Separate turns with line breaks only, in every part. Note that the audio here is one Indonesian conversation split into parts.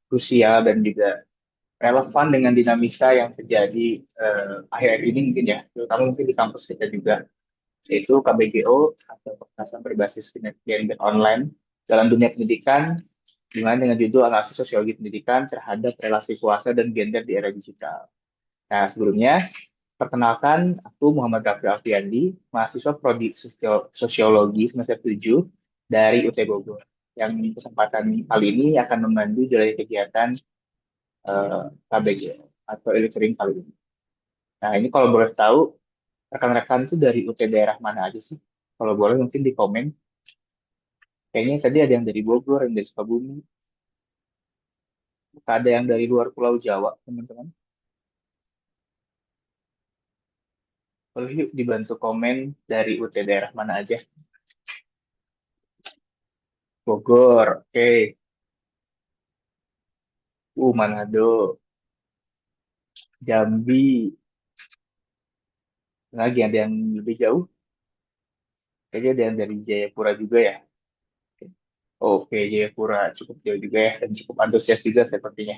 krusial dan juga relevan dengan dinamika yang terjadi akhir-akhir ini mungkin ya, terutama mungkin di kampus kita juga, yaitu KBGO atau kekerasan berbasis gender online dalam dunia pendidikan, dimana dengan judul analisis sosiologi pendidikan terhadap relasi kuasa dan gender di era digital. Nah, sebelumnya, perkenalkan, aku Muhammad Raffi Alfiandi, mahasiswa Prodi Sosiologi semester 7 dari UT Bogor, yang kesempatan kali ini akan membantu jalani kegiatan KBG atau elektrik kali ini. Nah, ini kalau boleh tahu, rekan-rekan tuh dari UT daerah mana aja sih? Kalau boleh mungkin di komen. Kayaknya tadi ada yang dari Bogor, yang dari Sukabumi, ada yang dari luar Pulau Jawa, teman-teman. Boleh yuk dibantu komen dari UT daerah mana aja. Bogor, oke. Manado, Jambi, lagi ada yang lebih jauh. Kayaknya ada yang dari Jayapura juga ya. Oke, Jayapura cukup jauh juga ya dan cukup antusias juga sepertinya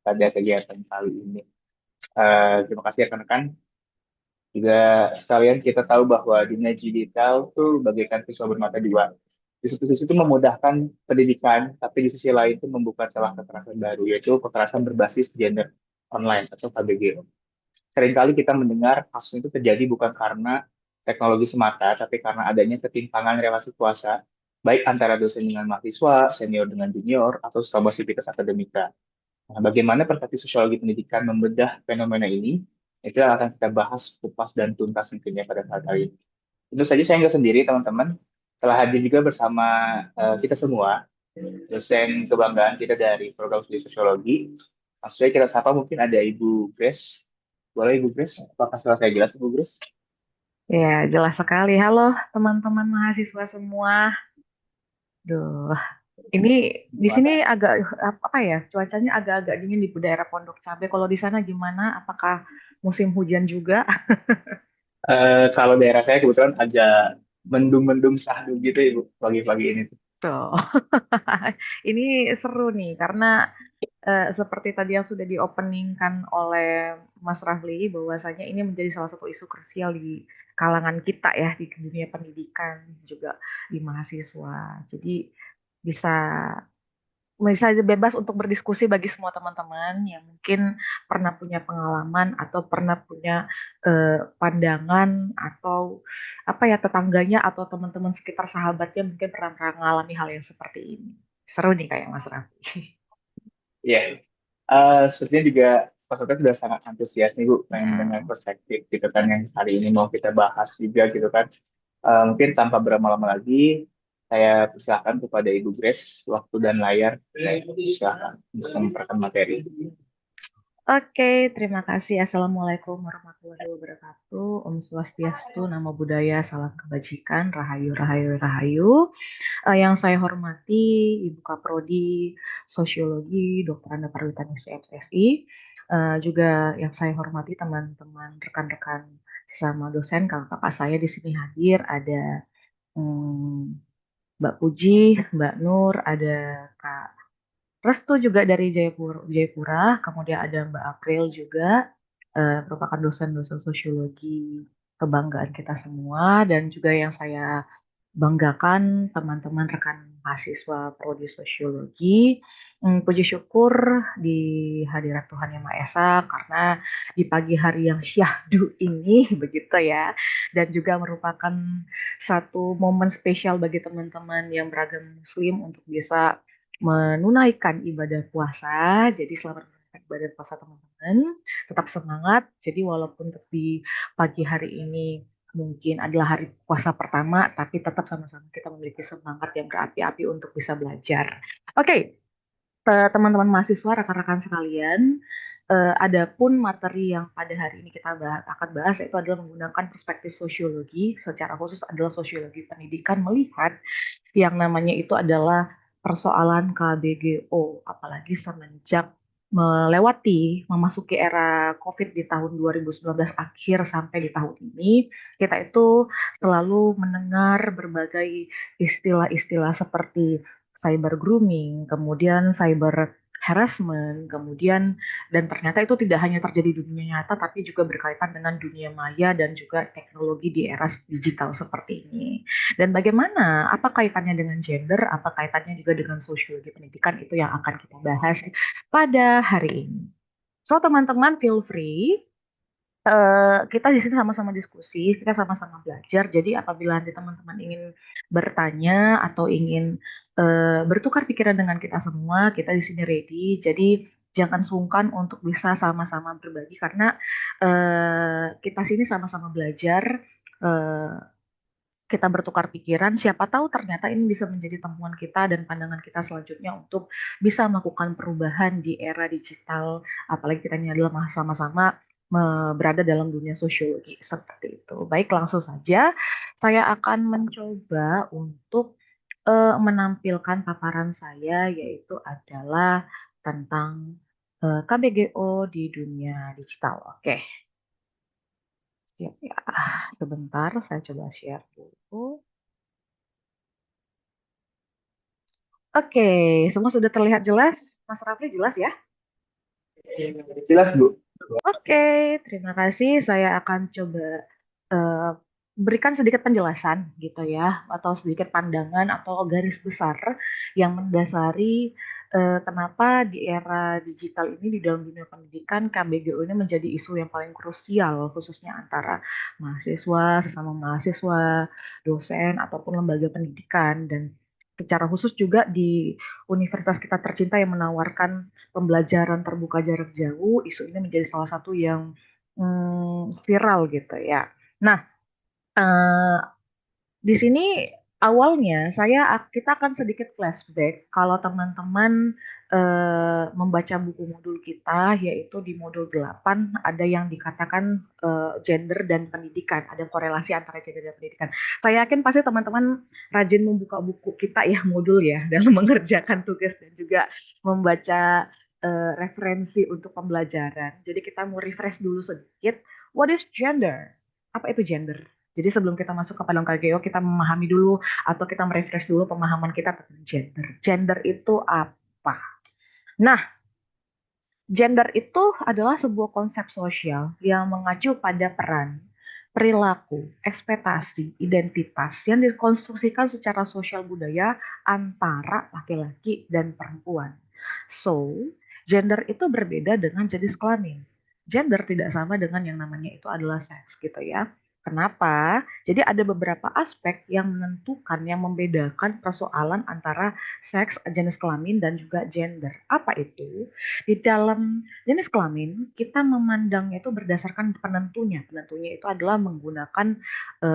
pada kegiatan kali ini. Terima kasih rekan-rekan. Juga sekalian kita tahu bahwa dunia digital tuh bagaikan pisau bermata dua. Di satu sisi itu memudahkan pendidikan, tapi di sisi lain itu membuka celah kekerasan baru, yaitu kekerasan berbasis gender online atau KBG. Seringkali kita mendengar kasus itu terjadi bukan karena teknologi semata, tapi karena adanya ketimpangan relasi kuasa, baik antara dosen dengan mahasiswa, senior dengan junior, atau sesama sivitas akademika. Nah, bagaimana perspektif sosiologi pendidikan membedah fenomena ini? Itu yang akan kita bahas kupas dan tuntas mungkinnya pada saat kali ini. Tentu saja saya nggak sendiri, teman-teman. Telah hadir juga bersama kita semua, dosen kebanggaan kita dari program studi sosiologi. Maksudnya kita sapa mungkin ada Ibu Grace. Boleh Ibu Grace? Apakah suara saya jelas Ibu Grace?
Ya, jelas sekali. Halo, teman-teman mahasiswa semua. Duh, ini di sini
Gimana?
agak apa ya? Cuacanya agak-agak dingin di daerah Pondok Cabe. Kalau di sana gimana? Apakah musim hujan juga?
Kalau daerah saya kebetulan agak mendung-mendung sahdu gitu Ibu pagi-pagi ini tuh.
Tuh. Ini seru nih karena seperti tadi yang sudah di-openingkan oleh Mas Rafli bahwasanya ini menjadi salah satu isu krusial di kalangan kita ya di dunia pendidikan juga di mahasiswa. Jadi bisa bisa bebas untuk berdiskusi bagi semua teman-teman yang mungkin pernah punya pengalaman atau pernah punya pandangan atau apa ya tetangganya atau teman-teman sekitar sahabatnya mungkin pernah mengalami hal yang seperti ini. Seru nih kayak Mas Raffi.
Iya. Sepertinya juga Pak Sota sudah sangat antusias nih Bu, pengen mendengar
Hmm.
perspektif gitu kan yang hari ini mau kita bahas juga gitu kan. Mungkin tanpa berlama-lama lagi, saya persilahkan kepada Ibu Grace, waktu dan layar, silakan untuk memperkenalkan materi.
Oke, terima kasih. Assalamualaikum warahmatullahi wabarakatuh. Om Swastiastu, Namo Buddhaya, Salam Kebajikan, Rahayu, Rahayu, Rahayu. Yang saya hormati Ibu Kaprodi Sosiologi, Dr. Anda Parwitani CFSI. Juga yang saya hormati teman-teman rekan-rekan sesama dosen, kakak-kakak saya di sini hadir. Ada hmm, Mbak Puji, Mbak Nur, ada Kak Restu juga dari Jayapura, kemudian ada Mbak April juga, merupakan dosen-dosen sosiologi kebanggaan kita semua, dan juga yang saya banggakan teman-teman rekan mahasiswa prodi sosiologi. Puji syukur di hadirat Tuhan Yang Maha Esa karena di pagi hari yang syahdu ini begitu ya, dan juga merupakan satu momen spesial bagi teman-teman yang beragam muslim untuk bisa menunaikan ibadah puasa. Jadi selamat menunaikan ibadah puasa teman-teman, tetap semangat. Jadi walaupun di pagi hari ini mungkin adalah hari puasa pertama, tapi tetap sama-sama kita memiliki semangat yang berapi-api untuk bisa belajar. Oke, teman-teman mahasiswa, rekan-rekan sekalian, adapun materi yang pada hari ini kita akan bahas yaitu adalah menggunakan perspektif sosiologi, secara khusus adalah sosiologi pendidikan melihat yang namanya itu adalah persoalan KBGO, apalagi semenjak memasuki era COVID di tahun 2019 akhir sampai di tahun ini, kita itu selalu mendengar berbagai istilah-istilah seperti cyber grooming, kemudian cyber harassment, kemudian dan ternyata itu tidak hanya terjadi di dunia nyata tapi juga berkaitan dengan dunia maya dan juga teknologi di era digital seperti ini. Dan bagaimana, apa kaitannya dengan gender, apa kaitannya juga dengan sosiologi pendidikan itu yang akan kita bahas pada hari ini. So, teman-teman feel free kita di sini sama-sama diskusi, kita sama-sama belajar. Jadi apabila nanti teman-teman ingin bertanya atau ingin bertukar pikiran dengan kita semua, kita di sini ready. Jadi jangan sungkan untuk bisa sama-sama berbagi karena kita sini sama-sama belajar. eh, kita bertukar pikiran, siapa tahu ternyata ini bisa menjadi temuan kita dan pandangan kita selanjutnya untuk bisa melakukan perubahan di era digital, apalagi kita ini adalah sama-sama berada dalam dunia sosiologi seperti itu. Baik, langsung saja saya akan mencoba untuk menampilkan paparan saya yaitu adalah tentang KBGO di dunia digital. Oke, siap ya. Sebentar, saya coba share dulu. Oke, semua sudah terlihat jelas? Mas Rafli jelas ya?
Jelas, Bu.
Oke, terima kasih. Saya akan coba eh, berikan sedikit penjelasan gitu ya, atau sedikit pandangan atau garis besar yang mendasari kenapa di era digital ini di dalam dunia pendidikan KBGO ini menjadi isu yang paling krusial, khususnya antara mahasiswa, sesama mahasiswa, dosen, ataupun lembaga pendidikan. Dan secara khusus juga di universitas kita tercinta yang menawarkan pembelajaran terbuka jarak jauh, isu ini menjadi salah satu yang viral gitu ya. Nah, eh, di sini awalnya kita akan sedikit flashback kalau teman-teman membaca buku modul kita yaitu di modul 8 ada yang dikatakan gender dan pendidikan, ada korelasi antara gender dan pendidikan. Saya yakin pasti teman-teman rajin membuka buku kita ya modul ya dalam mengerjakan tugas dan juga membaca referensi untuk pembelajaran. Jadi kita mau refresh dulu sedikit. What is gender? Apa itu gender? Jadi sebelum kita masuk ke Padang KGO, kita memahami dulu atau kita merefresh dulu pemahaman kita tentang gender. Gender itu apa? Nah, gender itu adalah sebuah konsep sosial yang mengacu pada peran, perilaku, ekspektasi, identitas yang dikonstruksikan secara sosial budaya antara laki-laki dan perempuan. So, gender itu berbeda dengan jenis kelamin. Gender tidak sama dengan yang namanya itu adalah seks gitu ya. Kenapa? Jadi ada beberapa aspek yang menentukan, yang membedakan persoalan antara seks, jenis kelamin, dan juga gender. Apa itu? Di dalam jenis kelamin, kita memandangnya itu berdasarkan penentunya. Penentunya itu adalah menggunakan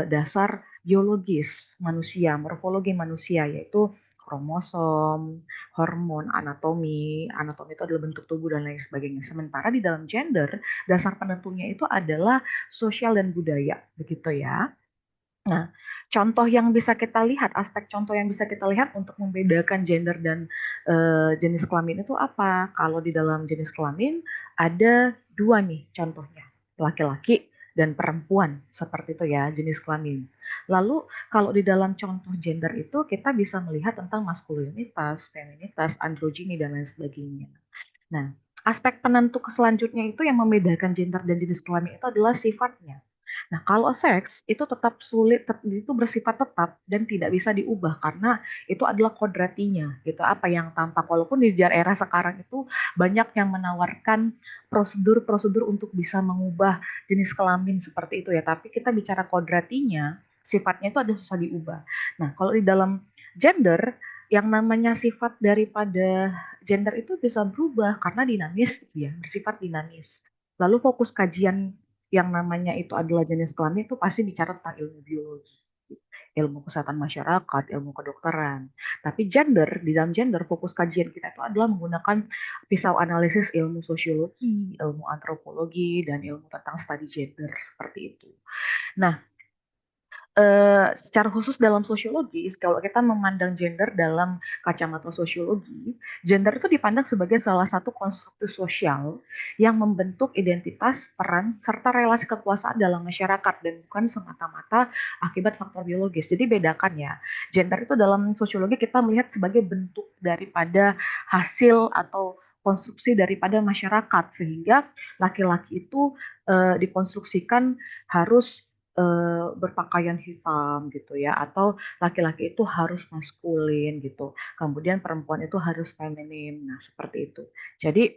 dasar biologis manusia, morfologi manusia, yaitu kromosom, hormon, anatomi. Anatomi itu adalah bentuk tubuh dan lain sebagainya. Sementara di dalam gender, dasar penentunya itu adalah sosial dan budaya, begitu ya. Nah, contoh yang bisa kita lihat, aspek contoh yang bisa kita lihat untuk membedakan gender dan jenis kelamin itu apa? Kalau di dalam jenis kelamin ada dua nih contohnya, laki-laki dan perempuan, seperti itu ya jenis kelamin. Lalu kalau di dalam contoh gender itu kita bisa melihat tentang maskulinitas, feminitas, androgini dan lain sebagainya. Nah, aspek penentu selanjutnya itu yang membedakan gender dan jenis kelamin itu adalah sifatnya. Nah, kalau seks itu tetap sulit, itu bersifat tetap dan tidak bisa diubah karena itu adalah kodratinya, gitu. Apa yang tampak, walaupun di era sekarang itu banyak yang menawarkan prosedur-prosedur untuk bisa mengubah jenis kelamin seperti itu ya. Tapi kita bicara kodratinya, sifatnya itu ada susah diubah. Nah, kalau di dalam gender, yang namanya sifat daripada gender itu bisa berubah karena dinamis, ya, bersifat dinamis. Lalu fokus kajian yang namanya itu adalah jenis kelamin itu pasti bicara tentang ilmu biologi, ilmu kesehatan masyarakat, ilmu kedokteran. Tapi gender, di dalam gender fokus kajian kita itu adalah menggunakan pisau analisis ilmu sosiologi, ilmu antropologi, dan ilmu tentang studi gender seperti itu. Nah, secara khusus dalam sosiologi, kalau kita memandang gender dalam kacamata sosiologi, gender itu dipandang sebagai salah satu konstruksi sosial yang membentuk identitas, peran, serta relasi kekuasaan dalam masyarakat dan bukan semata-mata akibat faktor biologis. Jadi bedakan ya, gender itu dalam sosiologi kita melihat sebagai bentuk daripada hasil atau konstruksi daripada masyarakat sehingga laki-laki itu dikonstruksikan harus berpakaian hitam gitu ya, atau laki-laki itu harus maskulin gitu, kemudian perempuan itu harus feminim. Nah, seperti itu. Jadi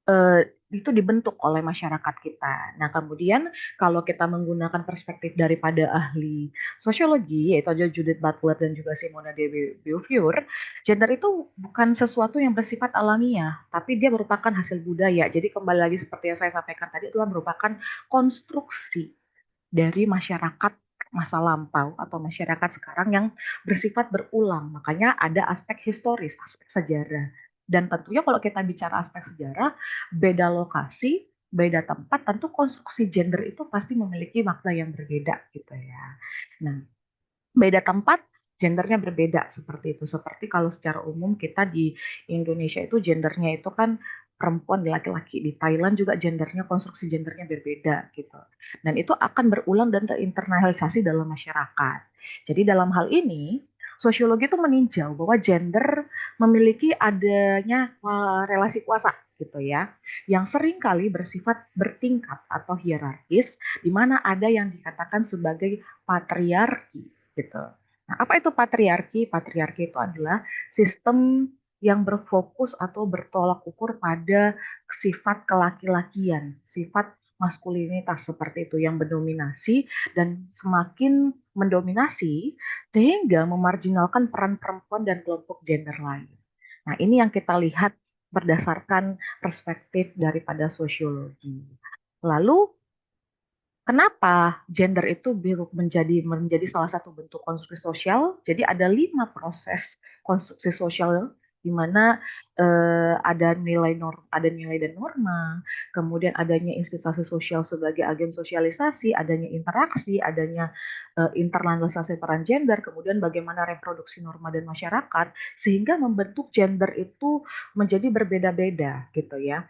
eh, itu dibentuk oleh masyarakat kita. Nah, kemudian kalau kita menggunakan perspektif daripada ahli sosiologi, yaitu ada Judith Butler dan juga Simone de Beauvoir, gender itu bukan sesuatu yang bersifat alamiah, tapi dia merupakan hasil budaya. Jadi kembali lagi seperti yang saya sampaikan tadi, itu merupakan konstruksi dari masyarakat masa lampau atau masyarakat sekarang yang bersifat berulang. Makanya ada aspek historis, aspek sejarah. Dan tentunya kalau kita bicara aspek sejarah, beda lokasi, beda tempat, tentu konstruksi gender itu pasti memiliki makna yang berbeda gitu ya. Nah, beda tempat gendernya berbeda seperti itu. Seperti kalau secara umum kita di Indonesia itu gendernya itu kan perempuan laki-laki. Di Thailand juga gendernya, konstruksi gendernya berbeda gitu. Dan itu akan berulang dan terinternalisasi dalam masyarakat. Jadi dalam hal ini sosiologi itu meninjau bahwa gender memiliki adanya relasi kuasa gitu ya, yang seringkali bersifat bertingkat atau hierarkis, di mana ada yang dikatakan sebagai patriarki gitu. Nah, apa itu patriarki? Patriarki itu adalah sistem yang berfokus atau bertolak ukur pada sifat kelaki-lakian, sifat maskulinitas seperti itu yang mendominasi dan semakin mendominasi sehingga memarginalkan peran perempuan dan kelompok gender lain. Nah, ini yang kita lihat berdasarkan perspektif daripada sosiologi. Lalu kenapa gender itu menjadi salah satu bentuk konstruksi sosial? Jadi ada 5 proses konstruksi sosial di mana ada nilai dan norma, kemudian adanya institusi sosial sebagai agen sosialisasi, adanya interaksi, adanya internalisasi peran gender, kemudian bagaimana reproduksi norma dan masyarakat sehingga membentuk gender itu menjadi berbeda-beda gitu ya.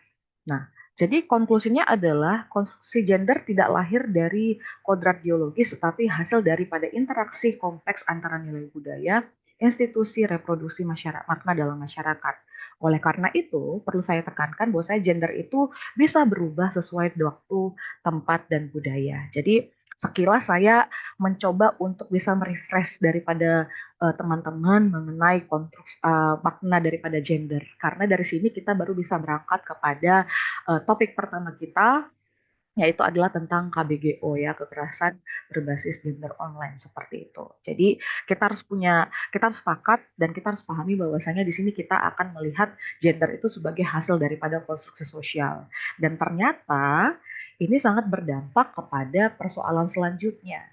Nah, jadi konklusinya adalah konstruksi gender tidak lahir dari kodrat biologis, tetapi hasil daripada interaksi kompleks antara nilai budaya, institusi, reproduksi masyarakat, makna dalam masyarakat. Oleh karena itu, perlu saya tekankan bahwa gender itu bisa berubah sesuai waktu, tempat, dan budaya. Jadi, sekilas saya mencoba untuk bisa merefresh daripada teman-teman mengenai makna daripada gender. Karena dari sini kita baru bisa berangkat kepada topik pertama kita, yaitu adalah tentang KBGO ya, kekerasan berbasis gender online seperti itu. Jadi kita harus sepakat dan kita harus pahami bahwasanya di sini kita akan melihat gender itu sebagai hasil daripada konstruksi sosial. Dan ternyata ini sangat berdampak kepada persoalan selanjutnya,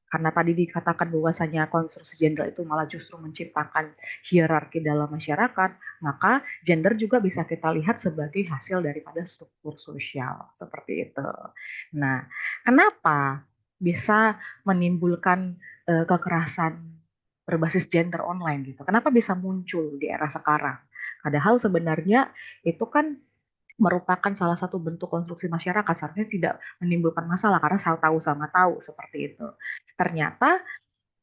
karena tadi dikatakan bahwasanya konstruksi gender itu malah justru menciptakan hierarki dalam masyarakat, maka gender juga bisa kita lihat sebagai hasil daripada struktur sosial seperti itu. Nah, kenapa bisa menimbulkan kekerasan berbasis gender online gitu? Kenapa bisa muncul di era sekarang? Padahal sebenarnya itu kan merupakan salah satu bentuk konstruksi masyarakat, seharusnya tidak menimbulkan masalah karena tahu sama tahu seperti itu. Ternyata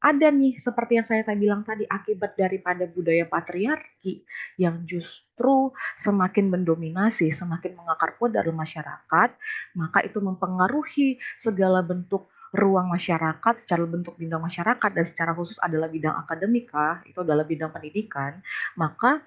ada nih seperti yang saya bilang tadi, akibat daripada budaya patriarki yang justru semakin mendominasi, semakin mengakar kuat dalam masyarakat, maka itu mempengaruhi segala bentuk ruang masyarakat secara bentuk bidang masyarakat dan secara khusus adalah bidang akademika, itu adalah bidang pendidikan, maka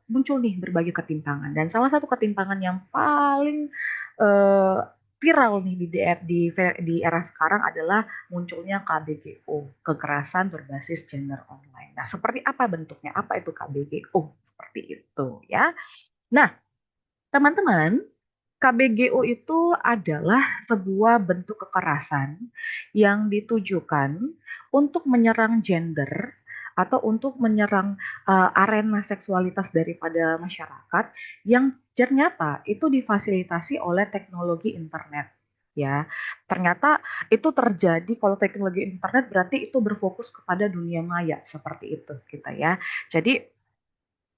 muncul nih berbagai ketimpangan. Dan salah satu ketimpangan yang paling eh, viral nih di era sekarang adalah munculnya KBGO, kekerasan berbasis gender online. Nah, seperti apa bentuknya? Apa itu KBGO? Seperti itu ya. Nah, teman-teman, KBGO itu adalah sebuah bentuk kekerasan yang ditujukan untuk menyerang gender atau untuk menyerang arena seksualitas daripada masyarakat yang ternyata itu difasilitasi oleh teknologi internet. Ya, ternyata itu terjadi kalau teknologi internet berarti itu berfokus kepada dunia maya seperti itu kita ya. Jadi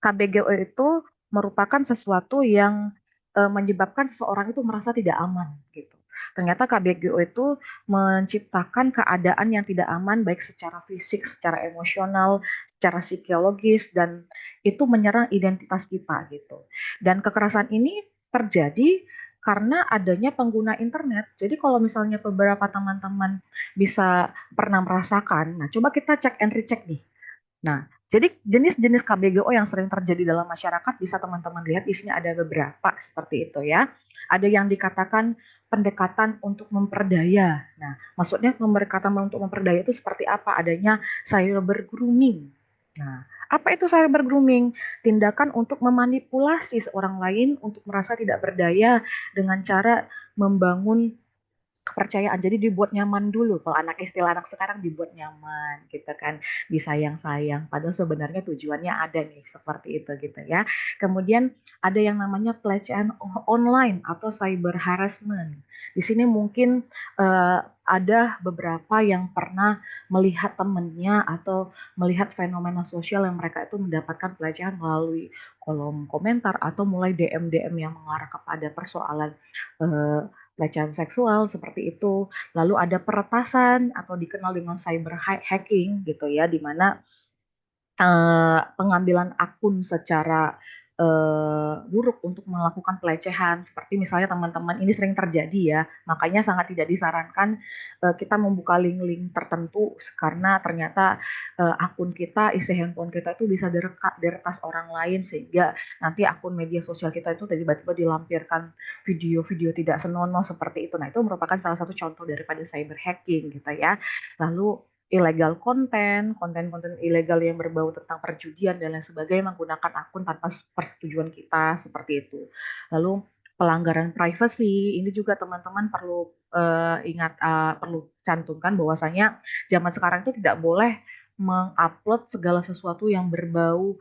KBGO itu merupakan sesuatu yang menyebabkan seseorang itu merasa tidak aman gitu. Ternyata KBGO itu menciptakan keadaan yang tidak aman baik secara fisik, secara emosional, secara psikologis, dan itu menyerang identitas kita gitu. Dan kekerasan ini terjadi karena adanya pengguna internet. Jadi kalau misalnya beberapa teman-teman bisa pernah merasakan, nah coba kita cek and recheck nih. Nah, jadi jenis-jenis KBGO yang sering terjadi dalam masyarakat bisa teman-teman lihat di sini ada beberapa seperti itu ya. Ada yang dikatakan pendekatan untuk memperdaya. Nah, maksudnya pendekatan untuk memperdaya itu seperti apa? Adanya cyber grooming. Nah, apa itu cyber grooming? Tindakan untuk memanipulasi seorang lain untuk merasa tidak berdaya dengan cara membangun kepercayaan. Jadi dibuat nyaman dulu. Kalau istilah anak sekarang dibuat nyaman gitu kan. Disayang-sayang. Padahal sebenarnya tujuannya ada nih seperti itu gitu ya. Kemudian ada yang namanya pelecehan online atau cyber harassment. Di sini mungkin ada beberapa yang pernah melihat temennya atau melihat fenomena sosial yang mereka itu mendapatkan pelecehan melalui kolom komentar atau mulai DM-DM yang mengarah kepada persoalan eh, pelecehan seksual seperti itu. Lalu ada peretasan atau dikenal dengan cyber hacking gitu ya, di mana pengambilan akun secara buruk untuk melakukan pelecehan seperti misalnya teman-teman ini sering terjadi ya, makanya sangat tidak disarankan kita membuka link-link tertentu karena ternyata akun kita, isi handphone kita itu bisa diretas orang lain sehingga nanti akun media sosial kita itu tiba-tiba dilampirkan video-video tidak senonoh seperti itu. Nah, itu merupakan salah satu contoh daripada cyber hacking gitu ya. Lalu illegal konten, konten-konten ilegal yang berbau tentang perjudian dan lain sebagainya menggunakan akun tanpa persetujuan kita seperti itu. Lalu pelanggaran privacy ini juga teman-teman perlu ingat perlu cantumkan bahwasanya zaman sekarang itu tidak boleh mengupload segala sesuatu yang berbau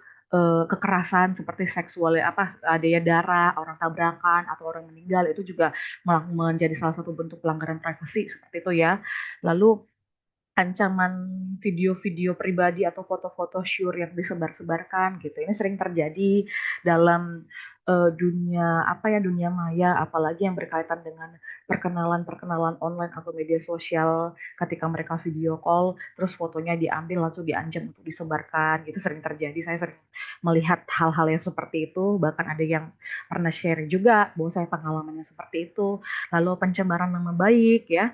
kekerasan seperti seksual apa ada ya darah orang tabrakan atau orang meninggal itu juga menjadi salah satu bentuk pelanggaran privasi seperti itu ya. Lalu ancaman video-video pribadi atau foto-foto syur yang disebar-sebarkan gitu. Ini sering terjadi dalam dunia apa ya dunia maya, apalagi yang berkaitan dengan perkenalan-perkenalan online atau media sosial. Ketika mereka video call, terus fotonya diambil langsung diancam untuk disebarkan, gitu sering terjadi. Saya sering melihat hal-hal yang seperti itu. Bahkan ada yang pernah share juga bahwa saya pengalamannya seperti itu. Lalu pencemaran nama baik ya,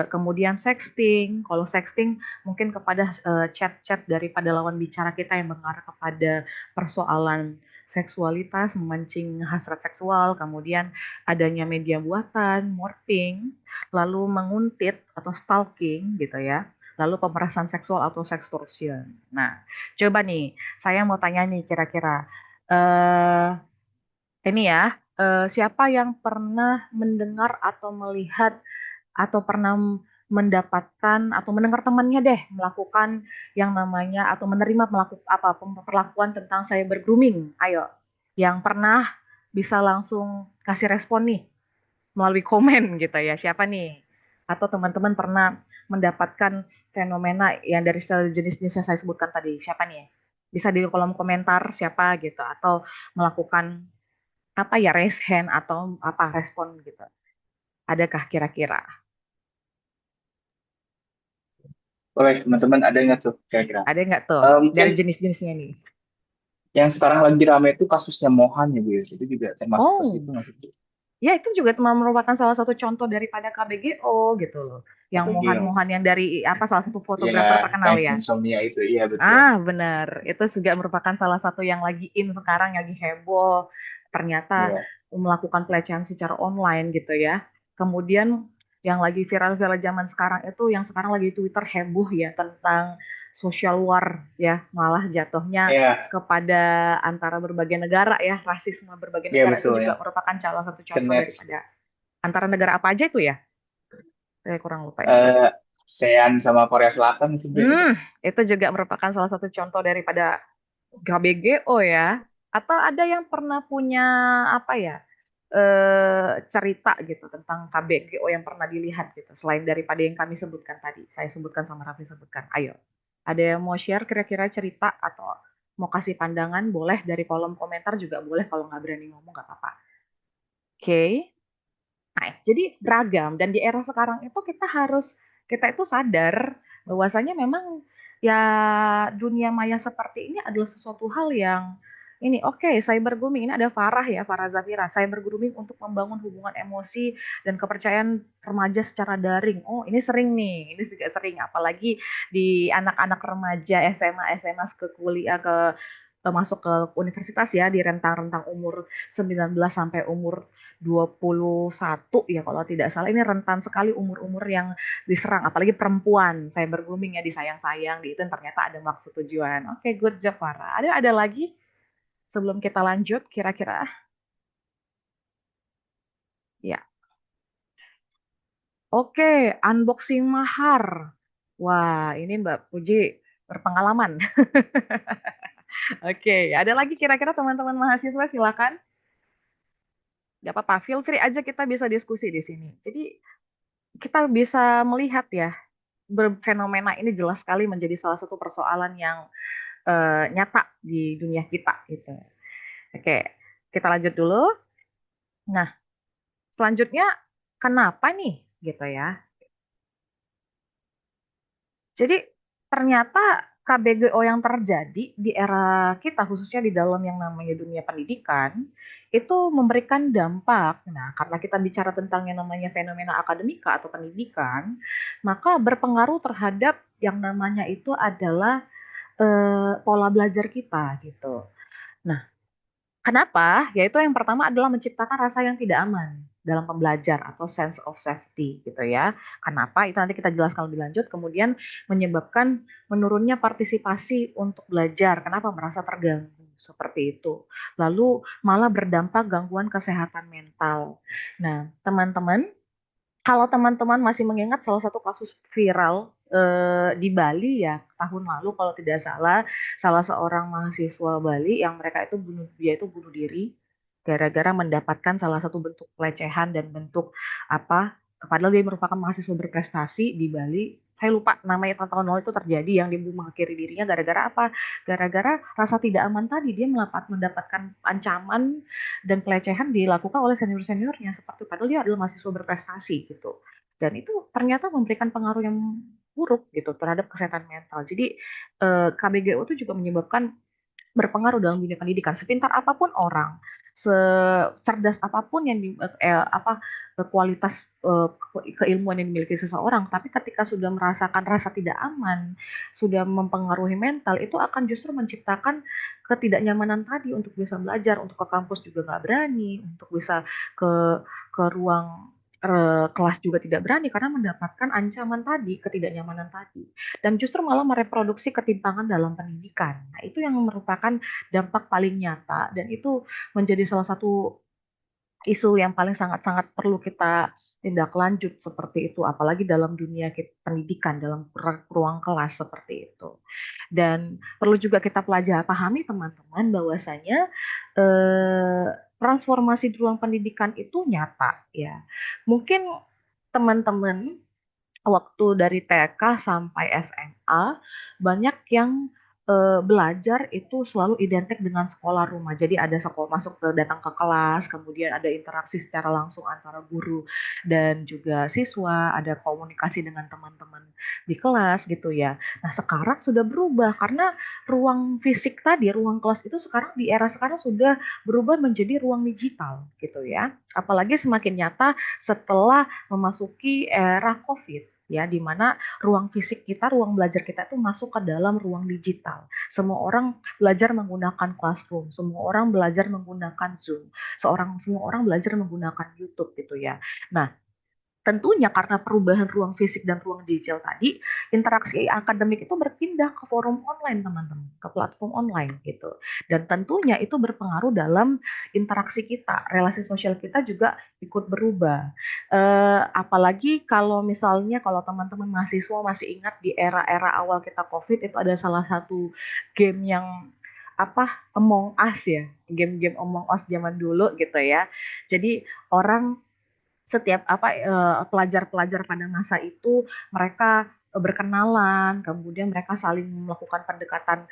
kemudian sexting, kalau sexting mungkin kepada chat-chat daripada lawan bicara kita yang mengarah kepada persoalan seksualitas, memancing hasrat seksual, kemudian adanya media buatan, morphing, lalu menguntit atau stalking gitu ya, lalu pemerasan seksual atau sextortion. Nah, coba nih, saya mau tanya nih kira-kira, eh ini ya, siapa yang pernah mendengar atau melihat atau pernah mendapatkan atau mendengar temannya deh melakukan yang namanya atau menerima melakukan apa perlakuan tentang cyber grooming. Ayo, yang pernah bisa langsung kasih respon nih melalui komen gitu ya. Siapa nih? Atau teman-teman pernah mendapatkan fenomena yang dari jenis-jenis yang saya sebutkan tadi. Siapa nih? Bisa di kolom komentar siapa gitu atau melakukan apa ya raise hand atau apa respon gitu. Adakah kira-kira?
Oleh teman-teman ada nggak tuh kira-kira?
Ada nggak tuh
Mungkin
dari jenis-jenisnya nih?
yang sekarang lagi rame itu kasusnya Mohan ya Bu ya. Itu juga termasuk ke situ
Oh,
nggak sih Bu?
ya itu juga merupakan salah satu contoh daripada KBGO gitu loh. Yang
KBG.
Mohan-Mohan yang dari apa salah satu
Ya,
fotografer terkenal
Nice
ya.
Insomnia itu iya betul.
Ah, benar. Itu juga merupakan salah satu yang lagi in sekarang, yang lagi heboh. Ternyata
Iya.
melakukan pelecehan secara online gitu ya. Kemudian yang lagi viral-viral zaman sekarang itu, yang sekarang lagi Twitter heboh ya tentang social war ya, malah jatuhnya
Iya,
kepada antara berbagai negara ya, rasisme berbagai
iya
negara itu
betul
juga
yang
merupakan salah satu contoh
Kenet
daripada antara negara apa aja itu ya? Saya kurang lupa ini.
eh ASEAN sama Korea Selatan itu Bu, ya.
Hmm, itu juga merupakan salah satu contoh daripada KBGO ya. Atau ada yang pernah punya apa ya cerita gitu tentang KBGO yang pernah dilihat gitu selain daripada yang kami sebutkan tadi, saya sebutkan sama Raffi sebutkan. Ayo, ada yang mau share kira-kira cerita atau mau kasih pandangan boleh dari kolom komentar juga boleh kalau nggak berani ngomong nggak apa-apa. Oke, Nah, jadi beragam dan di era sekarang itu kita itu sadar bahwasanya memang ya dunia maya seperti ini adalah sesuatu hal yang ini oke, cyber grooming ini ada Farah ya, Farah Zafira, cyber grooming untuk membangun hubungan emosi dan kepercayaan remaja secara daring. Oh, ini sering nih, ini juga sering apalagi di anak-anak remaja SMA, SMA ke kuliah ke masuk ke universitas ya di rentang-rentang umur 19 sampai umur 21 ya kalau tidak salah. Ini rentan sekali umur-umur yang diserang, apalagi perempuan, cyber grooming ya disayang-sayang, di itu ternyata ada maksud tujuan. Oke, good job Farah. Ada lagi sebelum kita lanjut kira-kira? Ya. Oke, unboxing mahar. Wah, ini Mbak Puji berpengalaman. Oke, ada lagi kira-kira teman-teman mahasiswa silakan. Gak apa-apa, feel free aja kita bisa diskusi di sini. Jadi kita bisa melihat ya fenomena ini jelas sekali menjadi salah satu persoalan yang nyata di dunia kita gitu. Oke, kita lanjut dulu. Nah, selanjutnya kenapa nih gitu ya? Jadi ternyata KBGO yang terjadi di era kita khususnya di dalam yang namanya dunia pendidikan itu memberikan dampak. Nah, karena kita bicara tentang yang namanya fenomena akademika atau pendidikan, maka berpengaruh terhadap yang namanya itu adalah pola belajar kita gitu. Nah, kenapa? Yaitu yang pertama adalah menciptakan rasa yang tidak aman dalam pembelajar atau sense of safety gitu ya. Kenapa? Itu nanti kita jelaskan lebih lanjut. Kemudian menyebabkan menurunnya partisipasi untuk belajar. Kenapa? Merasa terganggu seperti itu. Lalu malah berdampak gangguan kesehatan mental. Nah, teman-teman, kalau teman-teman masih mengingat salah satu kasus viral di Bali ya tahun lalu kalau tidak salah, salah seorang mahasiswa Bali yang mereka itu dia itu bunuh diri gara-gara mendapatkan salah satu bentuk pelecehan dan bentuk apa, padahal dia merupakan mahasiswa berprestasi di Bali. Saya lupa namanya tahun lalu itu terjadi yang dia mengakhiri dirinya gara-gara apa? Gara-gara rasa tidak aman tadi dia mendapatkan ancaman dan pelecehan dilakukan oleh senior-seniornya seperti padahal dia adalah mahasiswa berprestasi gitu. Dan itu ternyata memberikan pengaruh yang buruk gitu terhadap kesehatan mental. Jadi KBGO itu juga menyebabkan berpengaruh dalam dunia pendidikan. Sepintar apapun orang, secerdas apapun yang kualitas keilmuan yang dimiliki seseorang, tapi ketika sudah merasakan rasa tidak aman, sudah mempengaruhi mental, itu akan justru menciptakan ketidaknyamanan tadi untuk bisa belajar, untuk ke kampus juga nggak berani, untuk bisa ke ruang kelas juga tidak berani karena mendapatkan ancaman tadi, ketidaknyamanan tadi dan justru malah mereproduksi ketimpangan dalam pendidikan. Nah, itu yang merupakan dampak paling nyata dan itu menjadi salah satu isu yang paling sangat-sangat perlu kita tindak lanjut seperti itu, apalagi dalam dunia pendidikan, dalam ruang kelas seperti itu. Dan perlu juga kita pelajari, pahami teman-teman bahwasanya eh, transformasi di ruang pendidikan itu nyata ya. Mungkin teman-teman waktu dari TK sampai SMA banyak yang belajar itu selalu identik dengan sekolah rumah. Jadi ada sekolah masuk ke datang ke kelas, kemudian ada interaksi secara langsung antara guru dan juga siswa, ada komunikasi dengan teman-teman di kelas gitu ya. Nah, sekarang sudah berubah karena ruang fisik tadi, ruang kelas itu sekarang di era sekarang sudah berubah menjadi ruang digital gitu ya. Apalagi semakin nyata setelah memasuki era COVID ya di mana ruang fisik kita, ruang belajar kita itu masuk ke dalam ruang digital. Semua orang belajar menggunakan classroom, semua orang belajar menggunakan Zoom, semua orang belajar menggunakan YouTube gitu ya. Nah, tentunya karena perubahan ruang fisik dan ruang digital tadi, interaksi akademik itu berpindah ke forum online, teman-teman, ke platform online gitu. Dan tentunya itu berpengaruh dalam interaksi kita, relasi sosial kita juga ikut berubah. Apalagi kalau misalnya kalau teman-teman mahasiswa masih ingat di era-era awal kita COVID itu ada salah satu game yang apa Among Us ya, game-game Among Us zaman dulu gitu ya. Jadi orang setiap pelajar-pelajar pada masa itu mereka berkenalan, kemudian mereka saling melakukan pendekatan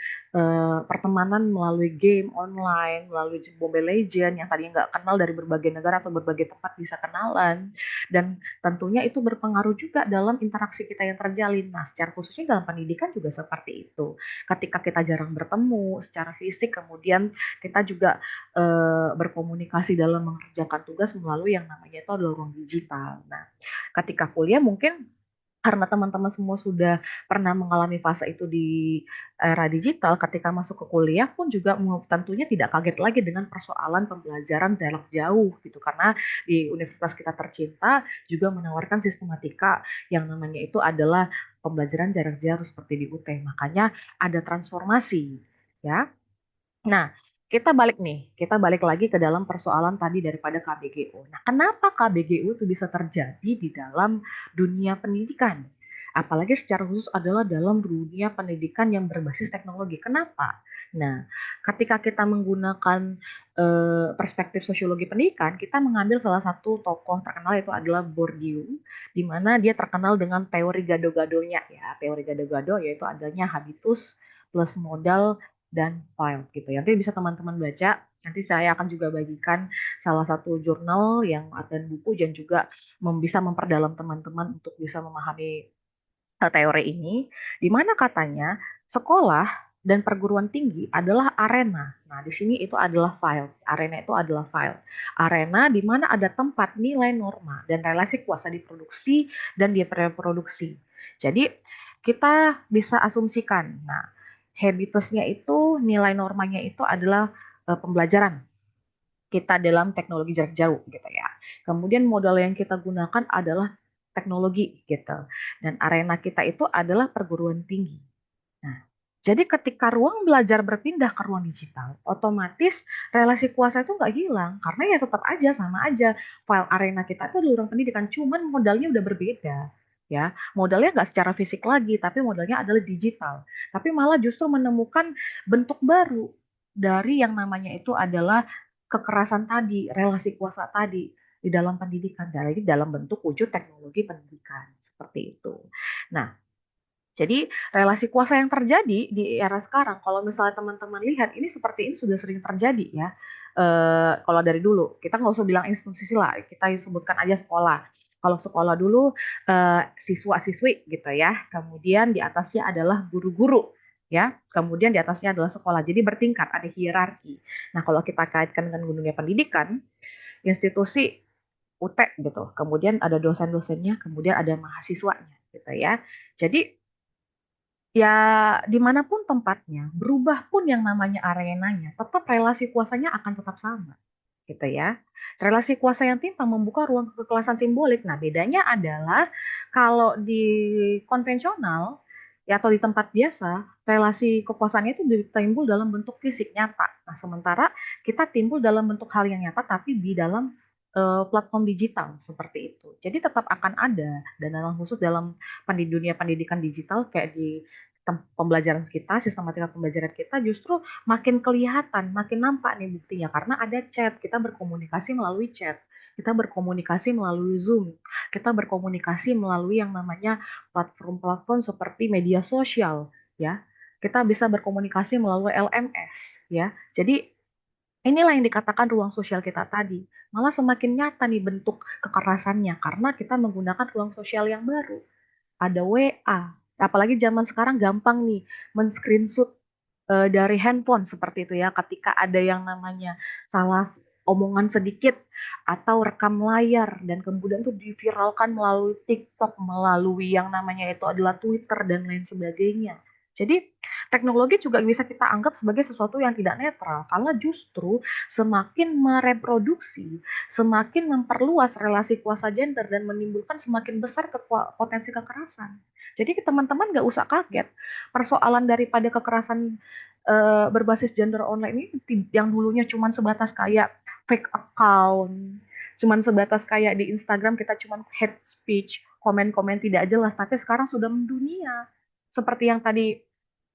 pertemanan melalui game online, melalui Mobile Legends yang tadinya nggak kenal dari berbagai negara atau berbagai tempat bisa kenalan. Dan tentunya itu berpengaruh juga dalam interaksi kita yang terjalin. Nah, secara khususnya dalam pendidikan juga seperti itu. Ketika kita jarang bertemu secara fisik, kemudian kita juga berkomunikasi dalam mengerjakan tugas melalui yang namanya itu adalah ruang digital. Nah, ketika kuliah mungkin karena teman-teman semua sudah pernah mengalami fase itu di era digital, ketika masuk ke kuliah pun juga tentunya tidak kaget lagi dengan persoalan pembelajaran jarak jauh gitu, karena di universitas kita tercinta juga menawarkan sistematika yang namanya itu adalah pembelajaran jarak jauh seperti di UT. Makanya ada transformasi, ya. Nah, kita balik lagi ke dalam persoalan tadi daripada KBGU. Nah, kenapa KBGU itu bisa terjadi di dalam dunia pendidikan? Apalagi secara khusus adalah dalam dunia pendidikan yang berbasis teknologi. Kenapa? Nah, ketika kita menggunakan perspektif sosiologi pendidikan, kita mengambil salah satu tokoh terkenal yaitu adalah Bourdieu, di mana dia terkenal dengan teori gado-gadonya ya. Teori gado-gado yaitu adanya habitus plus modal dan file gitu ya. Nanti bisa teman-teman baca. Nanti saya akan juga bagikan salah satu jurnal yang ada buku dan juga bisa memperdalam teman-teman untuk bisa memahami teori ini, di mana katanya sekolah dan perguruan tinggi adalah arena. Nah, di sini itu adalah file. Arena itu adalah file. Arena di mana ada tempat nilai norma dan relasi kuasa diproduksi dan direproduksi. Jadi, kita bisa asumsikan. Nah, habitusnya itu, nilai normanya itu adalah pembelajaran kita dalam teknologi jarak jauh gitu ya. Kemudian modal yang kita gunakan adalah teknologi gitu. Dan arena kita itu adalah perguruan tinggi. Nah, jadi ketika ruang belajar berpindah ke ruang digital, otomatis relasi kuasa itu nggak hilang. Karena ya tetap aja, sama aja. File arena kita itu di ruang pendidikan, cuman modalnya udah berbeda. Ya, modalnya nggak secara fisik lagi, tapi modalnya adalah digital. Tapi malah justru menemukan bentuk baru dari yang namanya itu adalah kekerasan tadi, relasi kuasa tadi di dalam pendidikan, dari dalam bentuk wujud teknologi pendidikan seperti itu. Nah, jadi relasi kuasa yang terjadi di era sekarang, kalau misalnya teman-teman lihat, ini seperti ini sudah sering terjadi ya. Kalau dari dulu, kita nggak usah bilang institusi lah, kita sebutkan aja sekolah. Kalau sekolah dulu siswa-siswi gitu ya, kemudian di atasnya adalah guru-guru ya, kemudian di atasnya adalah sekolah. Jadi bertingkat, ada hierarki. Nah, kalau kita kaitkan dengan dunia pendidikan, institusi UT gitu, kemudian ada dosen-dosennya, kemudian ada mahasiswanya gitu ya. Jadi ya dimanapun tempatnya, berubah pun yang namanya arenanya, tetap relasi kuasanya akan tetap sama, gitu ya. Relasi kuasa yang timpang membuka ruang kekerasan simbolik. Nah, bedanya adalah kalau di konvensional ya atau di tempat biasa, relasi kekuasaannya itu timbul dalam bentuk fisik nyata. Nah, sementara kita timbul dalam bentuk hal yang nyata tapi di dalam platform digital seperti itu. Jadi tetap akan ada dan dalam khusus dalam dunia pendidikan digital kayak di pembelajaran kita, sistematika pembelajaran kita justru makin kelihatan, makin nampak nih buktinya karena ada chat, kita berkomunikasi melalui chat, kita berkomunikasi melalui Zoom, kita berkomunikasi melalui yang namanya platform-platform seperti media sosial, ya. Kita bisa berkomunikasi melalui LMS, ya. Jadi inilah yang dikatakan ruang sosial kita tadi. Malah semakin nyata nih bentuk kekerasannya karena kita menggunakan ruang sosial yang baru, ada WA. Apalagi zaman sekarang gampang nih men-screenshot dari handphone seperti itu ya. Ketika ada yang namanya salah omongan sedikit atau rekam layar dan kemudian itu diviralkan melalui TikTok, melalui yang namanya itu adalah Twitter dan lain sebagainya. Jadi teknologi juga bisa kita anggap sebagai sesuatu yang tidak netral karena justru semakin mereproduksi, semakin memperluas relasi kuasa gender dan menimbulkan semakin besar potensi kekerasan. Jadi teman-teman nggak usah kaget persoalan daripada kekerasan berbasis gender online ini yang dulunya cuma sebatas kayak fake account, cuma sebatas kayak di Instagram kita cuma hate speech, komen-komen tidak jelas, tapi sekarang sudah mendunia. Seperti yang tadi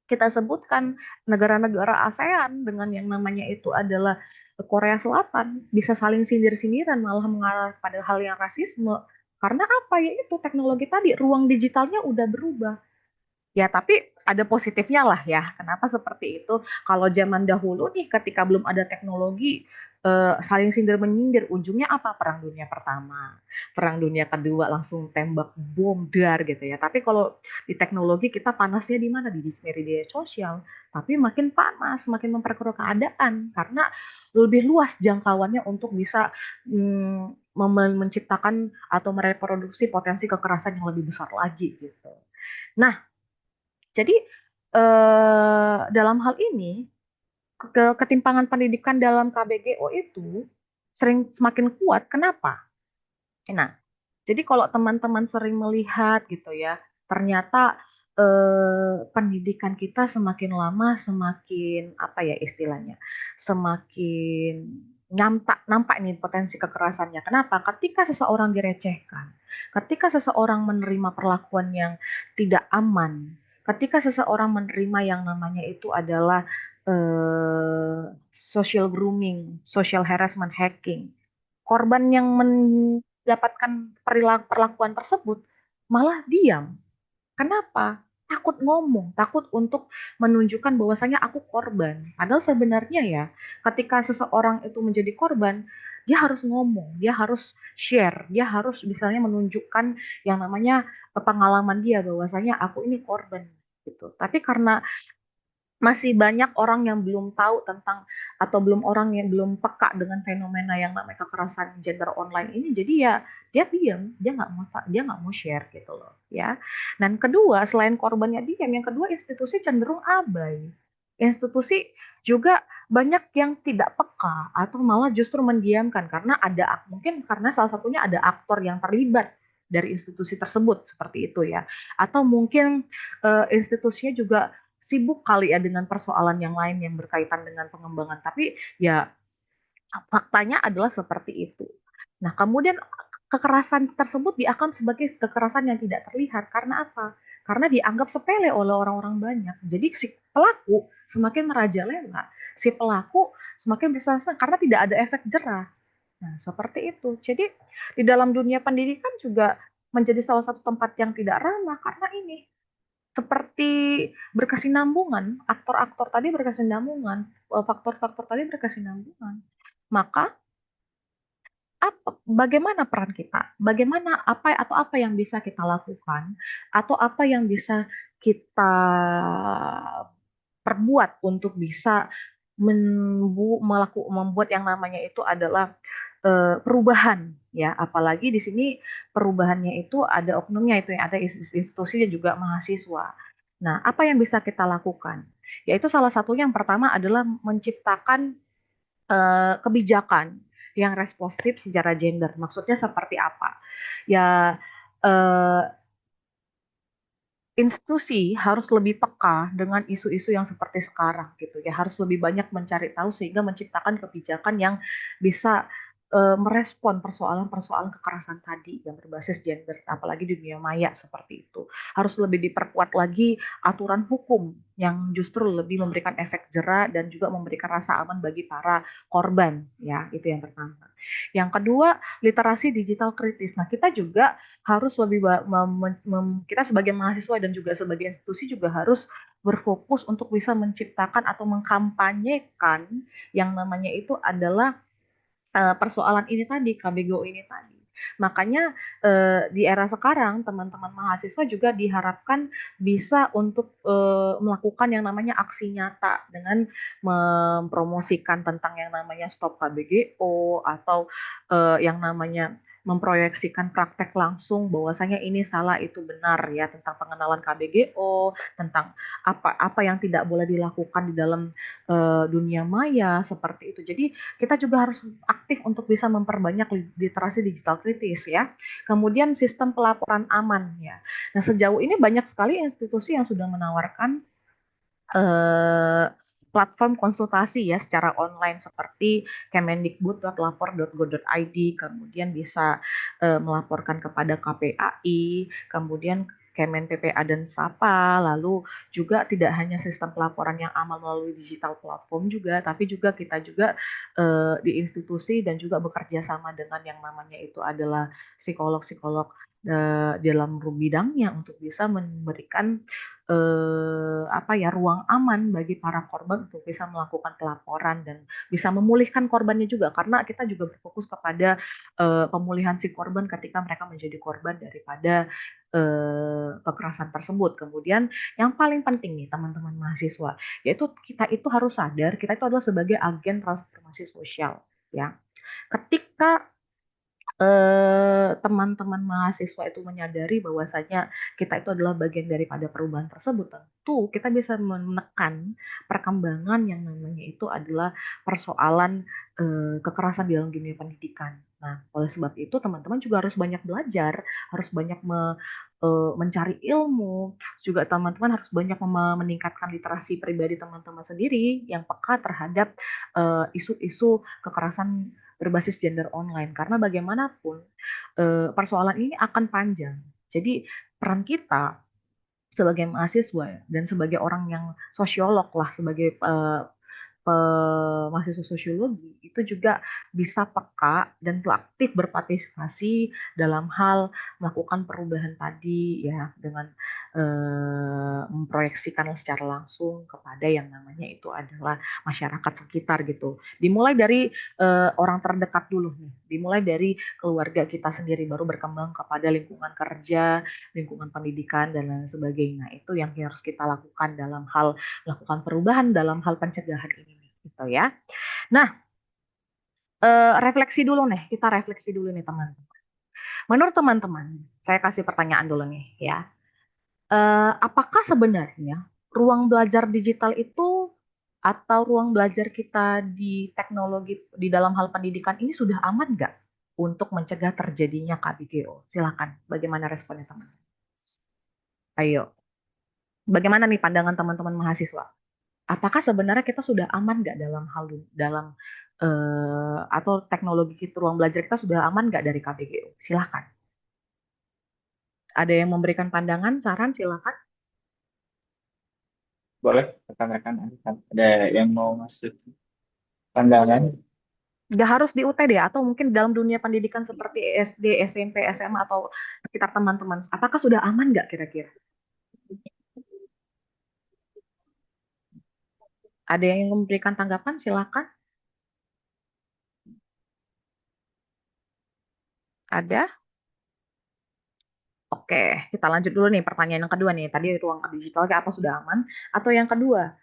kita sebutkan, negara-negara ASEAN dengan yang namanya itu adalah Korea Selatan bisa saling sindir-sindiran malah mengarah pada hal yang rasisme Karena apa? Ya itu teknologi tadi, ruang digitalnya udah berubah. Ya, tapi ada positifnya lah ya. Kenapa seperti itu? Kalau zaman dahulu nih, ketika belum ada teknologi, saling sindir menyindir, ujungnya apa? Perang Dunia Pertama, Perang Dunia Kedua, langsung tembak bom dar gitu ya. Tapi kalau di teknologi kita panasnya di mana? Di media sosial. Tapi makin panas, makin memperkeruh keadaan karena lebih luas jangkauannya untuk bisa menciptakan atau mereproduksi potensi kekerasan yang lebih besar lagi gitu. Nah, jadi dalam hal ini ketimpangan pendidikan dalam KBGO itu sering semakin kuat. Kenapa? Nah, jadi kalau teman-teman sering melihat gitu ya, ternyata pendidikan kita semakin lama semakin apa ya istilahnya, semakin nampak nih potensi kekerasannya. Kenapa? Ketika seseorang direcehkan, ketika seseorang menerima perlakuan yang tidak aman, ketika seseorang menerima yang namanya itu adalah social grooming, social harassment, hacking, korban yang mendapatkan perlakuan tersebut malah diam. Kenapa? Takut ngomong, takut untuk menunjukkan bahwasanya aku korban. Padahal sebenarnya ya, ketika seseorang itu menjadi korban, dia harus ngomong, dia harus share, dia harus misalnya menunjukkan yang namanya pengalaman dia bahwasanya aku ini korban gitu. Tapi karena masih banyak orang yang belum tahu tentang atau belum orang yang belum peka dengan fenomena yang namanya kekerasan gender online ini, jadi ya dia diam, dia nggak mau share gitu loh ya. Dan kedua, selain korbannya diam, yang kedua institusi cenderung abai. Institusi juga banyak yang tidak peka atau malah justru mendiamkan karena mungkin karena salah satunya ada aktor yang terlibat dari institusi tersebut seperti itu ya, atau mungkin institusinya juga sibuk kali ya dengan persoalan yang lain yang berkaitan dengan pengembangan. Tapi ya faktanya adalah seperti itu. Nah, kemudian kekerasan tersebut dianggap sebagai kekerasan yang tidak terlihat. Karena apa? Karena dianggap sepele oleh orang-orang banyak. Jadi si pelaku semakin merajalela, si pelaku semakin bisa karena tidak ada efek jerah. Nah, seperti itu. Jadi di dalam dunia pendidikan juga menjadi salah satu tempat yang tidak ramah karena ini seperti berkesinambungan, aktor-aktor tadi berkesinambungan, faktor-faktor tadi berkesinambungan. Maka bagaimana peran kita? Bagaimana apa yang bisa kita lakukan atau apa yang bisa kita perbuat untuk bisa membuat yang namanya itu adalah perubahan ya, apalagi di sini perubahannya itu ada oknumnya itu yang ada institusi dan juga mahasiswa. Nah, apa yang bisa kita lakukan? Yaitu salah satunya yang pertama adalah menciptakan kebijakan yang responsif secara gender. Maksudnya seperti apa? Ya eh, institusi harus lebih peka dengan isu-isu yang seperti sekarang gitu ya, harus lebih banyak mencari tahu sehingga menciptakan kebijakan yang bisa merespon persoalan-persoalan kekerasan tadi yang berbasis gender, apalagi di dunia maya seperti itu. Harus lebih diperkuat lagi aturan hukum yang justru lebih memberikan efek jera dan juga memberikan rasa aman bagi para korban ya, itu yang pertama. Yang kedua, literasi digital kritis. Nah, kita juga harus lebih kita sebagai mahasiswa dan juga sebagai institusi juga harus berfokus untuk bisa menciptakan atau mengkampanyekan yang namanya itu adalah persoalan ini tadi, KBGO ini tadi. Makanya di era sekarang teman-teman mahasiswa juga diharapkan bisa untuk melakukan yang namanya aksi nyata dengan mempromosikan tentang yang namanya Stop KBGO atau yang namanya memproyeksikan praktek langsung bahwasanya ini salah itu benar ya, tentang pengenalan KBGO, tentang apa yang tidak boleh dilakukan di dalam dunia maya seperti itu. Jadi kita juga harus aktif untuk bisa memperbanyak literasi digital kritis ya. Kemudian sistem pelaporan aman ya. Nah, sejauh ini banyak sekali institusi yang sudah menawarkan eh, platform konsultasi ya secara online seperti kemendikbud.lapor.go.id, kemudian bisa melaporkan kepada KPAI, kemudian Kemen PPA dan SAPA, lalu juga tidak hanya sistem pelaporan yang aman melalui digital platform juga, tapi juga kita juga di institusi dan juga bekerja sama dengan yang namanya itu adalah psikolog-psikolog dalam bidangnya untuk bisa memberikan apa ya ruang aman bagi para korban untuk bisa melakukan pelaporan dan bisa memulihkan korbannya juga karena kita juga berfokus kepada pemulihan si korban ketika mereka menjadi korban daripada kekerasan tersebut. Kemudian yang paling penting nih teman-teman mahasiswa, yaitu kita itu harus sadar kita itu adalah sebagai agen transformasi sosial ya. Ketika teman-teman mahasiswa itu menyadari bahwasanya kita itu adalah bagian daripada perubahan tersebut, tentu kita bisa menekan perkembangan yang namanya itu adalah persoalan kekerasan di dalam dunia pendidikan. Nah, oleh sebab itu teman-teman juga harus banyak belajar, harus banyak mencari ilmu, juga teman-teman harus banyak meningkatkan literasi pribadi teman-teman sendiri yang peka terhadap isu-isu kekerasan berbasis gender online karena bagaimanapun persoalan ini akan panjang. Jadi peran kita sebagai mahasiswa dan sebagai orang yang sosiolog lah sebagai mahasiswa sosiologi itu juga bisa peka dan aktif berpartisipasi dalam hal melakukan perubahan tadi ya dengan memproyeksikan secara langsung kepada yang namanya itu adalah masyarakat sekitar gitu. Dimulai dari orang terdekat dulu nih, dimulai dari keluarga kita sendiri baru berkembang kepada lingkungan kerja, lingkungan pendidikan dan lain sebagainya. Itu yang harus kita lakukan dalam hal melakukan perubahan dalam hal pencegahan ini gitu ya. Nah, refleksi dulu nih, kita refleksi dulu nih teman-teman. Menurut teman-teman, saya kasih pertanyaan dulu nih ya. Apakah sebenarnya ruang belajar digital itu atau ruang belajar kita di teknologi di dalam hal pendidikan ini sudah aman nggak untuk mencegah terjadinya KBGO? Silakan, bagaimana responnya teman? Ayo, bagaimana nih pandangan teman-teman mahasiswa? Apakah sebenarnya kita sudah aman nggak dalam hal dalam atau teknologi kita ruang belajar kita sudah aman nggak dari KBGU? Silakan. Ada yang memberikan pandangan, saran, silakan.
Boleh, rekan-rekan ada yang mau masuk pandangan?
Nggak harus di UTD atau mungkin dalam dunia pendidikan seperti SD, SMP, SMA atau sekitar teman-teman. Apakah sudah aman nggak kira-kira? Ada yang memberikan tanggapan? Silakan. Ada? Oke, kita lanjut dulu nih pertanyaan yang kedua nih. Tadi ruang digital apa sudah aman? Atau yang kedua,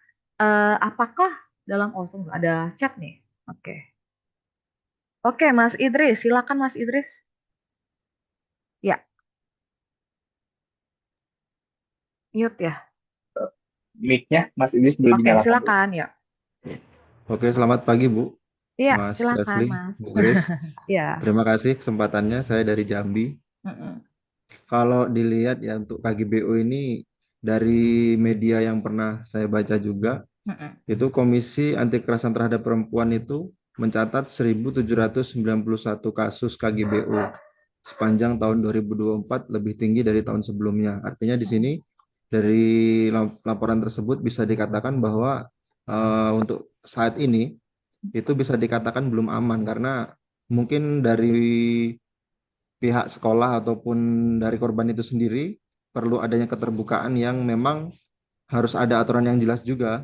apakah dalam ada chat nih? Oke. Oke, Mas Idris, silakan Mas Idris. Ya, mute ya.
Mic-nya Mas Idris belum
Oke,
dinyalakan dulu.
silakan ya.
Oke, selamat pagi Bu,
Iya,
Mas
silakan
Refli,
Mas.
Bu Grace.
Ya.
Terima kasih kesempatannya, saya dari Jambi.
Mm-mm.
Kalau dilihat ya untuk KGBO ini dari media yang pernah saya baca juga,
Mm-mm.
itu Komisi Anti Kekerasan Terhadap Perempuan itu mencatat 1.791 kasus KGBO sepanjang tahun 2024 lebih tinggi dari tahun sebelumnya. Artinya di sini dari laporan tersebut bisa dikatakan bahwa untuk saat ini itu bisa dikatakan belum aman karena mungkin dari pihak sekolah ataupun dari korban itu sendiri perlu adanya keterbukaan yang memang harus ada aturan yang jelas juga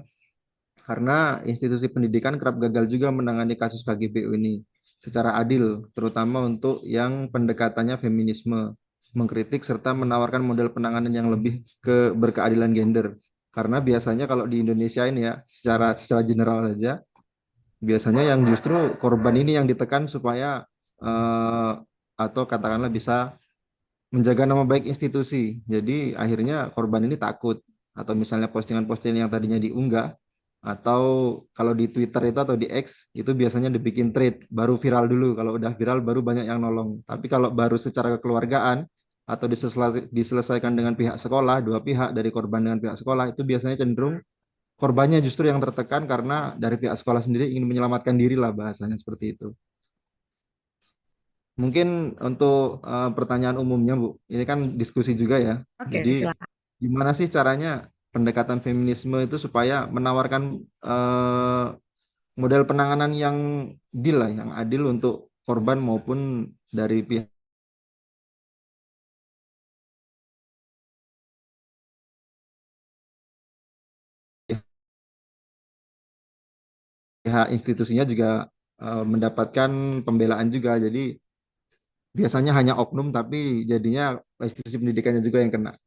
karena institusi pendidikan kerap gagal juga menangani kasus KGBU ini secara adil, terutama untuk yang pendekatannya feminisme, mengkritik serta menawarkan model penanganan yang lebih ke berkeadilan gender. Karena biasanya kalau di Indonesia ini ya, secara general saja, biasanya yang justru korban ini yang ditekan supaya atau katakanlah bisa menjaga nama baik institusi. Jadi akhirnya korban ini takut atau misalnya postingan-postingan yang tadinya diunggah atau kalau di Twitter itu atau di X itu biasanya dibikin thread baru viral dulu. Kalau udah viral baru banyak yang nolong. Tapi kalau baru secara kekeluargaan atau diselesaikan dengan pihak sekolah, dua pihak dari korban dengan pihak sekolah itu biasanya cenderung korbannya justru yang tertekan karena dari pihak sekolah sendiri ingin menyelamatkan diri lah bahasanya seperti itu. Mungkin untuk pertanyaan umumnya, Bu, ini kan diskusi juga ya.
Oke,
Jadi,
silakan.
gimana sih caranya pendekatan feminisme itu supaya menawarkan model penanganan yang adil lah, yang adil untuk korban maupun dari pihak institusinya juga mendapatkan pembelaan juga. Jadi, biasanya hanya oknum, tapi jadinya institusi pendidikannya juga yang kena.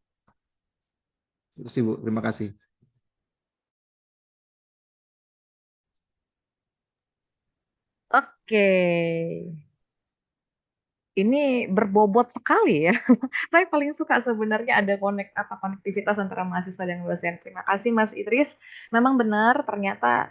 Itu sih, Bu. Terima kasih.
Oke, ini berbobot sekali ya. Saya paling suka sebenarnya ada konektivitas antara mahasiswa dan dosen. Terima kasih Mas Idris. Memang benar ternyata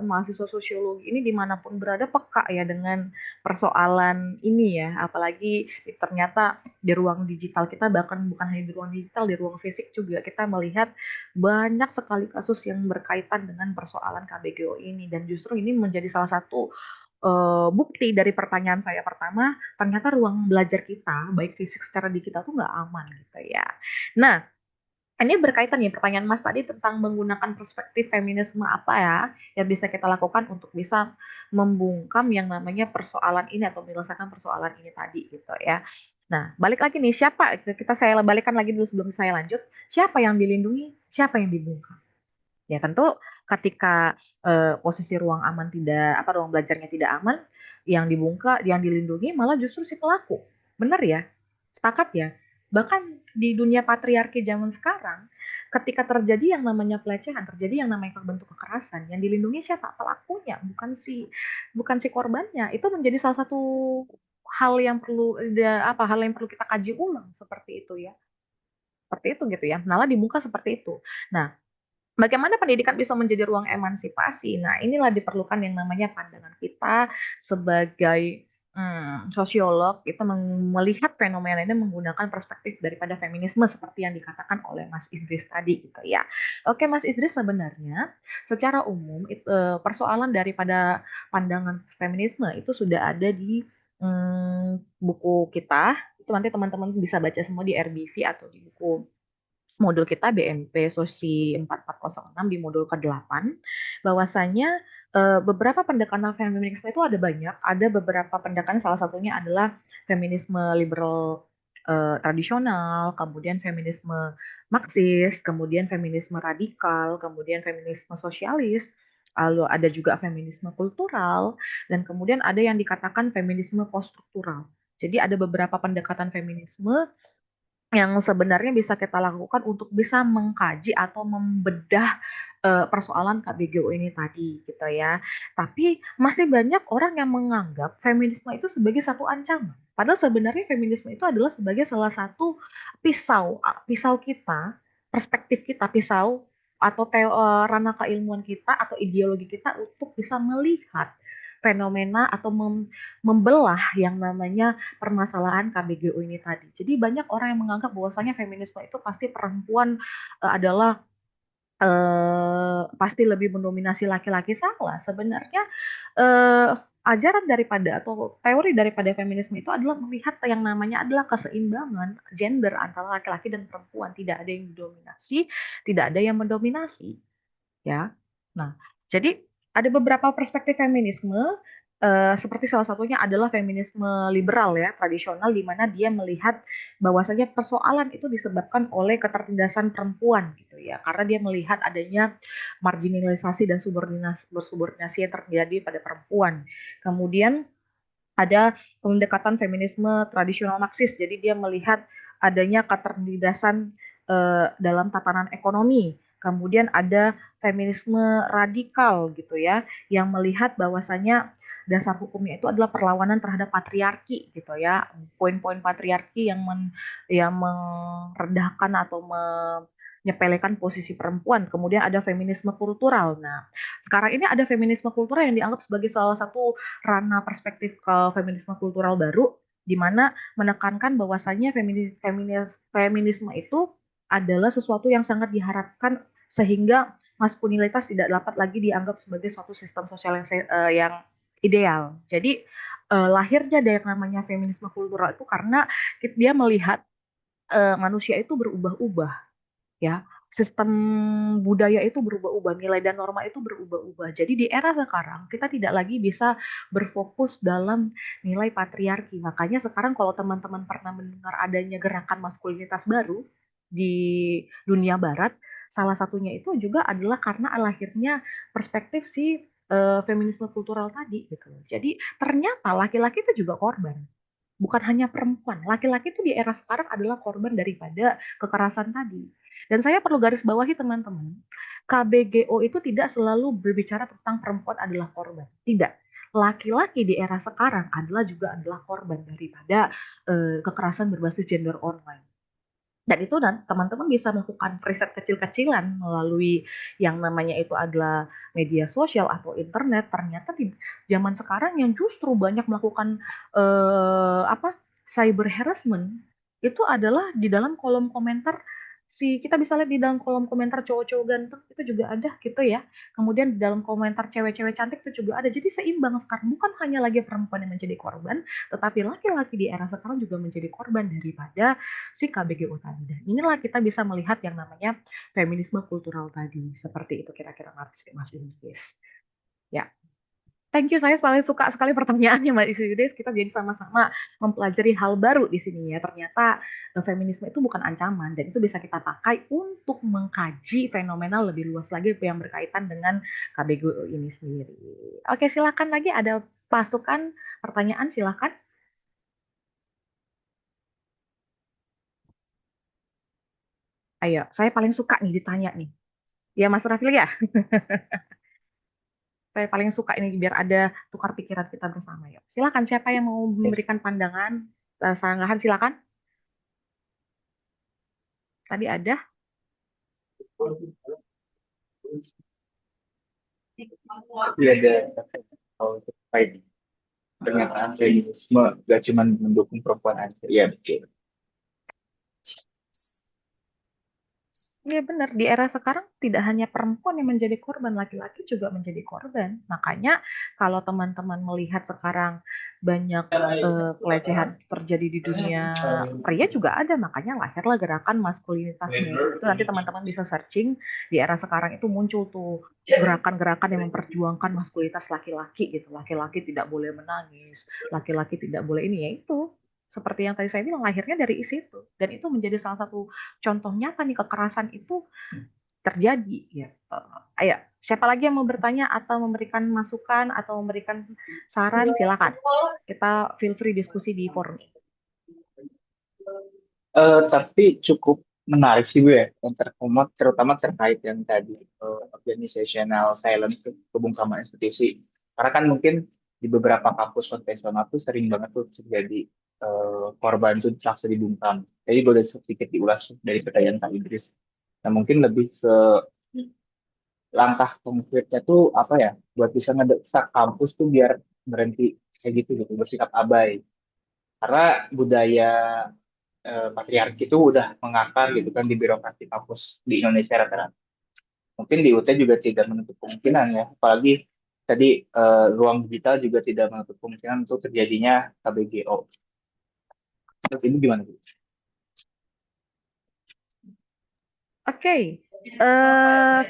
mahasiswa sosiologi ini dimanapun berada peka ya dengan persoalan ini ya. Apalagi ternyata di ruang digital kita, bahkan bukan hanya di ruang digital, di ruang fisik juga kita melihat banyak sekali kasus yang berkaitan dengan persoalan KBGO ini. Dan justru ini menjadi salah satu bukti dari pertanyaan saya pertama, ternyata ruang belajar kita, baik fisik secara digital tuh nggak aman gitu ya. Nah, ini berkaitan ya pertanyaan Mas tadi tentang menggunakan perspektif feminisme apa ya yang bisa kita lakukan untuk bisa membungkam yang namanya persoalan ini atau menyelesaikan persoalan ini tadi gitu ya. Nah, balik lagi nih, saya balikan lagi dulu sebelum saya lanjut, siapa yang dilindungi, siapa yang dibungkam? Ya tentu ketika posisi ruang aman tidak apa ruang belajarnya tidak aman, yang yang dilindungi malah justru si pelaku. Benar ya? Sepakat ya? Bahkan di dunia patriarki zaman sekarang, ketika terjadi yang namanya pelecehan, terjadi yang namanya bentuk kekerasan, yang dilindungi siapa? Pelakunya, bukan si korbannya. Itu menjadi salah satu hal yang perlu kita kaji ulang seperti itu ya. Seperti itu gitu ya. Malah dibuka seperti itu. Nah, bagaimana pendidikan bisa menjadi ruang emansipasi? Nah, inilah diperlukan yang namanya pandangan kita sebagai sosiolog itu melihat fenomena ini menggunakan perspektif daripada feminisme seperti yang dikatakan oleh Mas Idris tadi gitu ya. Oke, Mas Idris sebenarnya secara umum persoalan daripada pandangan feminisme itu sudah ada di buku kita. Itu nanti teman-teman bisa baca semua di RBV atau di buku modul kita BMP Sosi 4406 di modul ke-8 bahwasanya beberapa pendekatan feminisme itu ada banyak, ada beberapa pendekatan salah satunya adalah feminisme liberal tradisional, kemudian feminisme Marxis, kemudian feminisme radikal, kemudian feminisme sosialis, lalu ada juga feminisme kultural, dan kemudian ada yang dikatakan feminisme poststruktural. Jadi ada beberapa pendekatan feminisme yang sebenarnya bisa kita lakukan untuk bisa mengkaji atau membedah persoalan KBGO ini tadi gitu ya. Tapi masih banyak orang yang menganggap feminisme itu sebagai satu ancaman. Padahal sebenarnya feminisme itu adalah sebagai salah satu pisau kita, perspektif kita, pisau atau ranah keilmuan kita atau ideologi kita untuk bisa melihat fenomena atau membelah yang namanya permasalahan KBGO ini tadi. Jadi banyak orang yang menganggap bahwasanya feminisme itu pasti perempuan adalah pasti lebih mendominasi laki-laki. Salah. Sebenarnya eh, ajaran daripada atau teori daripada feminisme itu adalah melihat yang namanya adalah keseimbangan gender antara laki-laki dan perempuan. Tidak ada yang didominasi, tidak ada yang mendominasi ya. Nah, jadi ada beberapa perspektif feminisme, seperti salah satunya adalah feminisme liberal ya, tradisional, di mana dia melihat bahwasanya persoalan itu disebabkan oleh ketertindasan perempuan gitu ya, karena dia melihat adanya marginalisasi dan subordinasi yang terjadi pada perempuan. Kemudian ada pendekatan feminisme tradisional Marxis, jadi dia melihat adanya ketertindasan dalam tatanan ekonomi. Kemudian ada feminisme radikal gitu ya, yang melihat bahwasanya dasar hukumnya itu adalah perlawanan terhadap patriarki gitu ya, poin-poin patriarki yang merendahkan atau menyepelekan posisi perempuan. Kemudian ada feminisme kultural. Nah, sekarang ini ada feminisme kultural yang dianggap sebagai salah satu ranah perspektif ke feminisme kultural baru, di mana menekankan bahwasannya feminisme itu adalah sesuatu yang sangat diharapkan sehingga maskulinitas tidak dapat lagi dianggap sebagai suatu sistem sosial yang ideal. Jadi lahirnya dari yang namanya feminisme kultural itu karena dia melihat manusia itu berubah-ubah, ya. Sistem budaya itu berubah-ubah, nilai dan norma itu berubah-ubah. Jadi di era sekarang kita tidak lagi bisa berfokus dalam nilai patriarki. Makanya sekarang kalau teman-teman pernah mendengar adanya gerakan maskulinitas baru di dunia barat, salah satunya itu juga adalah karena lahirnya perspektif si feminisme kultural tadi gitu. Jadi ternyata laki-laki itu juga korban, bukan hanya perempuan. Laki-laki itu di era sekarang adalah korban daripada kekerasan tadi. Dan saya perlu garis bawahi teman-teman, KBGO itu tidak selalu berbicara tentang perempuan adalah korban. Tidak. Laki-laki di era sekarang adalah korban daripada kekerasan berbasis gender online. Dan itu teman-teman bisa melakukan riset kecil-kecilan melalui yang namanya itu adalah media sosial atau internet. Ternyata di zaman sekarang yang justru banyak melakukan cyber harassment itu adalah di dalam kolom komentar. Kita bisa lihat di dalam kolom komentar cowok-cowok ganteng itu juga ada gitu ya. Kemudian di dalam komentar cewek-cewek cantik itu juga ada. Jadi seimbang sekarang, bukan hanya lagi perempuan yang menjadi korban, tetapi laki-laki di era sekarang juga menjadi korban daripada si KBGO tadi. Dan inilah kita bisa melihat yang namanya feminisme kultural tadi. Seperti itu kira-kira Mas Inggris. Ya. Thank you, saya paling suka sekali pertanyaannya Mbak Isidris. Kita jadi sama-sama mempelajari hal baru di sini ya. Ternyata feminisme itu bukan ancaman dan itu bisa kita pakai untuk mengkaji fenomena lebih luas lagi yang berkaitan dengan KBGO ini sendiri. Oke, silakan lagi ada pasukan pertanyaan, silakan. Ayo, saya paling suka nih ditanya nih. Ya Mas Rafil ya. Saya paling suka ini biar ada tukar pikiran kita bersama ya. Silakan siapa yang mau memberikan pandangan, sanggahan silakan. Tadi ada.
Iya ada kalau terkait pernyataan feminisme gak cuma mendukung perempuan aja. Iya betul.
Iya benar, di era sekarang tidak hanya perempuan yang menjadi korban, laki-laki juga menjadi korban. Makanya kalau teman-teman melihat sekarang banyak pelecehan terjadi di dunia pria juga ada, makanya lahirlah gerakan maskulinitas baru. Itu nanti teman-teman bisa searching, di era sekarang itu muncul tuh gerakan-gerakan yang memperjuangkan maskulinitas laki-laki gitu. Laki-laki tidak boleh menangis, laki-laki tidak boleh ini, ya itu. Seperti yang tadi saya bilang, lahirnya dari isi itu. Dan itu menjadi salah satu contoh nyata nih kekerasan itu terjadi ya. Ayo, siapa lagi yang mau bertanya atau memberikan masukan atau memberikan saran, silakan. Kita feel free diskusi di forum.
Tapi cukup menarik sih gue ya, yang terutama terkait yang tadi organizational silence itu kebungkaman institusi. Karena kan mungkin di beberapa kampus konvensional tuh sering banget tuh terjadi korban tuh dipaksa dibungkam. Jadi gue udah sedikit diulas dari pertanyaan Kak Idris. Nah mungkin lebih langkah konkretnya tuh apa ya, buat bisa ngedesak kampus tuh biar berhenti kayak gitu bersikap abai. Karena budaya patriarki itu udah mengakar gitu kan di birokrasi kampus di Indonesia rata-rata. Mungkin di UT juga tidak menutup kemungkinan ya, apalagi tadi ruang digital juga tidak menutup kemungkinan untuk terjadinya KBGO. Terus ini gimana Bu?
Oke,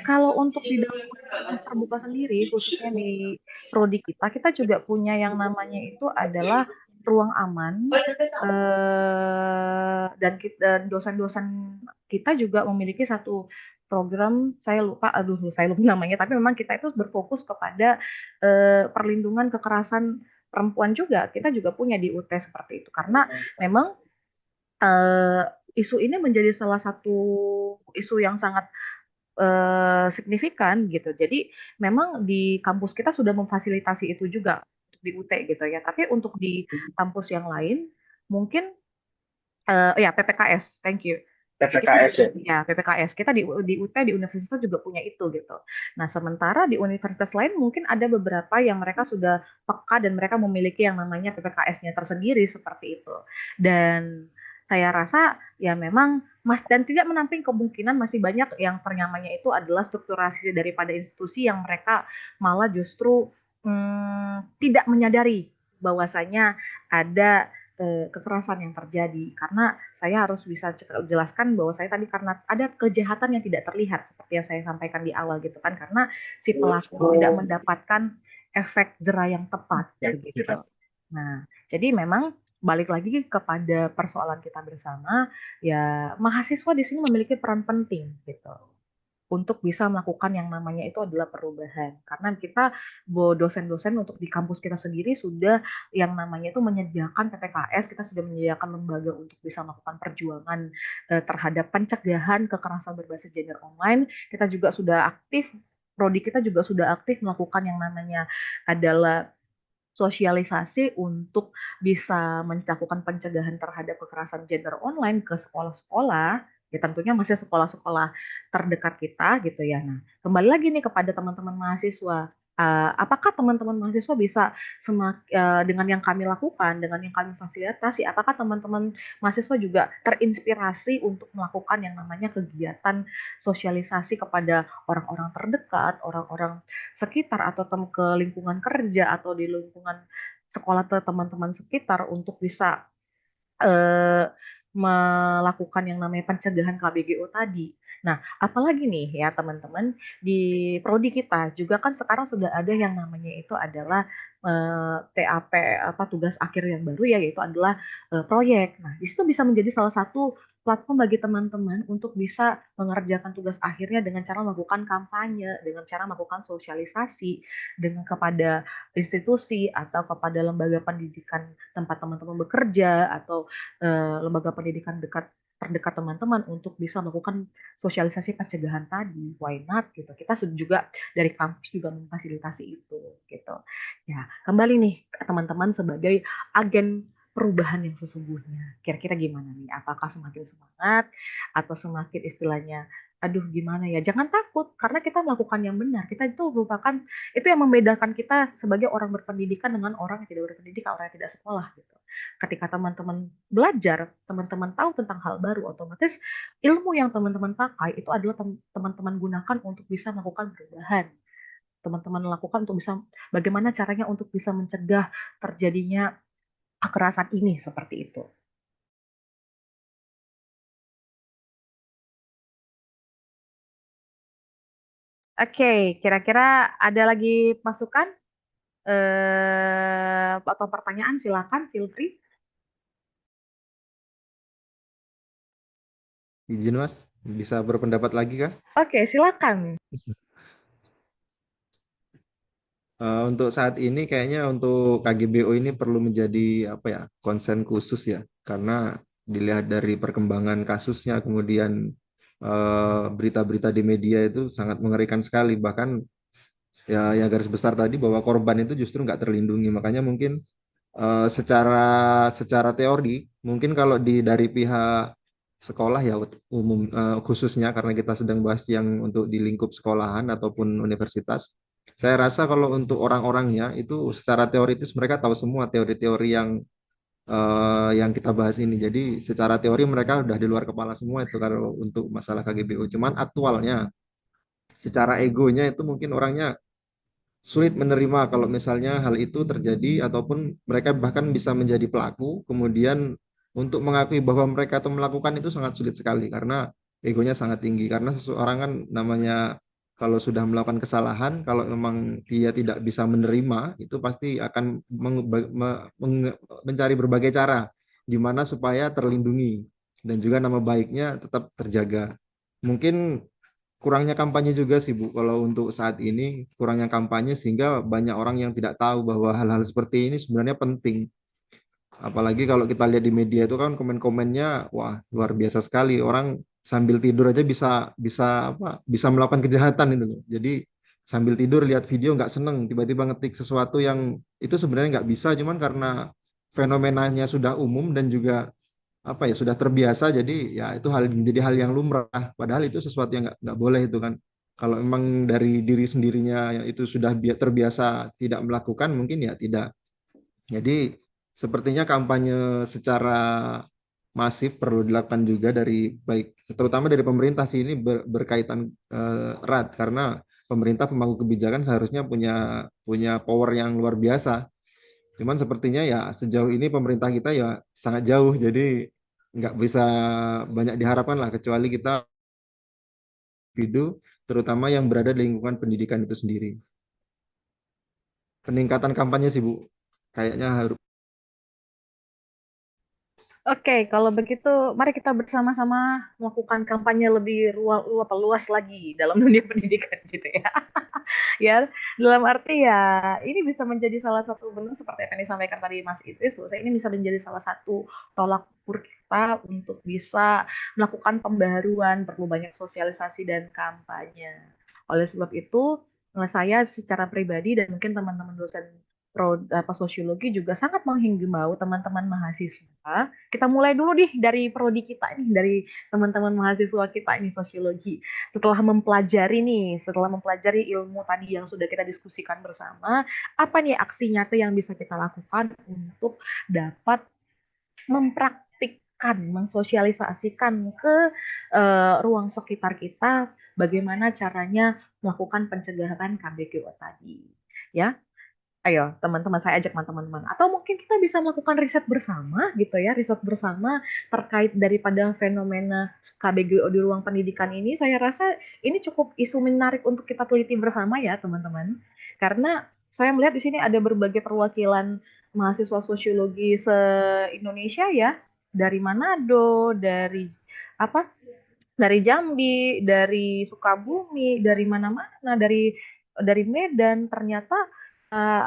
kalau untuk di dalam universitas terbuka sendiri, khususnya di prodi kita, kita juga punya yang namanya itu adalah ruang aman, dan dosen-dosen kita juga memiliki satu program, saya lupa namanya, tapi memang kita itu berfokus kepada perlindungan kekerasan perempuan juga. Kita juga punya di UT seperti itu, karena memang uh, isu ini menjadi salah satu isu yang sangat signifikan gitu. Jadi memang di kampus kita sudah memfasilitasi itu juga untuk di UT gitu ya. Tapi untuk di kampus yang lain mungkin ya PPKS, thank you. Itu
PPKS ya.
ya PPKS kita di UT di universitas juga punya itu gitu. Nah sementara di universitas lain mungkin ada beberapa yang mereka sudah peka dan mereka memiliki yang namanya PPKS-nya tersendiri seperti itu. Dan saya rasa ya memang dan tidak menamping kemungkinan masih banyak yang ternyamannya itu adalah strukturasi daripada institusi yang mereka malah justru tidak menyadari bahwasanya ada kekerasan yang terjadi, karena saya harus bisa jelaskan bahwa saya tadi karena ada kejahatan yang tidak terlihat seperti yang saya sampaikan di awal gitu kan, karena si pelaku tidak mendapatkan efek jera yang tepat begitu. Nah, jadi memang balik lagi kepada persoalan kita bersama, ya mahasiswa di sini memiliki peran penting gitu untuk bisa melakukan yang namanya itu adalah perubahan. Karena kita dosen-dosen untuk di kampus kita sendiri sudah yang namanya itu menyediakan PPKS, kita sudah menyediakan lembaga untuk bisa melakukan perjuangan terhadap pencegahan kekerasan berbasis gender online. Kita juga sudah aktif, prodi kita juga sudah aktif melakukan yang namanya adalah sosialisasi untuk bisa melakukan pencegahan terhadap kekerasan gender online ke sekolah-sekolah, ya tentunya masih sekolah-sekolah terdekat kita gitu ya. Nah, kembali lagi nih kepada teman-teman mahasiswa. Apakah teman-teman mahasiswa bisa dengan yang kami lakukan, dengan yang kami fasilitasi, apakah teman-teman mahasiswa juga terinspirasi untuk melakukan yang namanya kegiatan sosialisasi kepada orang-orang terdekat, orang-orang sekitar atau ke lingkungan kerja atau di lingkungan sekolah atau teman-teman sekitar untuk bisa eh, melakukan yang namanya pencegahan KBGO tadi. Nah, apalagi nih ya teman-teman, di prodi kita juga kan sekarang sudah ada yang namanya itu adalah TAP apa tugas akhir yang baru ya, yaitu adalah proyek. Nah, di situ bisa menjadi salah satu platform bagi teman-teman untuk bisa mengerjakan tugas akhirnya dengan cara melakukan kampanye, dengan cara melakukan sosialisasi dengan kepada institusi atau kepada lembaga pendidikan tempat teman-teman bekerja atau lembaga pendidikan terdekat teman-teman untuk bisa melakukan sosialisasi pencegahan tadi. Why not gitu. Kita juga dari kampus juga memfasilitasi itu gitu. Ya, kembali nih teman-teman sebagai agen perubahan yang sesungguhnya. Kira-kira gimana nih? Apakah semakin semangat atau semakin istilahnya aduh gimana ya? Jangan takut karena kita melakukan yang benar. Kita itu merupakan itu yang membedakan kita sebagai orang berpendidikan dengan orang yang tidak berpendidikan, orang yang tidak sekolah gitu. Ketika teman-teman belajar, teman-teman tahu tentang hal baru, otomatis ilmu yang teman-teman pakai itu adalah teman-teman gunakan untuk bisa melakukan perubahan. Teman-teman lakukan untuk bisa bagaimana caranya untuk bisa mencegah terjadinya kekerasan ini seperti itu. Oke, kira-kira ada lagi masukan atau pertanyaan? Silakan, feel free.
Izin Mas, bisa berpendapat lagi kah?
Oke, silakan.
Untuk saat ini kayaknya untuk KGBO ini perlu menjadi apa ya, konsen khusus ya, karena dilihat dari perkembangan kasusnya, kemudian berita-berita di media itu sangat mengerikan sekali. Bahkan ya yang garis besar tadi bahwa korban itu justru nggak terlindungi. Makanya mungkin secara secara teori mungkin kalau dari pihak sekolah ya umum, khususnya karena kita sedang bahas yang untuk di lingkup sekolahan ataupun universitas, saya rasa kalau untuk orang-orangnya itu secara teoritis mereka tahu semua teori-teori yang kita bahas ini. Jadi secara teori mereka udah di luar kepala semua itu kalau untuk masalah KGBU. Cuman aktualnya secara egonya itu mungkin orangnya sulit menerima kalau misalnya hal itu terjadi ataupun mereka bahkan bisa menjadi pelaku, kemudian untuk mengakui bahwa mereka itu melakukan itu sangat sulit sekali karena egonya sangat tinggi, karena seseorang kan namanya kalau sudah melakukan kesalahan, kalau memang dia tidak bisa menerima itu pasti akan mencari berbagai cara gimana supaya terlindungi dan juga nama baiknya tetap terjaga. Mungkin kurangnya kampanye juga sih Bu, kalau untuk saat ini kurangnya kampanye sehingga banyak orang yang tidak tahu bahwa hal-hal seperti ini sebenarnya penting. Apalagi kalau kita lihat di media itu kan komen-komennya, wah luar biasa sekali. Orang sambil tidur aja bisa bisa bisa melakukan kejahatan itu loh. Jadi sambil tidur lihat video nggak seneng, tiba-tiba ngetik sesuatu yang itu sebenarnya nggak bisa, cuman karena fenomenanya sudah umum dan juga ya sudah terbiasa, jadi ya itu menjadi hal yang lumrah, padahal itu sesuatu yang nggak boleh itu kan. Kalau memang dari diri sendirinya yang itu sudah terbiasa tidak melakukan, mungkin ya tidak. Jadi sepertinya kampanye secara masif perlu dilakukan juga dari baik terutama dari pemerintah sih, ini berkaitan erat karena pemerintah pemangku kebijakan seharusnya punya punya power yang luar biasa Cuman sepertinya ya sejauh ini pemerintah kita ya sangat jauh, jadi nggak bisa banyak diharapkan lah, kecuali kita individu, terutama yang berada di lingkungan pendidikan itu sendiri. Peningkatan kampanye sih Bu, kayaknya harus.
Oke, kalau begitu, mari kita bersama-sama melakukan kampanye lebih luas lagi dalam dunia pendidikan gitu ya. Ya, dalam arti ya, ini bisa menjadi salah satu bentuk seperti yang disampaikan tadi Mas Idris, bahwa ini bisa menjadi salah satu tolak ukur kita untuk bisa melakukan pembaharuan, perlu banyak sosialisasi dan kampanye. Oleh sebab itu, saya secara pribadi dan mungkin teman-teman dosen sosiologi juga sangat menghimbau teman-teman mahasiswa. Kita mulai dulu nih dari prodi kita nih, dari teman-teman mahasiswa kita ini sosiologi. Setelah mempelajari ilmu tadi yang sudah kita diskusikan bersama, apa nih aksi nyata yang bisa kita lakukan untuk dapat mempraktikkan, mensosialisasikan ke ruang sekitar kita bagaimana caranya melakukan pencegahan KBGO tadi. Ya, ayo teman-teman, saya ajak teman-teman, atau mungkin kita bisa melakukan riset bersama gitu ya, riset bersama terkait daripada fenomena KBGO di ruang pendidikan ini. Saya rasa ini cukup isu menarik untuk kita teliti bersama ya teman-teman, karena saya melihat di sini ada berbagai perwakilan mahasiswa sosiologi se-Indonesia ya, dari Manado, dari apa, dari Jambi, dari Sukabumi, dari mana-mana, dari Medan. Ternyata uh,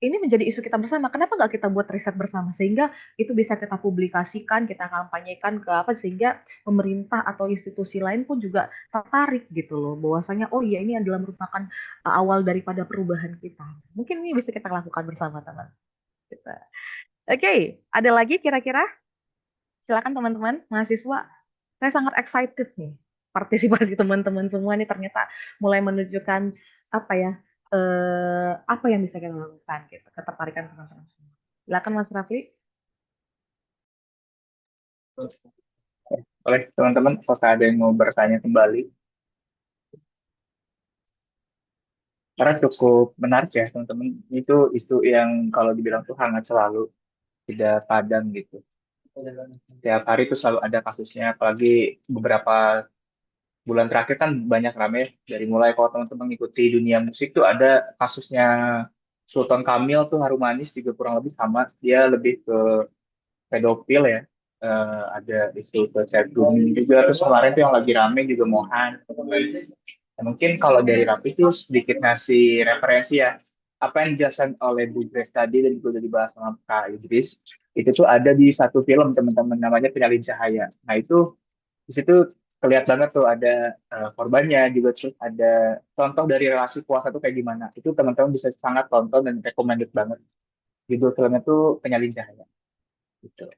ini menjadi isu kita bersama. Kenapa nggak kita buat riset bersama sehingga itu bisa kita publikasikan, kita kampanyekan ke apa, sehingga pemerintah atau institusi lain pun juga tertarik gitu loh, bahwasanya oh iya ini adalah merupakan awal daripada perubahan kita. Mungkin ini bisa kita lakukan bersama teman. Kita. Oke, ada lagi kira-kira? Silakan teman-teman mahasiswa. Saya sangat excited nih partisipasi teman-teman semua nih, ternyata mulai menunjukkan apa ya, apa yang bisa kita lakukan gitu, ketertarikan teman-teman semua. Silakan Mas Raffi.
Oleh teman-teman, apakah ada yang mau bertanya kembali? Karena cukup menarik ya teman-teman. Itu isu yang kalau dibilang tuh hangat selalu, tidak padam gitu. Setiap hari itu selalu ada kasusnya, apalagi beberapa bulan terakhir kan banyak rame, dari mulai kalau teman-teman ngikuti dunia musik tuh ada kasusnya Sultan Kamil tuh Harum Manis juga kurang lebih sama, dia lebih ke pedofil ya. Ada isu ke chat grooming juga, terus kemarin tuh yang lagi rame juga Mohan. Nah, mungkin kalau dari Rapi itu sedikit ngasih referensi ya, apa yang dijelaskan oleh Bu Grace tadi dan juga udah dibahas sama Kak Idris, itu tuh ada di satu film teman-teman, namanya Penyalin Cahaya. Nah itu di situ kelihatan banget tuh ada korbannya juga, terus ada contoh dari relasi kuasa tuh kayak gimana. Itu teman-teman bisa sangat tonton dan recommended banget. Judul filmnya tuh Penyalin Cahaya. Gitu.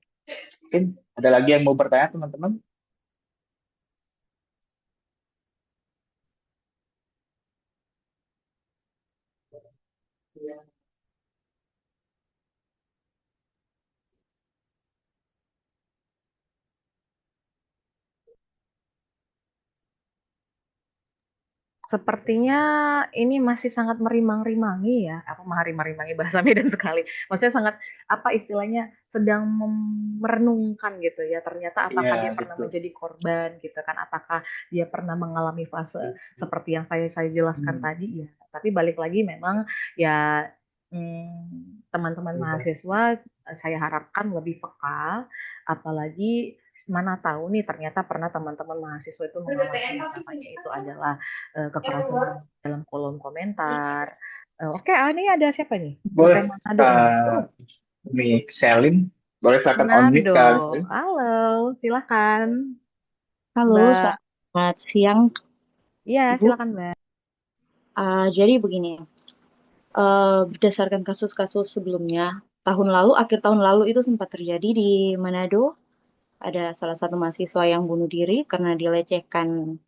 Mungkin ada lagi yang mau bertanya teman-teman?
Sepertinya ini masih sangat merimang-rimangi ya, apa merimang-rimangi bahasa Medan sekali. Maksudnya sangat apa istilahnya, sedang merenungkan gitu ya. Ternyata apakah dia
Iya,
pernah
betul.
menjadi korban gitu kan? Apakah dia pernah mengalami fase seperti yang saya jelaskan
Hmm.
tadi ya. Tapi balik lagi memang ya, teman-teman mahasiswa saya harapkan lebih peka, apalagi mana tahu nih ternyata pernah teman-teman mahasiswa itu mengalami yang namanya itu adalah kekerasan dalam kolom komentar. Oke, ini ada siapa nih?
Boleh,
Dari Manado nih.
Kak Mick Selin. Boleh silakan on mic,
Manado.
Kak Selin.
Halo, silakan
Halo,
Mbak.
selamat siang,
Iya,
Ibu.
silakan Mbak.
Jadi begini, berdasarkan kasus-kasus sebelumnya, akhir tahun lalu itu sempat terjadi di Manado. Ada salah satu mahasiswa yang bunuh diri karena dilecehkan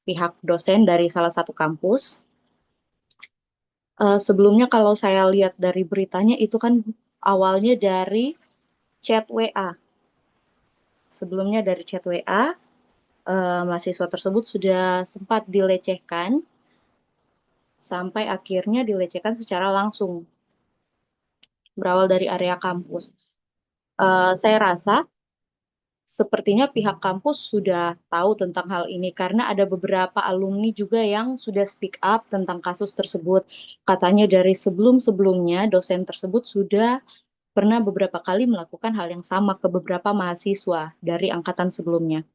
pihak dosen dari salah satu kampus. Sebelumnya kalau saya lihat dari beritanya itu kan awalnya dari chat WA. Sebelumnya dari chat WA, mahasiswa tersebut sudah sempat dilecehkan sampai akhirnya dilecehkan secara langsung. berawal dari area kampus. Saya rasa sepertinya pihak kampus sudah tahu tentang hal ini karena ada beberapa alumni juga yang sudah speak up tentang kasus tersebut. Katanya dari sebelum-sebelumnya dosen tersebut sudah pernah beberapa kali melakukan hal yang sama ke beberapa mahasiswa dari angkatan sebelumnya.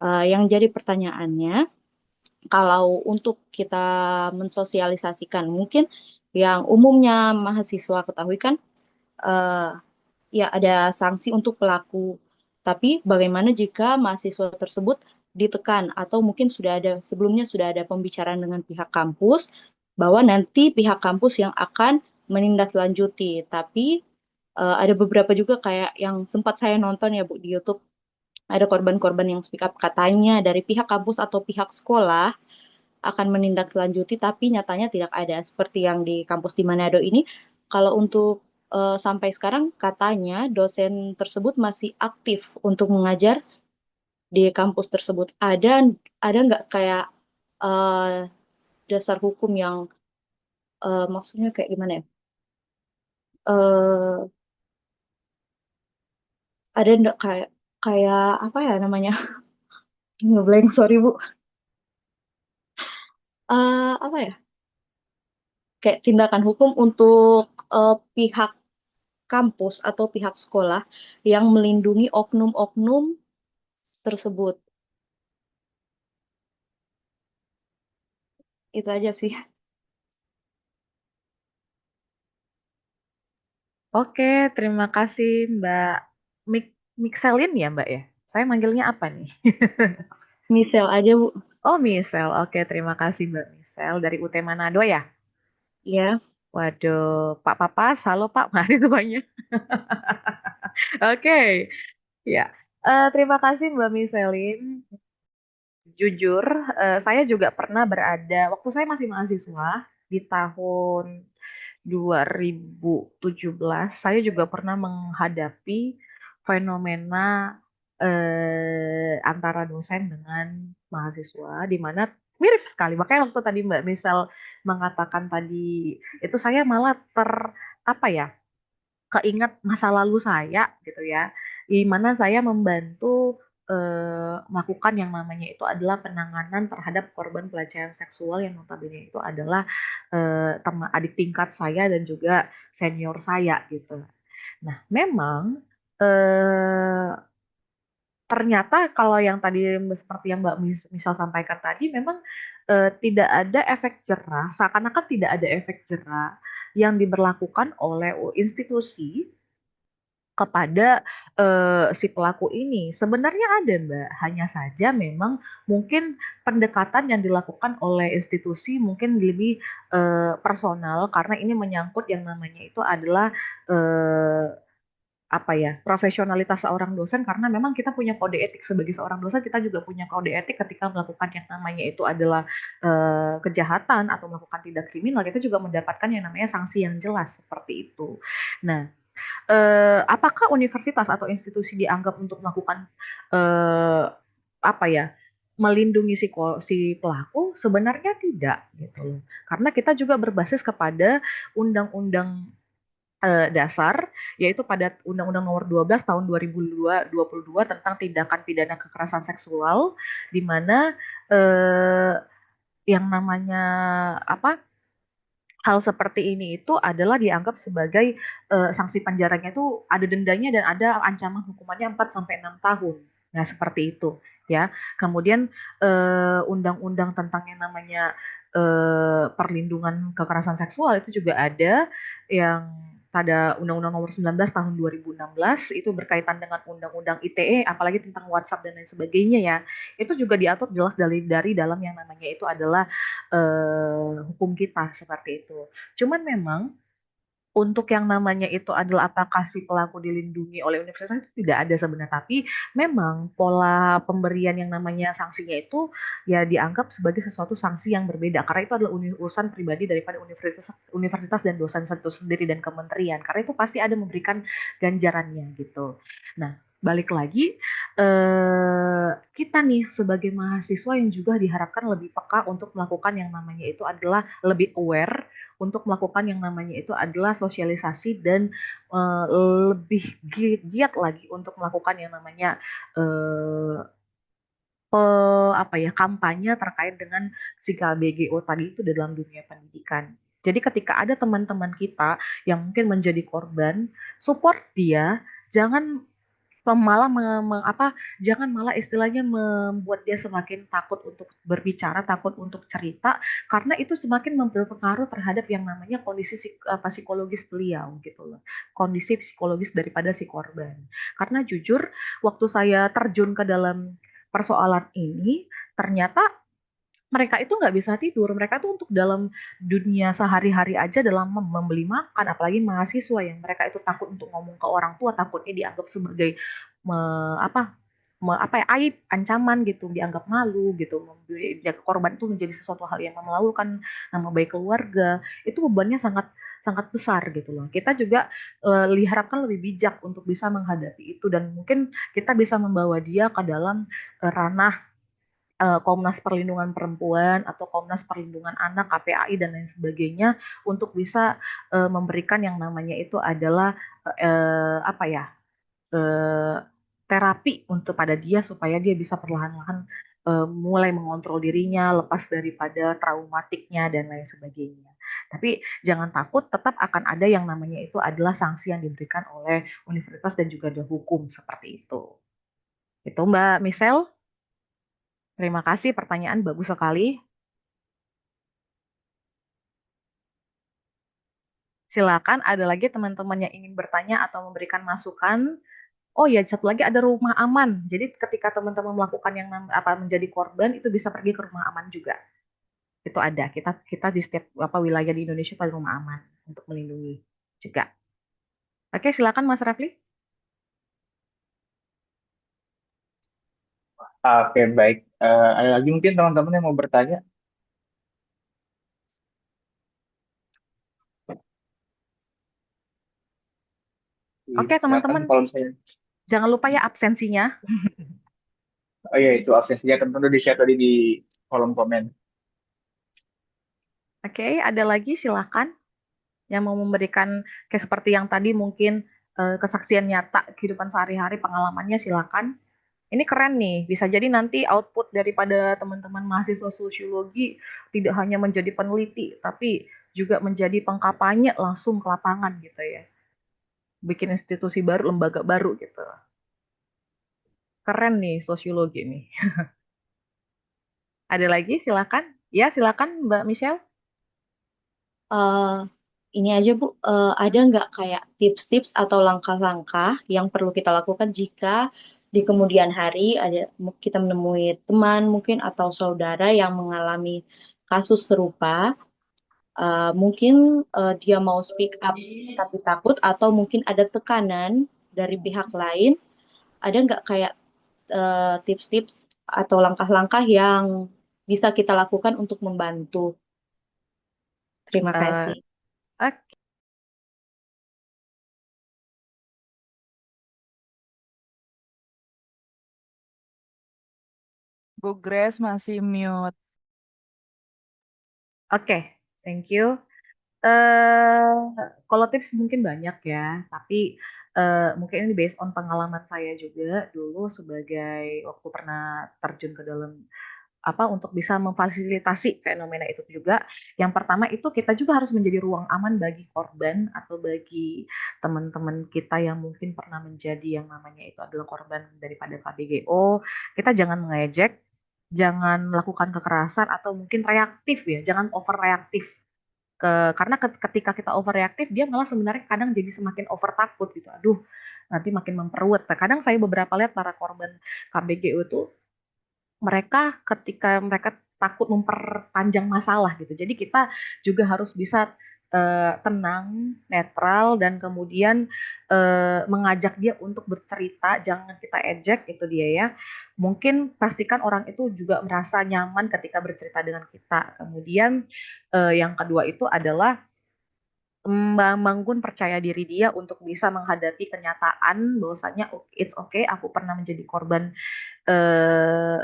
Yang jadi pertanyaannya, kalau untuk kita mensosialisasikan, mungkin yang umumnya mahasiswa ketahui kan, eh, ya ada sanksi untuk pelaku. Tapi bagaimana jika mahasiswa tersebut ditekan atau mungkin sebelumnya sudah ada pembicaraan dengan pihak kampus bahwa nanti pihak kampus yang akan menindaklanjuti. Tapi ada beberapa juga kayak yang sempat saya nonton ya Bu di YouTube, ada korban-korban yang speak up katanya dari pihak kampus atau pihak sekolah akan menindaklanjuti, tapi nyatanya tidak ada. Seperti yang di kampus di Manado ini, kalau untuk sampai sekarang katanya dosen tersebut masih aktif untuk mengajar di kampus tersebut. Ada nggak kayak eh, dasar hukum yang maksudnya kayak gimana ya? Eh, ada nggak kayak kayak apa ya namanya? Ngeblank, sorry Bu. Apa ya? Kayak tindakan hukum untuk pihak kampus atau pihak sekolah yang melindungi oknum-oknum tersebut. Itu aja sih.
Oke, terima kasih Mbak Mixelin ya Mbak ya. Saya manggilnya apa nih?
Misal aja, Bu.
Oh, Misel. Oke, terima kasih Mbak Misel dari UT Manado ya.
Ya,
Waduh, Pak Papas, halo Pak, mahasiswanya. Oke, ya. Terima kasih Mbak Miselin. Jujur, saya juga pernah berada, waktu saya masih mahasiswa, di tahun 2017, saya juga pernah menghadapi fenomena antara dosen dengan mahasiswa, di mana mirip sekali. Makanya waktu tadi Mbak Misal mengatakan tadi, itu saya malah apa ya, keingat masa lalu saya gitu ya, di mana saya membantu melakukan yang namanya itu adalah penanganan terhadap korban pelecehan seksual yang notabene itu adalah teman adik tingkat saya dan juga senior saya gitu. Nah, memang eh, ternyata kalau yang tadi seperti yang Mbak Misal sampaikan tadi memang tidak ada efek jerah, seakan-akan tidak ada efek jerah yang diberlakukan oleh institusi kepada si pelaku ini. Sebenarnya ada, Mbak. Hanya saja memang mungkin pendekatan yang dilakukan oleh institusi mungkin lebih personal karena ini menyangkut yang namanya itu adalah eh, apa ya, profesionalitas seorang dosen karena memang kita punya kode etik sebagai seorang dosen, kita juga punya kode etik ketika melakukan yang namanya itu adalah kejahatan atau melakukan tindak kriminal, kita juga mendapatkan yang namanya sanksi yang jelas seperti itu. Nah, apakah universitas atau institusi dianggap untuk melakukan eh, apa ya, melindungi si pelaku? Sebenarnya tidak gitu loh. Karena kita juga berbasis kepada undang-undang dasar, yaitu pada Undang-Undang Nomor 12 Tahun 2022 tentang tindakan pidana kekerasan seksual, di mana eh, yang namanya apa, hal seperti ini itu adalah dianggap sebagai sanksi penjaranya itu ada dendanya dan ada ancaman hukumannya 4 sampai 6 tahun. Nah, seperti itu ya. Kemudian undang-undang tentang yang namanya perlindungan kekerasan seksual itu juga ada, yang pada Undang-Undang Nomor 19 Tahun 2016 itu berkaitan dengan Undang-Undang ITE, apalagi tentang WhatsApp dan lain sebagainya ya. Itu juga diatur jelas dari dalam yang namanya itu adalah hukum kita seperti itu. Cuman memang untuk yang namanya itu adalah apakah si pelaku dilindungi oleh universitas itu tidak ada sebenarnya, tapi memang pola pemberian yang namanya sanksinya itu ya dianggap sebagai sesuatu sanksi yang berbeda karena itu adalah urusan pribadi daripada universitas dan dosen itu sendiri dan kementerian karena itu pasti ada memberikan ganjarannya gitu. Nah, balik lagi, kita nih sebagai mahasiswa yang juga diharapkan lebih peka untuk melakukan yang namanya itu adalah lebih aware untuk melakukan yang namanya itu adalah sosialisasi dan lebih giat lagi untuk melakukan yang namanya eh, apa ya kampanye terkait dengan si KBGO tadi itu dalam dunia pendidikan. Jadi ketika ada teman-teman kita yang mungkin menjadi korban, support dia, jangan malah jangan malah istilahnya membuat dia semakin takut untuk berbicara, takut untuk cerita, karena itu semakin berpengaruh terhadap yang namanya kondisi psikologis beliau gitu loh, kondisi psikologis daripada si korban. Karena jujur, waktu saya terjun ke dalam persoalan ini, ternyata mereka itu nggak bisa tidur. Mereka tuh untuk dalam dunia sehari-hari aja dalam membeli makan, apalagi mahasiswa yang mereka itu takut untuk ngomong ke orang tua, takutnya dianggap sebagai me, apa apa ya aib, ancaman gitu, dianggap malu gitu. Ya, korban itu menjadi sesuatu hal yang memalukan nama baik keluarga. Itu bebannya sangat sangat besar gitu loh. Kita juga diharapkan lebih bijak untuk bisa menghadapi itu dan mungkin kita bisa membawa dia ke dalam ranah Komnas Perlindungan Perempuan atau Komnas Perlindungan Anak, KPAI dan lain sebagainya untuk bisa memberikan yang namanya itu adalah apa ya eh, terapi untuk pada dia supaya dia bisa perlahan-lahan mulai mengontrol dirinya, lepas daripada traumatiknya dan lain sebagainya. Tapi jangan takut, tetap akan ada yang namanya itu adalah sanksi yang diberikan oleh universitas dan juga ada hukum seperti itu. Itu Mbak Michelle. Terima kasih, pertanyaan bagus sekali. Silakan, ada lagi teman-teman yang ingin bertanya atau memberikan masukan. Oh ya, satu lagi ada rumah aman. Jadi ketika teman-teman melakukan yang apa menjadi korban itu bisa pergi ke rumah aman juga. Itu ada. Kita kita di setiap apa wilayah di Indonesia ada rumah aman untuk melindungi juga. Oke, silakan Mas Rafli.
Oke, baik. Ada lagi mungkin teman-teman yang mau bertanya?
Oke,
Silakan
teman-teman,
kalau misalnya.
jangan lupa ya absensinya.
Oh iya, itu absensinya tentu di-share tadi di kolom komen.
Oke, ada lagi silakan yang mau memberikan kayak seperti yang tadi mungkin kesaksian nyata kehidupan sehari-hari pengalamannya silakan. Ini keren nih, bisa jadi nanti output daripada teman-teman mahasiswa sosiologi tidak hanya menjadi peneliti, tapi juga menjadi pengkampanye langsung ke lapangan gitu ya. Bikin institusi baru, lembaga baru gitu. Keren nih sosiologi nih. Ada lagi silakan. Ya silakan Mbak Michelle.
Eh, ini aja Bu, ada nggak kayak tips-tips atau langkah-langkah yang perlu kita lakukan jika di kemudian hari kita menemui teman mungkin atau saudara yang mengalami kasus serupa, mungkin dia mau speak up tapi takut atau mungkin ada tekanan dari pihak lain, ada nggak kayak tips-tips atau langkah-langkah yang bisa kita lakukan untuk membantu? Terima
Eh,
kasih.
oke.
Bu Grace masih mute.
Oke, thank you. Eh, kalau tips mungkin banyak ya, tapi mungkin ini based on pengalaman saya juga dulu sebagai waktu pernah terjun ke dalam apa untuk bisa memfasilitasi fenomena itu juga. Yang pertama itu kita juga harus menjadi ruang aman bagi korban atau bagi teman-teman kita yang mungkin pernah menjadi yang namanya itu adalah korban daripada KBGO. Kita jangan mengejek, jangan melakukan kekerasan atau mungkin reaktif ya, jangan overreaktif karena ketika kita overreaktif dia malah sebenarnya kadang jadi semakin over takut gitu. Aduh, nanti makin memperbuat. Kadang saya beberapa lihat para korban KBGU itu mereka ketika mereka takut memperpanjang masalah gitu. Jadi kita juga harus bisa tenang, netral dan kemudian mengajak dia untuk bercerita, jangan kita ejek itu dia ya. Mungkin pastikan orang itu juga merasa nyaman ketika bercerita dengan kita. Kemudian yang kedua itu adalah membangun percaya diri dia untuk bisa menghadapi kenyataan bahwasanya it's okay, aku pernah menjadi korban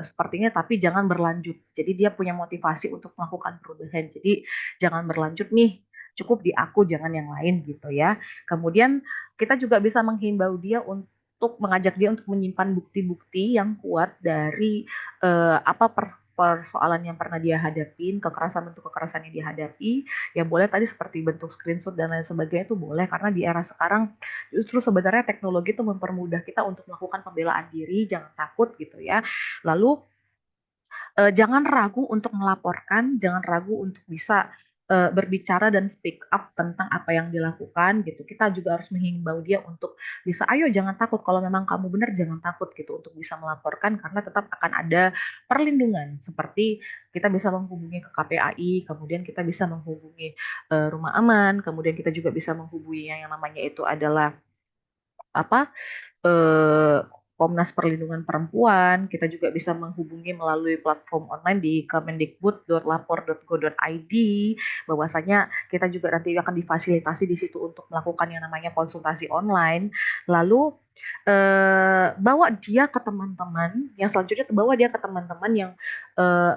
sepertinya, tapi jangan berlanjut. Jadi dia punya motivasi untuk melakukan perubahan. Jadi jangan berlanjut nih, cukup di aku, jangan yang lain gitu ya. Kemudian kita juga bisa menghimbau dia untuk mengajak dia untuk menyimpan bukti-bukti yang kuat dari apa persoalan yang pernah dia hadapin, kekerasan bentuk kekerasan yang dihadapi, ya boleh tadi seperti bentuk screenshot dan lain sebagainya itu boleh, karena di era sekarang justru sebenarnya teknologi itu mempermudah kita untuk melakukan pembelaan diri, jangan takut gitu ya. Lalu jangan ragu untuk melaporkan, jangan ragu untuk bisa berbicara dan speak up tentang apa yang dilakukan gitu. Kita juga harus menghimbau dia untuk bisa, ayo jangan takut, kalau memang kamu benar jangan takut gitu untuk bisa melaporkan, karena tetap akan ada perlindungan, seperti kita bisa menghubungi ke KPAI, kemudian kita bisa menghubungi rumah aman, kemudian kita juga bisa menghubungi yang namanya itu adalah apa eh, Komnas Perlindungan Perempuan. Kita juga bisa menghubungi melalui platform online di kemendikbud.lapor.go.id, bahwasanya kita juga nanti akan difasilitasi di situ untuk melakukan yang namanya konsultasi online. Lalu bawa dia ke teman-teman yang selanjutnya, bawa dia ke teman-teman yang eh,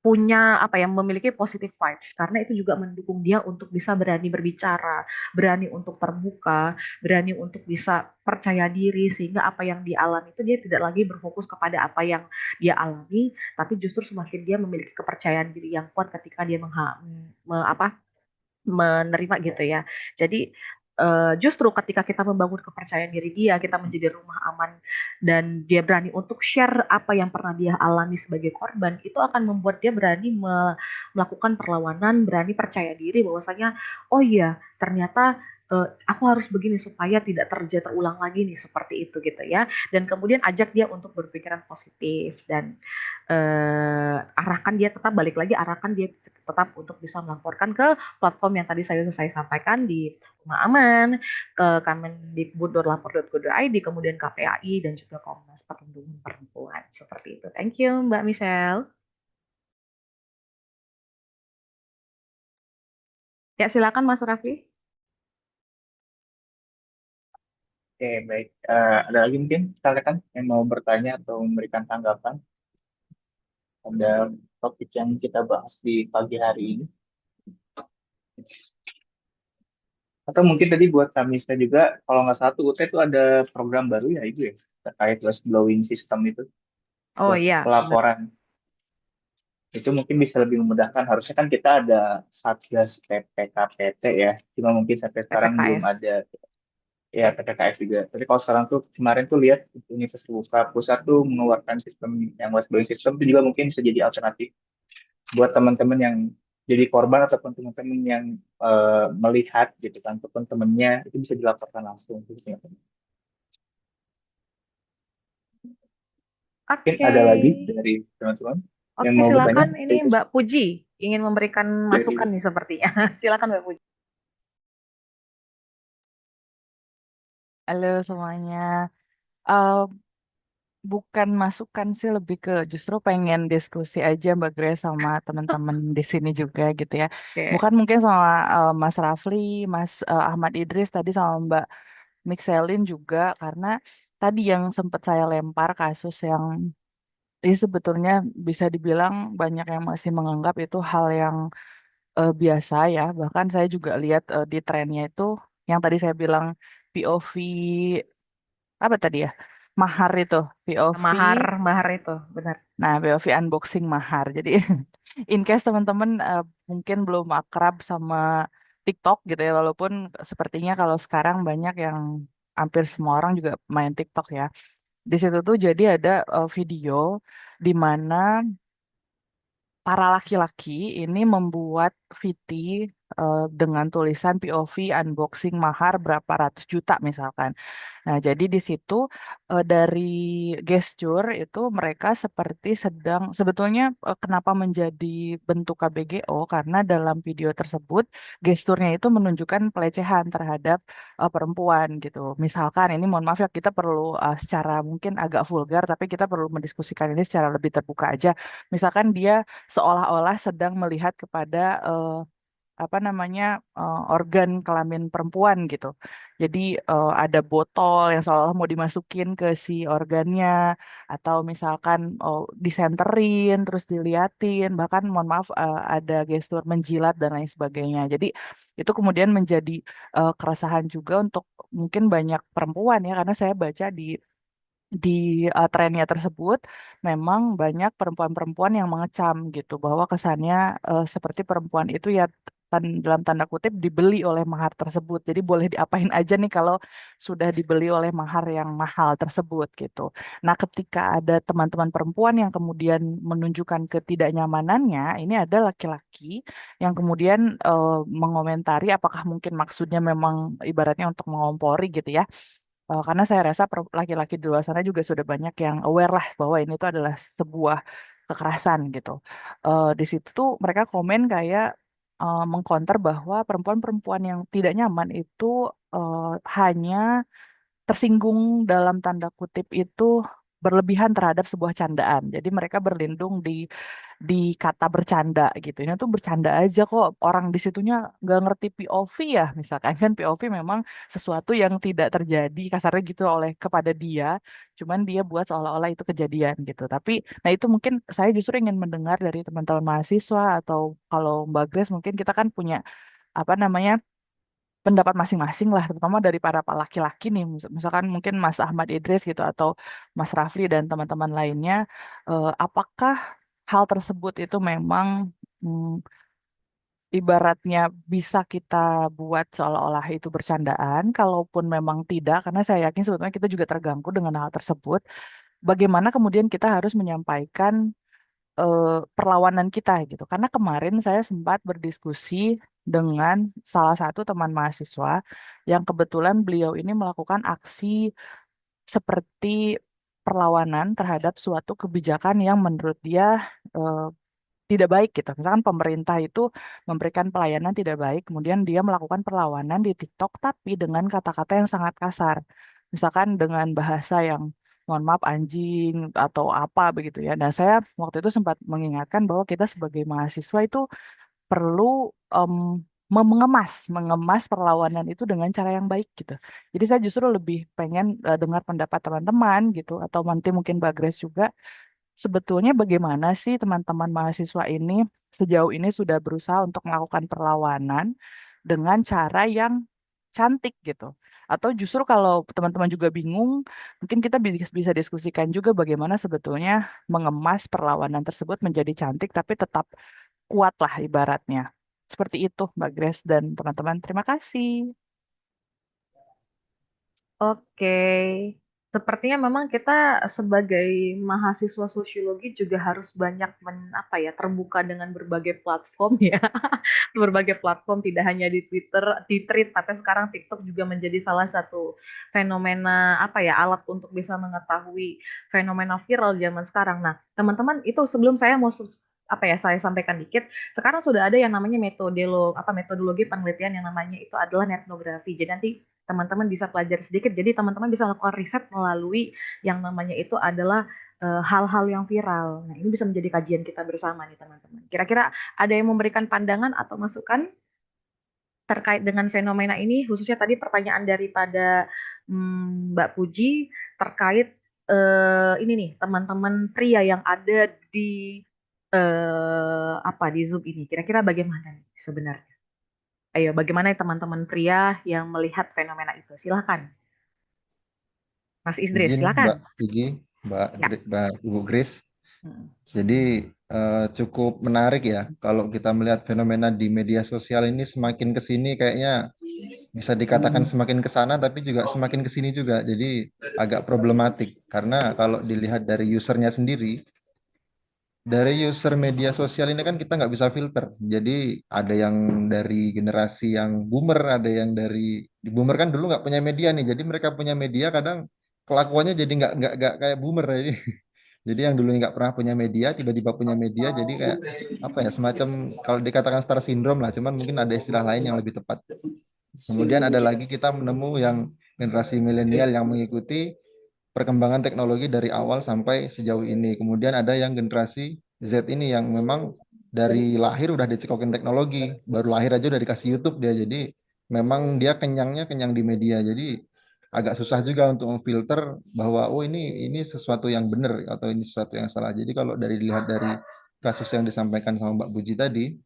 punya apa yang memiliki positive vibes, karena itu juga mendukung dia untuk bisa berani berbicara, berani untuk terbuka, berani untuk bisa percaya diri, sehingga apa yang dia alami itu dia tidak lagi berfokus kepada apa yang dia alami, tapi justru semakin dia memiliki kepercayaan diri yang kuat ketika dia menerima gitu ya. Jadi justru ketika kita membangun kepercayaan diri dia, kita menjadi rumah aman dan dia berani untuk share apa yang pernah dia alami sebagai korban, itu akan membuat dia berani melakukan perlawanan, berani percaya diri bahwasanya oh iya, ternyata aku harus begini supaya tidak terjadi terulang lagi nih seperti itu gitu ya. Dan kemudian ajak dia untuk berpikiran positif dan arahkan dia, tetap balik lagi, arahkan dia tetap untuk bisa melaporkan ke platform yang tadi saya sampaikan di Rumah Aman, ke kemendikbud.lapor.go.id, kemudian KPAI dan juga Komnas Perlindungan Perempuan. Seperti itu. Thank you, Mbak Michelle. Ya, silakan Mas Raffi.
Oke, baik. Ada lagi mungkin rekan yang mau bertanya atau memberikan tanggapan pada topik yang kita bahas di pagi hari ini? Atau mungkin tadi buat Kamista juga, kalau nggak salah tuh UT itu ada program baru ya Ibu ya, terkait whistleblowing system itu
Oh
buat
iya, benar.
pelaporan. Itu mungkin bisa lebih memudahkan. Harusnya kan kita ada Satgas PPKPT ya, cuma mungkin sampai sekarang belum
PPKS.
ada ya PPKF juga. Tapi kalau sekarang tuh kemarin tuh lihat Universitas Terbuka Pusat tuh mengeluarkan sistem yang whistleblowing system itu juga mungkin bisa jadi alternatif buat teman-teman yang jadi korban ataupun teman-teman yang melihat gitu kan, ataupun temennya itu bisa dilaporkan langsung gitu ya. Mungkin
Oke.
ada lagi dari teman-teman yang
Oke,
mau bertanya?
silakan. Ini Mbak Puji ingin memberikan masukan nih sepertinya. Silakan Mbak Puji.
Halo semuanya. Eh, bukan masukan sih, lebih ke justru pengen diskusi aja Mbak Grace sama teman-teman di sini juga gitu ya.
Oke.
Bukan mungkin sama Mas Rafli, Mas Ahmad Idris tadi sama Mbak Mixelin juga, karena tadi yang sempat saya lempar kasus yang ini sebetulnya bisa dibilang banyak yang masih menganggap itu hal yang biasa ya. Bahkan saya juga lihat di trennya itu yang tadi saya bilang POV apa tadi ya? Mahar itu, POV.
Mahar itu, benar.
Nah, POV unboxing mahar. Jadi in case teman-teman mungkin belum akrab sama TikTok gitu ya, walaupun sepertinya kalau sekarang banyak yang hampir semua orang juga main TikTok ya. Di situ tuh jadi ada video di mana para laki-laki ini membuat VT dengan tulisan POV unboxing mahar berapa ratus juta misalkan. Nah, jadi di situ dari gesture itu mereka seperti sedang sebetulnya kenapa menjadi bentuk KBGO, karena dalam video tersebut gesturnya itu menunjukkan pelecehan terhadap perempuan gitu. Misalkan ini mohon maaf ya, kita perlu secara mungkin agak vulgar tapi kita perlu mendiskusikan ini secara lebih terbuka aja. Misalkan dia seolah-olah sedang melihat kepada apa namanya organ kelamin perempuan gitu. Jadi ada botol yang seolah mau dimasukin ke si organnya, atau misalkan disenterin terus diliatin, bahkan mohon maaf ada gestur menjilat dan lain sebagainya. Jadi itu kemudian menjadi keresahan juga untuk mungkin banyak perempuan ya, karena saya baca di trennya tersebut memang banyak perempuan-perempuan yang mengecam gitu bahwa kesannya seperti perempuan itu ya dalam tanda kutip dibeli oleh mahar tersebut. Jadi boleh diapain aja nih kalau sudah dibeli oleh mahar yang mahal tersebut gitu. Nah, ketika ada teman-teman perempuan yang kemudian menunjukkan ketidaknyamanannya, ini ada laki-laki yang kemudian mengomentari apakah mungkin maksudnya memang ibaratnya untuk mengompori gitu ya. Karena saya rasa laki-laki di luar sana juga sudah banyak yang aware lah bahwa ini tuh adalah sebuah kekerasan gitu. Di situ tuh mereka komen kayak mengcounter bahwa perempuan-perempuan yang tidak nyaman itu hanya tersinggung dalam tanda kutip itu berlebihan terhadap sebuah candaan. Jadi mereka berlindung di kata bercanda gitu. Ini tuh bercanda aja kok. Orang di situnya nggak ngerti POV ya, misalkan kan POV memang sesuatu yang tidak terjadi kasarnya gitu oleh kepada dia. Cuman dia buat seolah-olah itu kejadian gitu. Tapi nah itu mungkin saya justru ingin mendengar dari teman-teman mahasiswa atau kalau Mbak Grace mungkin kita kan punya apa namanya pendapat masing-masing lah, terutama dari para laki-laki nih, misalkan mungkin Mas Ahmad Idris gitu atau Mas Rafli dan teman-teman lainnya, apakah hal tersebut itu memang mm, ibaratnya bisa kita buat seolah-olah itu bercandaan, kalaupun memang tidak, karena saya yakin sebetulnya kita juga terganggu dengan hal tersebut, bagaimana kemudian kita harus menyampaikan perlawanan kita gitu. Karena kemarin saya sempat berdiskusi dengan salah satu teman mahasiswa yang kebetulan beliau ini melakukan aksi seperti perlawanan terhadap suatu kebijakan yang menurut dia eh, tidak baik gitu. Misalkan pemerintah itu memberikan pelayanan tidak baik, kemudian dia melakukan perlawanan di TikTok tapi dengan kata-kata yang sangat kasar. Misalkan dengan bahasa yang mohon maaf anjing atau apa begitu ya. Nah, saya waktu itu sempat mengingatkan bahwa kita sebagai mahasiswa itu perlu em, mengemas perlawanan itu dengan cara yang baik gitu. Jadi saya justru lebih pengen dengar pendapat teman-teman gitu atau nanti mungkin Mbak Grace juga. Sebetulnya bagaimana sih teman-teman mahasiswa ini sejauh ini sudah berusaha untuk melakukan perlawanan dengan cara yang cantik gitu. Atau justru kalau teman-teman juga bingung, mungkin kita bisa diskusikan juga bagaimana sebetulnya mengemas perlawanan tersebut menjadi cantik tapi tetap kuat lah ibaratnya. Seperti itu Mbak Grace dan teman-teman. Terima kasih.
Oke, sepertinya memang kita sebagai mahasiswa sosiologi juga harus banyak apa ya, terbuka dengan berbagai platform ya. Berbagai platform tidak hanya di Twitter, di Thread, tapi sekarang TikTok juga menjadi salah satu fenomena apa ya, alat untuk bisa mengetahui fenomena viral zaman sekarang. Nah, teman-teman, itu sebelum saya mau apa ya, saya sampaikan dikit. Sekarang sudah ada yang namanya metodologi penelitian yang namanya itu adalah etnografi. Jadi nanti teman-teman bisa pelajari sedikit. Jadi teman-teman bisa melakukan riset melalui yang namanya itu adalah hal-hal yang viral. Nah, ini bisa menjadi kajian kita bersama nih teman-teman. Kira-kira ada yang memberikan pandangan atau masukan terkait dengan fenomena ini, khususnya tadi pertanyaan daripada Mbak Puji terkait ini nih teman-teman pria yang ada di apa di Zoom ini. Kira-kira bagaimana nih sebenarnya? Ayo, bagaimana teman-teman pria yang melihat fenomena itu? Silakan, Mas Idris,
Izin Mbak
silakan.
Igi,
Ya.
Mbak Ibu Grace.
Hmm.
Jadi cukup menarik ya kalau kita melihat fenomena di media sosial ini semakin ke sini kayaknya bisa dikatakan semakin ke sana tapi juga semakin ke sini juga. Jadi agak problematik karena kalau dilihat dari usernya sendiri, dari user media sosial ini kan kita nggak bisa filter. Jadi ada yang dari generasi yang boomer, ada yang dari di boomer kan dulu nggak punya media nih. Jadi mereka punya media kadang kelakuannya jadi nggak kayak boomer. Jadi yang dulunya nggak pernah punya media, tiba-tiba punya media, jadi kayak apa ya, semacam kalau dikatakan star syndrome lah, cuman mungkin ada istilah lain yang lebih tepat. Kemudian ada lagi kita menemu yang generasi milenial yang mengikuti perkembangan teknologi dari awal sampai sejauh ini. Kemudian ada yang generasi Z ini yang memang dari lahir udah dicekokin teknologi, baru lahir aja udah dikasih YouTube dia. Jadi memang dia kenyangnya kenyang di media. Jadi agak susah juga untuk memfilter bahwa oh ini sesuatu yang benar atau ini sesuatu yang salah. Jadi kalau dilihat dari kasus yang disampaikan sama Mbak Puji tadi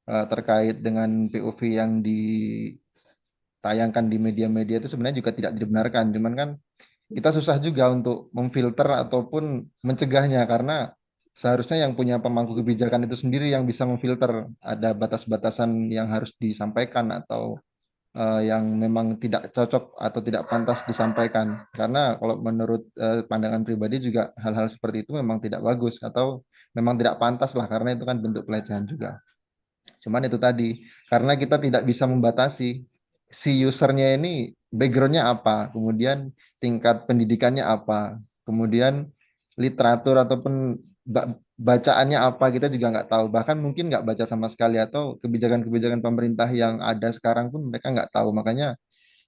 terkait dengan POV yang ditayangkan di media-media itu sebenarnya juga tidak dibenarkan. Cuman kan kita susah juga untuk memfilter ataupun mencegahnya karena seharusnya yang punya pemangku kebijakan itu sendiri yang bisa memfilter ada batas-batasan yang harus disampaikan atau yang memang tidak cocok atau tidak pantas disampaikan. Karena kalau menurut pandangan pribadi juga hal-hal seperti itu memang tidak bagus atau memang tidak pantas lah karena itu kan bentuk pelecehan juga. Cuman itu tadi, karena kita tidak bisa membatasi si usernya ini backgroundnya apa, kemudian tingkat pendidikannya apa, kemudian literatur ataupun bacaannya apa kita juga nggak tahu. Bahkan mungkin nggak baca sama sekali atau kebijakan-kebijakan pemerintah yang ada sekarang pun mereka nggak tahu. Makanya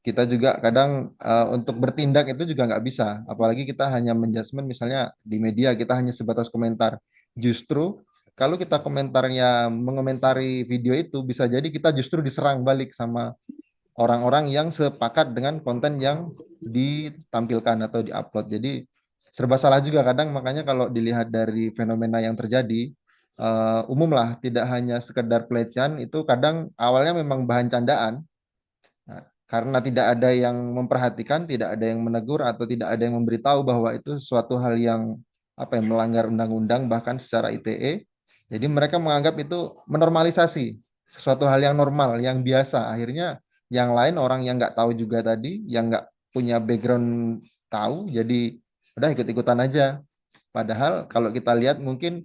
kita juga kadang untuk bertindak itu juga nggak bisa. Apalagi kita hanya menjudgment misalnya di media kita hanya sebatas komentar. Justru kalau kita komentarnya mengomentari video itu bisa jadi kita justru diserang balik sama orang-orang yang sepakat dengan konten yang ditampilkan atau diupload. Jadi serba salah juga kadang makanya kalau dilihat dari fenomena yang terjadi umum lah tidak hanya sekedar pelecehan itu kadang awalnya memang bahan candaan. Nah, karena tidak ada yang memperhatikan, tidak ada yang menegur atau tidak ada yang memberitahu bahwa itu suatu hal yang apa ya melanggar undang-undang bahkan secara ITE. Jadi mereka menganggap itu menormalisasi sesuatu hal yang normal, yang biasa. Akhirnya yang lain orang yang nggak tahu juga tadi, yang nggak punya background tahu, jadi udah ikut-ikutan aja. Padahal kalau kita lihat mungkin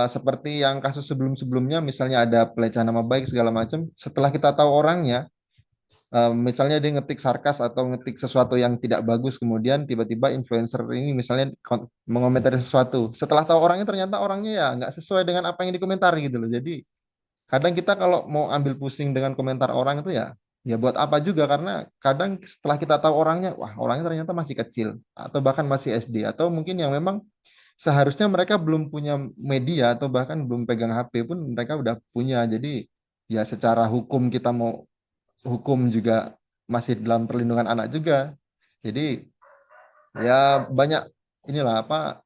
seperti yang kasus sebelum-sebelumnya, misalnya ada pelecehan nama baik segala macam, setelah kita tahu orangnya, misalnya dia ngetik sarkas atau ngetik sesuatu yang tidak bagus, kemudian tiba-tiba influencer ini misalnya mengomentari sesuatu. Setelah tahu orangnya ternyata orangnya ya nggak sesuai dengan apa yang dikomentari gitu loh. Jadi kadang kita kalau mau ambil pusing dengan komentar orang itu ya, ya buat apa juga karena kadang setelah kita tahu orangnya, wah orangnya ternyata masih kecil atau bahkan masih SD atau mungkin yang memang seharusnya mereka belum punya media atau bahkan belum pegang HP pun mereka udah punya. Jadi ya secara hukum kita mau hukum juga masih dalam perlindungan anak juga. Jadi ya banyak inilah apa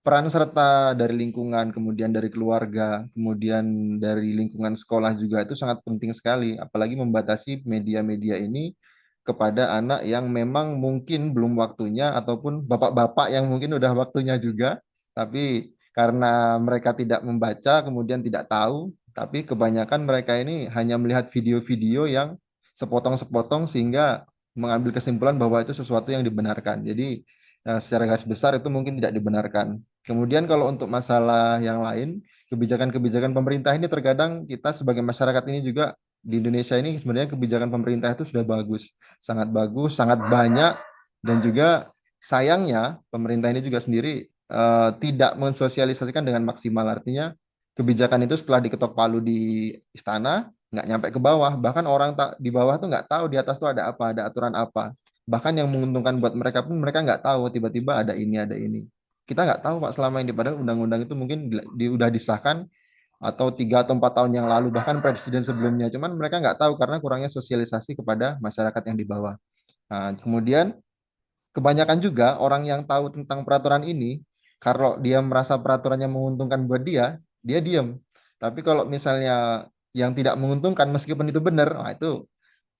peran serta dari lingkungan, kemudian dari keluarga, kemudian dari lingkungan sekolah juga itu sangat penting sekali. Apalagi membatasi media-media ini kepada anak yang memang mungkin belum waktunya ataupun bapak-bapak yang mungkin udah waktunya juga, tapi karena mereka tidak membaca, kemudian tidak tahu, tapi kebanyakan mereka ini hanya melihat video-video yang sepotong-sepotong sehingga mengambil kesimpulan bahwa itu sesuatu yang dibenarkan. Jadi secara garis besar itu mungkin tidak dibenarkan. Kemudian kalau untuk masalah yang lain, kebijakan-kebijakan pemerintah ini terkadang kita sebagai masyarakat ini juga di Indonesia ini sebenarnya kebijakan pemerintah itu sudah bagus, sangat banyak dan juga sayangnya pemerintah ini juga sendiri tidak mensosialisasikan dengan maksimal. Artinya kebijakan itu setelah diketok palu di istana nggak nyampe ke bawah, bahkan orang tak di bawah tuh nggak tahu di atas tuh ada apa, ada aturan apa. Bahkan yang menguntungkan buat mereka pun mereka nggak tahu tiba-tiba ada ini ada ini. Kita nggak tahu Pak selama ini padahal undang-undang itu mungkin udah disahkan atau 3 atau 4 tahun yang lalu bahkan presiden sebelumnya. Cuman mereka nggak tahu karena kurangnya sosialisasi kepada masyarakat yang di bawah. Nah, kemudian kebanyakan juga orang yang tahu tentang peraturan ini, kalau dia merasa peraturannya menguntungkan buat dia, dia diem. Tapi kalau misalnya yang tidak menguntungkan meskipun itu benar, nah itu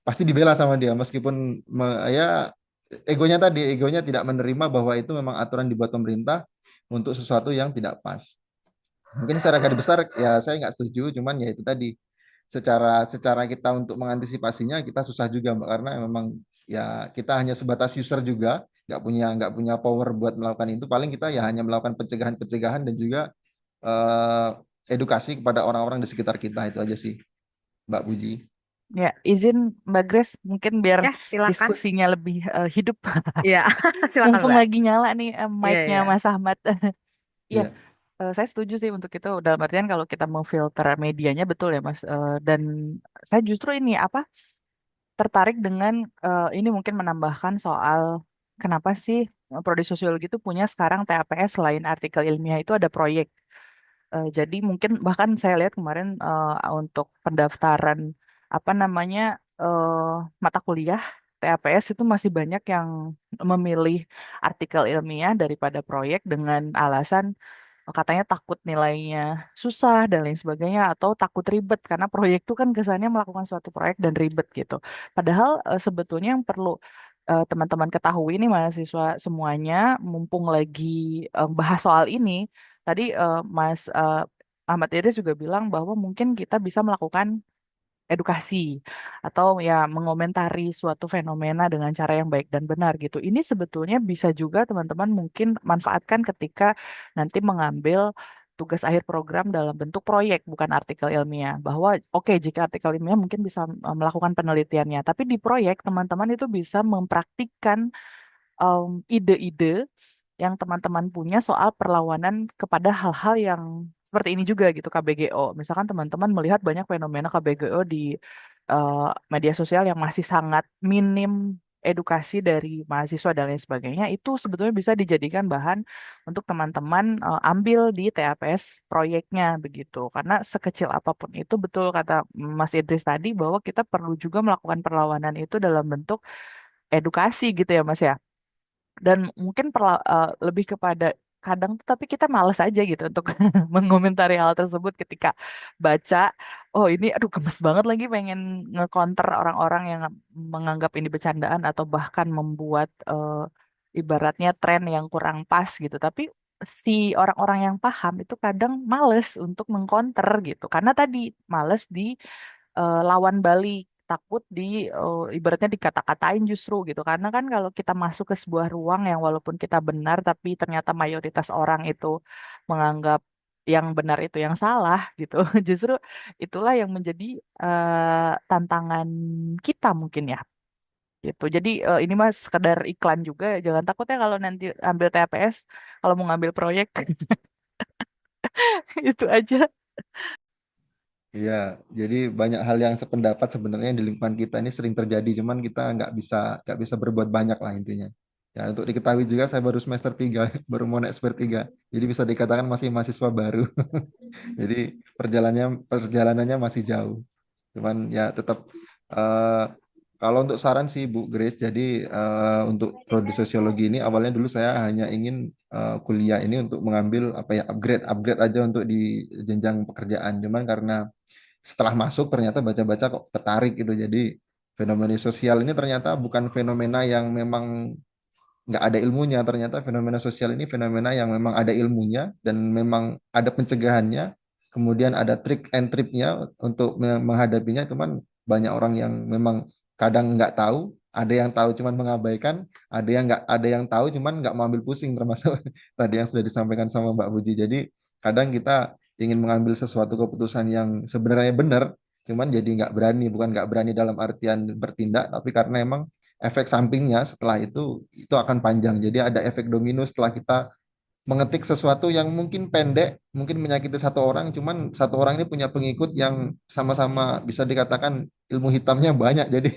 pasti dibela sama dia meskipun ya egonya tidak menerima bahwa itu memang aturan dibuat pemerintah untuk sesuatu yang tidak pas. Mungkin secara garis besar ya saya nggak setuju, cuman ya itu tadi secara secara kita untuk mengantisipasinya kita susah juga Mbak karena memang ya kita hanya sebatas user juga nggak punya power buat melakukan itu paling kita ya hanya melakukan pencegahan-pencegahan dan juga eh, edukasi kepada orang-orang di sekitar kita itu aja sih Mbak Puji.
Ya, izin Mbak Grace mungkin biar
Ya, silakan.
diskusinya lebih hidup.
Iya, silakan
Mumpung
Mbak.
lagi nyala nih
Iya,
mic-nya
iya.
Mas Ahmad. Iya,
Iya.
saya setuju sih untuk itu dalam artian kalau kita memfilter medianya betul ya Mas. Dan saya justru ini apa tertarik dengan ini mungkin menambahkan soal kenapa sih prodi sosiologi itu punya sekarang TAPS selain artikel ilmiah itu ada proyek. Jadi mungkin bahkan saya lihat kemarin untuk pendaftaran apa namanya mata kuliah TAPS itu masih banyak yang memilih artikel ilmiah daripada proyek dengan alasan katanya takut nilainya susah dan lain sebagainya atau takut ribet karena proyek itu kan kesannya melakukan suatu proyek dan ribet gitu. Padahal sebetulnya yang perlu teman-teman ketahui nih mahasiswa semuanya mumpung lagi bahas soal ini tadi Mas Ahmad Iris juga bilang bahwa mungkin kita bisa melakukan edukasi atau ya mengomentari suatu fenomena dengan cara yang baik dan benar gitu. Ini sebetulnya bisa juga teman-teman mungkin manfaatkan ketika nanti mengambil tugas akhir program dalam bentuk proyek bukan artikel ilmiah. Bahwa oke jika artikel ilmiah mungkin bisa melakukan penelitiannya, tapi di proyek teman-teman itu bisa mempraktikkan ide-ide yang teman-teman punya soal perlawanan kepada hal-hal yang seperti ini juga gitu KBGO. Misalkan teman-teman melihat banyak fenomena KBGO di media sosial yang masih sangat minim edukasi dari mahasiswa dan lain sebagainya, itu sebetulnya bisa dijadikan bahan untuk teman-teman ambil di TAPS proyeknya begitu. Karena sekecil apapun itu betul kata Mas Idris tadi bahwa kita perlu juga melakukan perlawanan itu dalam bentuk edukasi gitu ya Mas ya. Dan mungkin lebih kepada kadang tuh tapi kita males aja gitu untuk mengomentari hal tersebut ketika baca oh ini aduh gemes banget lagi pengen nge-counter orang-orang yang menganggap ini bercandaan atau bahkan membuat ibaratnya tren yang kurang pas gitu tapi si orang-orang yang paham itu kadang males untuk mengcounter gitu karena tadi males di lawan balik takut di ibaratnya dikata-katain justru gitu karena kan kalau kita masuk ke sebuah ruang yang walaupun kita benar tapi ternyata mayoritas orang itu menganggap yang benar itu yang salah gitu justru itulah yang menjadi tantangan kita mungkin ya gitu jadi ini mas sekedar iklan juga jangan takut ya kalau nanti ambil TPS kalau mau ngambil proyek itu aja.
Iya, jadi banyak hal yang sependapat sebenarnya di lingkungan kita ini sering terjadi, cuman kita nggak bisa berbuat banyak lah intinya. Ya, untuk diketahui juga saya baru semester 3, baru mau naik semester 3. Jadi bisa dikatakan masih mahasiswa baru. Jadi perjalanannya masih jauh. Cuman ya tetap eh, kalau untuk saran sih Bu Grace, jadi untuk prodi sosiologi ini awalnya dulu saya hanya ingin kuliah ini untuk mengambil apa ya upgrade upgrade aja untuk di jenjang pekerjaan. Cuman karena setelah masuk ternyata baca-baca kok tertarik gitu. Jadi fenomena sosial ini ternyata bukan fenomena yang memang nggak ada ilmunya. Ternyata fenomena sosial ini fenomena yang memang ada ilmunya dan memang ada pencegahannya. Kemudian ada trik and triknya untuk menghadapinya. Cuman banyak orang yang memang kadang nggak tahu, ada yang tahu cuman mengabaikan, ada yang tahu cuman nggak mau ambil pusing termasuk tadi yang sudah disampaikan sama Mbak Puji. Jadi kadang kita ingin mengambil sesuatu keputusan yang sebenarnya benar, cuman jadi nggak berani, bukan nggak berani dalam artian bertindak, tapi karena emang efek sampingnya setelah itu akan panjang. Jadi ada efek domino setelah kita mengetik sesuatu yang mungkin pendek, mungkin menyakiti satu orang, cuman satu orang ini punya pengikut yang sama-sama bisa dikatakan ilmu hitamnya banyak, jadi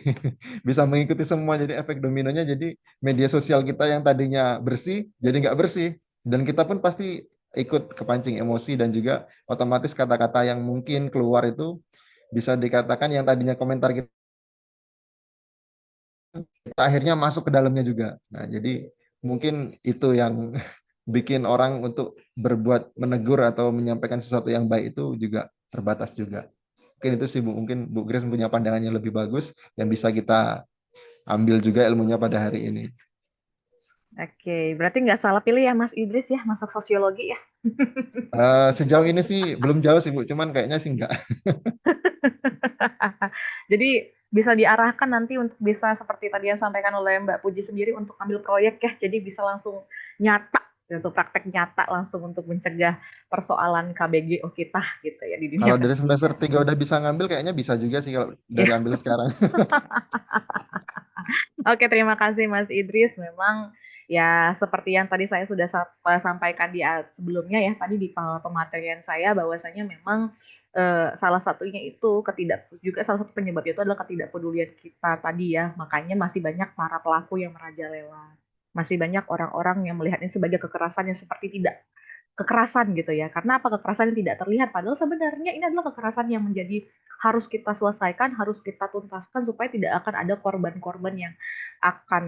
bisa mengikuti semua. Jadi efek dominonya, jadi media sosial kita yang tadinya bersih, jadi nggak bersih. Dan kita pun pasti ikut kepancing emosi dan juga otomatis kata-kata yang mungkin keluar itu bisa dikatakan yang tadinya komentar kita akhirnya masuk ke dalamnya juga. Nah, jadi mungkin itu yang bikin orang untuk berbuat menegur atau menyampaikan sesuatu yang baik itu juga terbatas juga. Mungkin itu sih Bu, mungkin Bu Grace punya pandangan yang lebih bagus yang bisa kita ambil juga ilmunya pada hari ini.
Oke, berarti nggak salah pilih ya Mas Idris ya masuk sosiologi ya.
Sejauh ini sih belum jauh sih Bu, cuman kayaknya sih enggak.
Jadi bisa diarahkan nanti untuk bisa seperti tadi yang sampaikan oleh Mbak Puji sendiri untuk ambil proyek ya. Jadi bisa langsung nyata, langsung praktek nyata langsung untuk mencegah persoalan KBGO kita gitu ya di dunia
Kalau dari
kerja.
semester 3 udah bisa ngambil kayaknya bisa juga sih kalau dari
Ya.
ambil sekarang.
Oke, terima kasih Mas Idris. Memang ya seperti yang tadi saya sudah sampaikan di sebelumnya ya, tadi di pematerian saya bahwasanya memang salah satunya itu juga salah satu penyebab itu adalah ketidakpedulian kita tadi ya. Makanya masih banyak para pelaku yang merajalela. Masih banyak orang-orang yang melihatnya sebagai kekerasan yang seperti tidak kekerasan gitu ya. Karena apa kekerasan yang tidak terlihat? Padahal sebenarnya ini adalah kekerasan yang menjadi harus kita selesaikan, harus kita tuntaskan supaya tidak akan ada korban-korban yang akan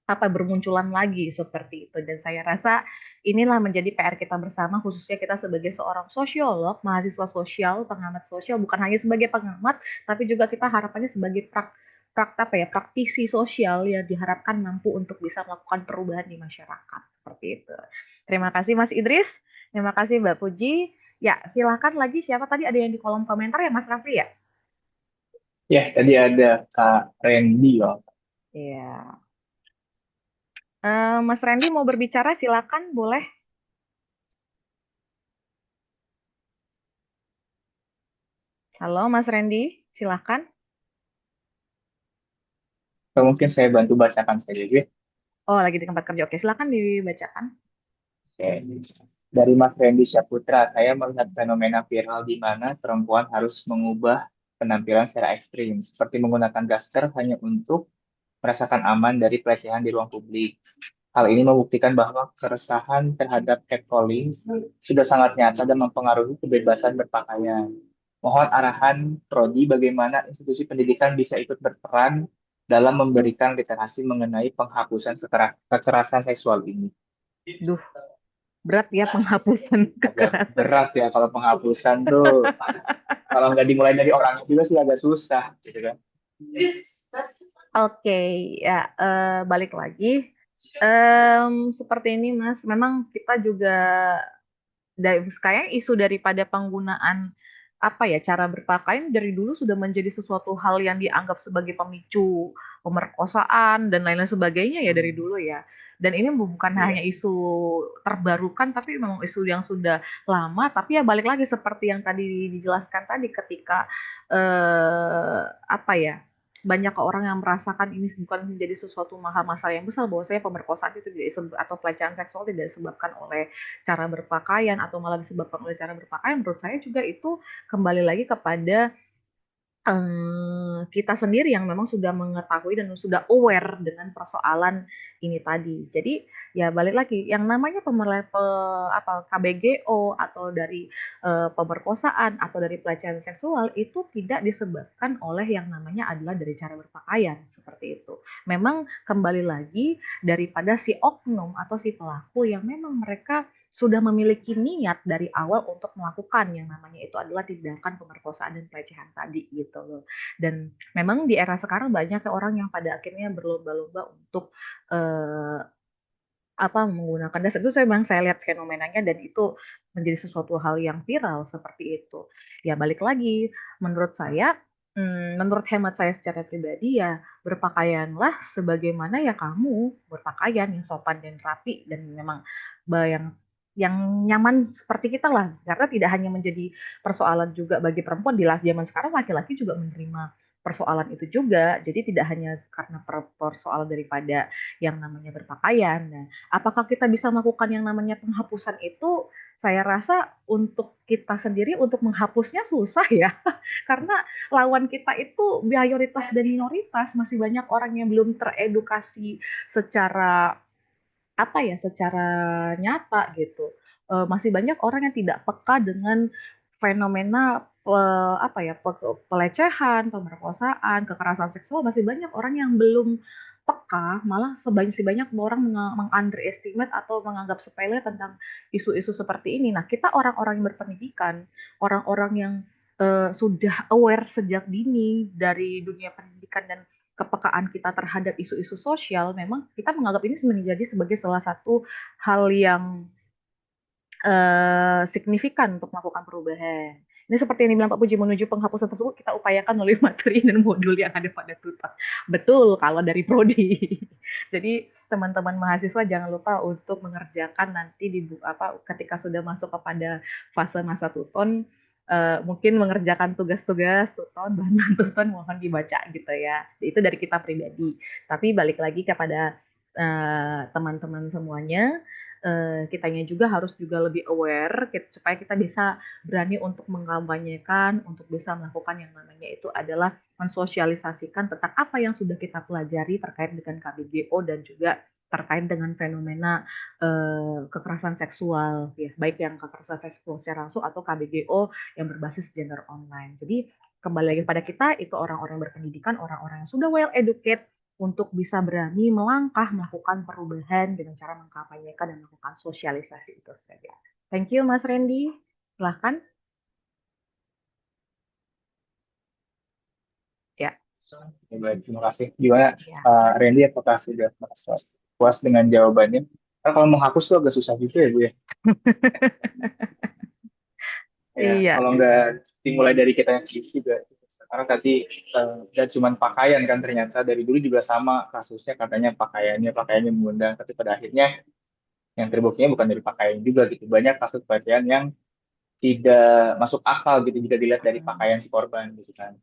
apa bermunculan lagi seperti itu. Dan saya rasa inilah menjadi PR kita bersama, khususnya kita sebagai seorang sosiolog, mahasiswa sosial, pengamat sosial, bukan hanya sebagai pengamat, tapi juga kita harapannya sebagai praktisi sosial yang diharapkan mampu untuk bisa melakukan perubahan di masyarakat seperti itu. Terima kasih Mas Idris, terima kasih Mbak Puji. Ya, silakan lagi siapa tadi ada yang di kolom komentar ya Mas Raffi ya?
Ya, tadi ada Kak Randy loh.
Iya. Mas Randy mau berbicara, silakan boleh. Halo Mas Randy, silakan.
Atau mungkin saya bantu bacakan saja ya.
Oh, lagi di tempat kerja. Oke, silakan dibacakan.
Oke. Dari Mas Randy Syaputra, saya melihat fenomena viral di mana perempuan harus mengubah penampilan secara ekstrim, seperti menggunakan daster hanya untuk merasakan aman dari pelecehan di ruang publik. Hal ini membuktikan bahwa keresahan terhadap catcalling sudah sangat nyata dan mempengaruhi kebebasan berpakaian. Mohon arahan Prodi bagaimana institusi pendidikan bisa ikut berperan dalam memberikan literasi mengenai penghapusan kekerasan seksual ini.
Duh, berat ya penghapusan
Agak
kekerasan.
berat ya kalau penghapusan tuh, kalau nggak dimulai dari orang juga sih agak susah, gitu kan.
Oke, ya balik lagi. Seperti ini Mas, memang kita juga kayak isu daripada penggunaan apa ya cara berpakaian dari dulu sudah menjadi sesuatu hal yang dianggap sebagai pemicu pemerkosaan dan lain-lain sebagainya ya dari dulu ya. Dan ini bukan hanya isu terbarukan tapi memang isu yang sudah lama. Tapi ya balik lagi seperti yang tadi dijelaskan tadi ketika apa ya banyak orang yang merasakan ini bukan menjadi sesuatu masalah yang besar bahwa saya pemerkosaan itu tidak atau pelecehan seksual tidak disebabkan oleh cara berpakaian atau malah disebabkan oleh cara berpakaian, menurut saya juga itu kembali lagi kepada kita sendiri yang memang sudah mengetahui dan sudah aware dengan persoalan ini tadi. Jadi ya balik lagi, yang namanya KBGO atau dari pemerkosaan atau dari pelecehan seksual itu tidak disebabkan oleh yang namanya adalah dari cara berpakaian seperti itu. Memang kembali lagi daripada si oknum atau si pelaku yang memang mereka sudah memiliki niat dari awal untuk melakukan yang namanya itu adalah tindakan pemerkosaan dan pelecehan tadi gitu loh. Dan memang di era sekarang banyak orang yang pada akhirnya berlomba-lomba untuk eh, menggunakan dasar itu memang saya lihat fenomenanya dan itu menjadi sesuatu hal yang viral seperti itu. Ya balik lagi, menurut saya, menurut hemat saya secara pribadi ya berpakaianlah sebagaimana ya kamu berpakaian yang sopan dan rapi dan memang yang nyaman seperti kita lah. Karena tidak hanya menjadi persoalan juga bagi perempuan di zaman sekarang laki-laki juga menerima persoalan itu juga. Jadi tidak hanya karena persoalan daripada yang namanya berpakaian. Nah, apakah kita bisa melakukan yang namanya penghapusan itu? Saya rasa untuk kita sendiri untuk menghapusnya susah ya, karena lawan kita itu mayoritas dan minoritas, masih banyak orang yang belum teredukasi secara secara nyata gitu. Masih banyak orang yang tidak peka dengan fenomena pelecehan, pemerkosaan, kekerasan seksual. Masih banyak orang yang belum peka, malah sebanyak orang meng-underestimate atau menganggap sepele tentang isu-isu seperti ini. Nah, kita orang-orang yang berpendidikan, orang-orang yang sudah aware sejak dini dari dunia pendidikan dan kepekaan kita terhadap isu-isu sosial, memang kita menganggap ini menjadi sebagai salah satu hal yang signifikan untuk melakukan perubahan. Ini seperti yang dibilang Pak Puji, menuju penghapusan tersebut kita upayakan melalui materi dan modul yang ada pada tutas. Betul, kalau dari Prodi. Jadi teman-teman mahasiswa jangan lupa untuk mengerjakan nanti ketika sudah masuk kepada fase masa tuton, mungkin mengerjakan tugas-tugas tuton, bahan tuton mohon dibaca gitu ya. Itu dari kita pribadi. Tapi balik lagi kepada teman-teman semuanya, kitanya juga harus juga lebih aware supaya kita bisa berani untuk mengkampanyekan, untuk bisa melakukan yang namanya itu adalah mensosialisasikan tentang apa yang sudah kita pelajari terkait dengan KBGO dan juga terkait dengan fenomena kekerasan seksual, ya, baik yang kekerasan seksual secara langsung atau KBGO yang berbasis gender online. Jadi kembali lagi pada kita, itu orang-orang berpendidikan, orang-orang yang sudah well educated untuk bisa berani melangkah melakukan perubahan dengan cara mengkampanyekan dan melakukan sosialisasi itu saja. Thank you Mas Randy. Silahkan. Ya.
Ya, baik, terima kasih. Gimana,
Ya.
Randy, apakah sudah merasa puas dengan jawabannya? Karena kalau mau hapus tuh agak susah juga ya, Bu ya. Ya,
Iya.
kalau nggak dimulai dari kita yang sendiri juga. Karena tadi dan cuman pakaian kan ternyata dari dulu juga sama kasusnya, katanya pakaiannya mengundang, tapi pada akhirnya yang terbuktinya bukan dari pakaian juga gitu. Banyak kasus pelecehan yang tidak masuk akal gitu jika dilihat dari pakaian si korban gitu kan.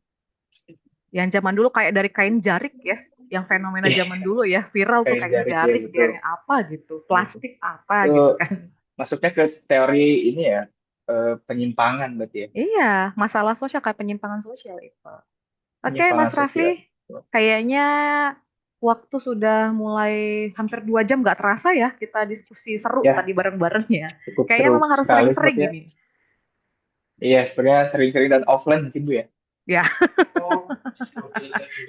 Yang zaman dulu kayak dari kain jarik ya, yang fenomena zaman dulu ya, viral tuh
Kayak
kain
dari itu
jarik,
betul.
dari apa gitu, plastik apa
Itu
gitu kan.
masuknya ke teori ini ya, penyimpangan berarti ya.
Iya, masalah sosial kayak penyimpangan sosial itu. Oke,
Penyimpangan
Mas
sosial.
Rafli, kayaknya waktu sudah mulai hampir 2 jam nggak terasa ya kita diskusi seru
Ya,
tadi bareng-bareng ya.
cukup
Kayaknya
seru
memang harus
sekali
sering-sering
sepertinya.
ini.
Iya, sebenarnya sering-sering dan offline mungkin Bu ya.
Ya,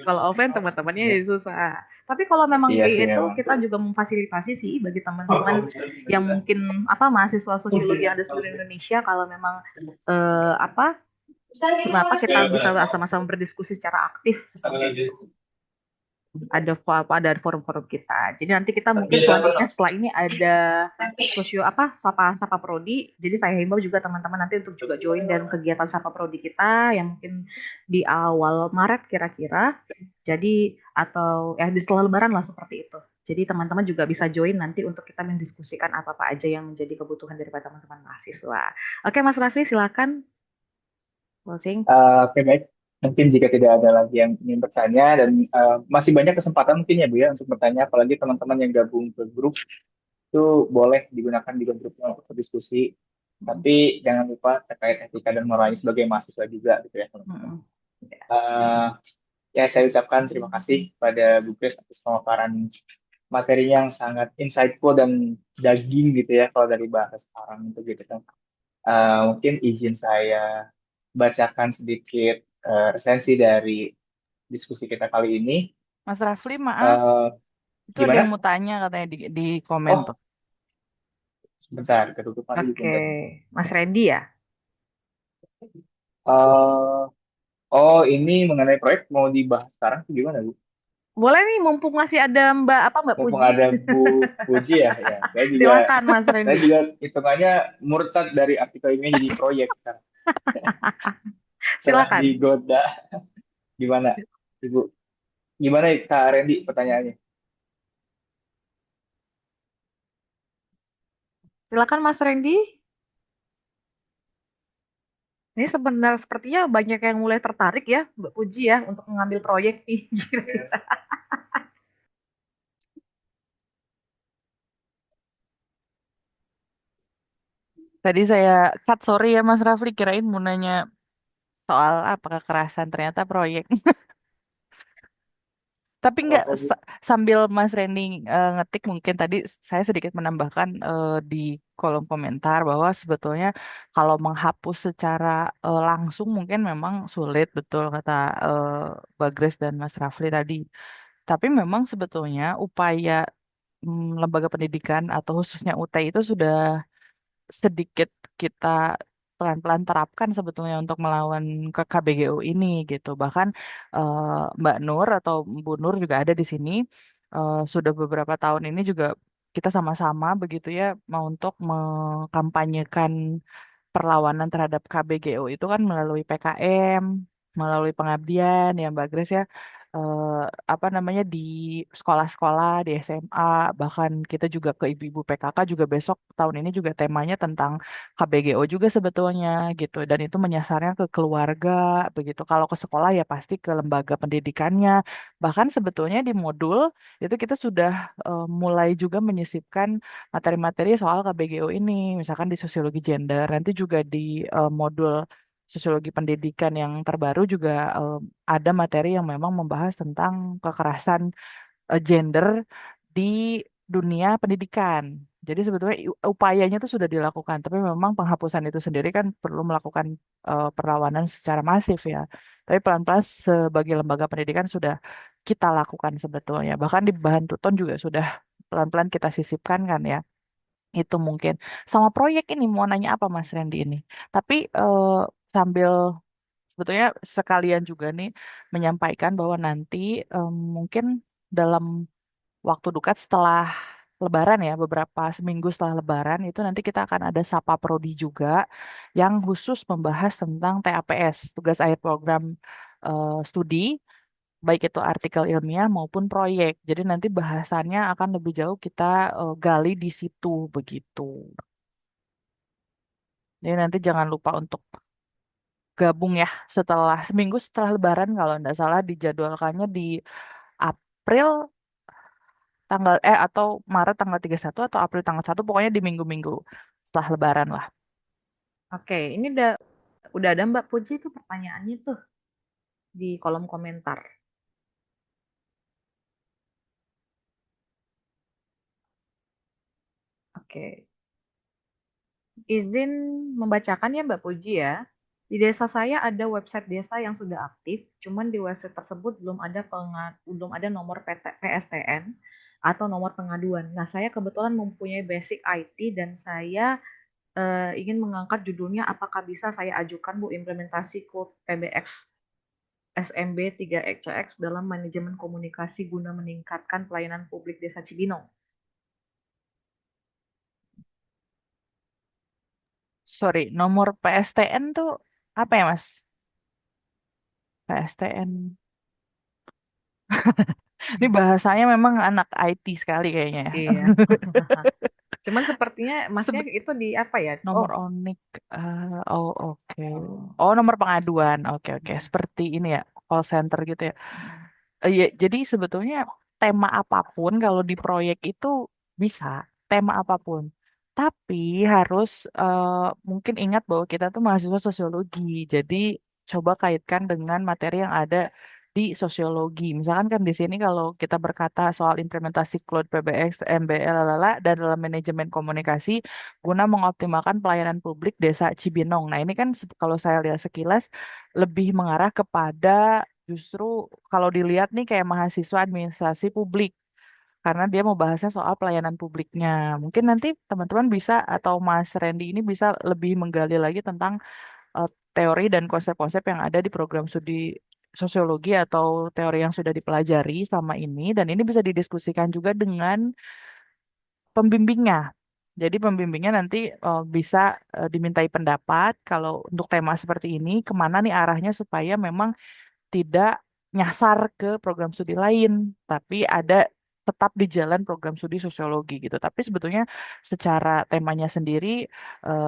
kalau offline teman-temannya
Iya,
jadi susah. Tapi kalau memang
iya sih
kayak itu
memang.
kita juga memfasilitasi sih bagi teman-teman yang mungkin apa mahasiswa sosiologi yang ada seluruh Indonesia kalau memang apa kenapa kita bisa sama-sama berdiskusi secara aktif seperti itu. Ada forum-forum kita. Jadi nanti kita mungkin selanjutnya setelah ini ada sapa prodi. Jadi saya himbau juga teman-teman nanti untuk juga join dalam kegiatan sapa prodi kita yang mungkin di awal Maret kira-kira. Jadi atau ya di setelah Lebaran lah seperti itu. Jadi teman-teman juga bisa join nanti untuk kita mendiskusikan apa-apa aja yang menjadi kebutuhan daripada teman-teman mahasiswa. Oke Mas Raffi silakan closing.
Oke, baik. Mungkin jika tidak ada lagi yang ingin bertanya dan masih banyak kesempatan mungkin ya Bu ya untuk bertanya, apalagi teman-teman yang gabung ke grup itu boleh digunakan juga grupnya untuk berdiskusi. Tapi jangan lupa terkait etika dan moralnya sebagai mahasiswa juga gitu ya teman-teman. Eh, ya saya ucapkan terima kasih pada Bu Kris atas pemaparan materinya yang sangat insightful dan daging gitu ya kalau dari bahasa sekarang itu gitu kan. Mungkin izin saya bacakan sedikit resensi dari diskusi kita kali ini.
Mas Rafli, maaf,
Eh,
itu ada yang
Gimana?
mau tanya katanya di komen tuh.
Oh, sebentar, ketutupan dulu
Oke,
bentar.
Mas Randy ya.
Eh, oh, ini mengenai proyek mau dibahas sekarang tuh gimana, Bu?
Boleh nih, mumpung masih ada Mbak
Mumpung
Puji.
ada Bu Puji ya, ya.
Silakan Mas
Saya
Randy.
juga hitungannya murtad dari artikel ini jadi proyek kan. Setelah
Silakan.
digoda, gimana, Ibu? Gimana Kak Randy pertanyaannya?
Silakan Mas Randy. Ini sebenarnya sepertinya banyak yang mulai tertarik ya, Mbak Puji ya, untuk mengambil proyek nih.
Tadi saya cut, sorry ya Mas Rafli, kirain mau nanya soal apa kekerasan, ternyata proyek. Tapi nggak
Apa, Bu?
sambil Mas Randy ngetik mungkin tadi saya sedikit menambahkan di kolom komentar bahwa sebetulnya kalau menghapus secara langsung mungkin memang sulit, betul kata eh, Bagres dan Mas Rafli tadi. Tapi memang sebetulnya upaya lembaga pendidikan atau khususnya UT itu sudah sedikit kita pelan-pelan terapkan sebetulnya untuk melawan ke KBGU ini gitu. Bahkan Mbak Nur atau Bu Nur juga ada di sini. Sudah beberapa tahun ini juga kita sama-sama begitu ya mau untuk mengkampanyekan perlawanan terhadap KBGU itu kan melalui PKM, melalui pengabdian ya Mbak Grace ya. eh, apa namanya di sekolah-sekolah, di SMA, bahkan kita juga ke ibu-ibu PKK juga besok tahun ini juga temanya tentang KBGO juga sebetulnya gitu. Dan itu menyasarnya ke keluarga begitu. Kalau ke sekolah ya pasti ke lembaga pendidikannya. Bahkan sebetulnya di modul itu kita sudah mulai juga menyisipkan materi-materi soal KBGO ini, misalkan di sosiologi gender, nanti juga di modul sosiologi pendidikan yang terbaru juga ada materi yang memang membahas tentang kekerasan gender di dunia pendidikan. Jadi sebetulnya upayanya itu sudah dilakukan, tapi memang penghapusan itu sendiri kan perlu melakukan perlawanan secara masif ya. Tapi pelan-pelan sebagai lembaga pendidikan sudah kita lakukan sebetulnya. Bahkan di bahan tuton juga sudah pelan-pelan kita sisipkan kan ya. Itu mungkin. Sama proyek ini mau nanya apa Mas Randy ini. Tapi sambil sebetulnya sekalian juga nih menyampaikan bahwa nanti mungkin dalam waktu dekat setelah Lebaran ya, beberapa seminggu setelah Lebaran itu nanti kita akan ada Sapa Prodi juga yang khusus membahas tentang TAPS, tugas akhir program studi, baik itu artikel ilmiah maupun proyek. Jadi nanti bahasannya akan lebih jauh kita gali di situ begitu. Jadi nanti jangan lupa untuk gabung ya setelah seminggu setelah Lebaran kalau tidak salah dijadwalkannya di April atau Maret tanggal 31 atau April tanggal 1 pokoknya di minggu-minggu setelah Lebaran lah.
Oke, ini udah ada Mbak Puji tuh pertanyaannya tuh di kolom komentar. Oke, izin membacakan ya Mbak Puji ya. Di desa saya ada website desa yang sudah aktif, cuman di website tersebut belum ada nomor PSTN atau nomor pengaduan. Nah, saya kebetulan mempunyai basic IT dan saya ingin mengangkat judulnya apakah bisa saya ajukan Bu implementasi code PBX SMB 3CX dalam manajemen komunikasi guna meningkatkan pelayanan publik Desa Cibinong.
Sorry, nomor PSTN tuh apa ya Mas? PSTN. Ini bahasanya memang anak IT sekali kayaknya ya.
Iya. Cuman sepertinya masnya
Sebet
itu di apa ya? Oh,
nomor ONIK. Oh oke. Oh nomor pengaduan. Oke oke. Seperti ini ya, call center gitu ya. Iya, jadi sebetulnya tema apapun kalau di proyek itu bisa, tema apapun. Tapi harus mungkin ingat bahwa kita tuh mahasiswa sosiologi. Jadi coba kaitkan dengan materi yang ada di sosiologi. Misalkan kan di sini kalau kita berkata soal implementasi Cloud PBX, MBL, lalala, dan dalam manajemen komunikasi guna mengoptimalkan pelayanan publik Desa Cibinong. Nah, ini kan kalau saya lihat sekilas lebih mengarah kepada justru kalau dilihat nih kayak mahasiswa administrasi publik karena dia mau bahasnya soal pelayanan publiknya. Mungkin nanti teman-teman bisa atau Mas Randy ini bisa lebih menggali lagi tentang teori dan konsep-konsep yang ada di program studi sosiologi atau teori yang sudah dipelajari selama ini dan ini bisa didiskusikan juga dengan pembimbingnya. Jadi pembimbingnya nanti bisa dimintai pendapat kalau untuk tema seperti ini kemana nih arahnya supaya memang tidak nyasar ke program studi lain, tapi ada tetap di jalan program studi sosiologi gitu. Tapi sebetulnya secara temanya sendiri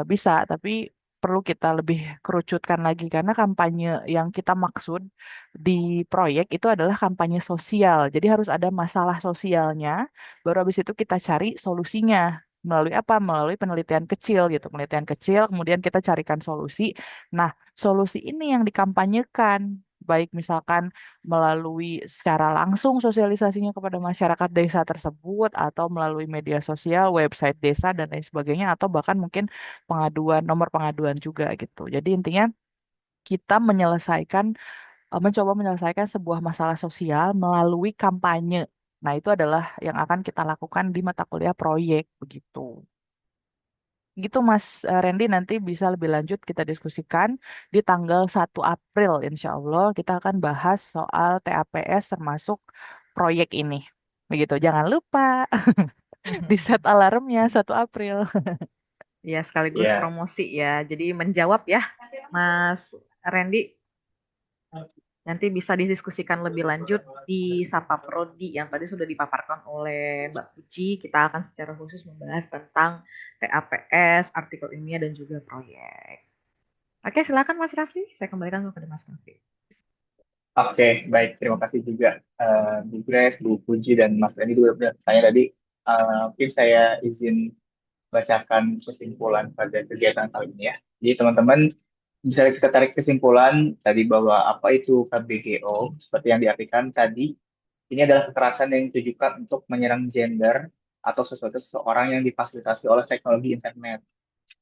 bisa, tapi perlu kita lebih kerucutkan lagi karena kampanye yang kita maksud di proyek itu adalah kampanye sosial. Jadi harus ada masalah sosialnya, baru habis itu kita cari solusinya. Melalui apa? Melalui penelitian kecil gitu. Penelitian kecil, kemudian kita carikan solusi. Nah, solusi ini yang dikampanyekan baik misalkan melalui secara langsung sosialisasinya kepada masyarakat desa tersebut atau melalui media sosial, website desa dan lain sebagainya atau bahkan mungkin pengaduan, nomor pengaduan juga gitu. Jadi intinya kita mencoba menyelesaikan sebuah masalah sosial melalui kampanye. Nah, itu adalah yang akan kita lakukan di mata kuliah proyek begitu. Gitu Mas Randy nanti bisa lebih lanjut kita diskusikan di tanggal 1 April insya Allah kita akan bahas soal TAPS termasuk proyek ini. Begitu, jangan lupa di set alarmnya 1 April.
ya sekaligus
Ya,
promosi ya. Jadi menjawab ya, Mas Randy. Nanti bisa didiskusikan lebih lanjut di Sapa Prodi yang tadi sudah dipaparkan oleh Mbak Puji. Kita akan secara khusus membahas tentang TAPS, artikel ilmiah, dan juga proyek. Oke, silakan Mas Raffi. Saya kembalikan kepada Mas Raffi.
oke, baik. Terima kasih juga Bu Grace, Bu Puji, dan Mas Randy juga sudah bertanya tadi. Mungkin saya izin bacakan kesimpulan pada kegiatan kali ini ya. Jadi teman-teman bisa kita tarik kesimpulan tadi bahwa apa itu KBGO seperti yang diartikan tadi ini adalah kekerasan yang ditujukan untuk menyerang gender atau seseorang yang difasilitasi oleh teknologi internet.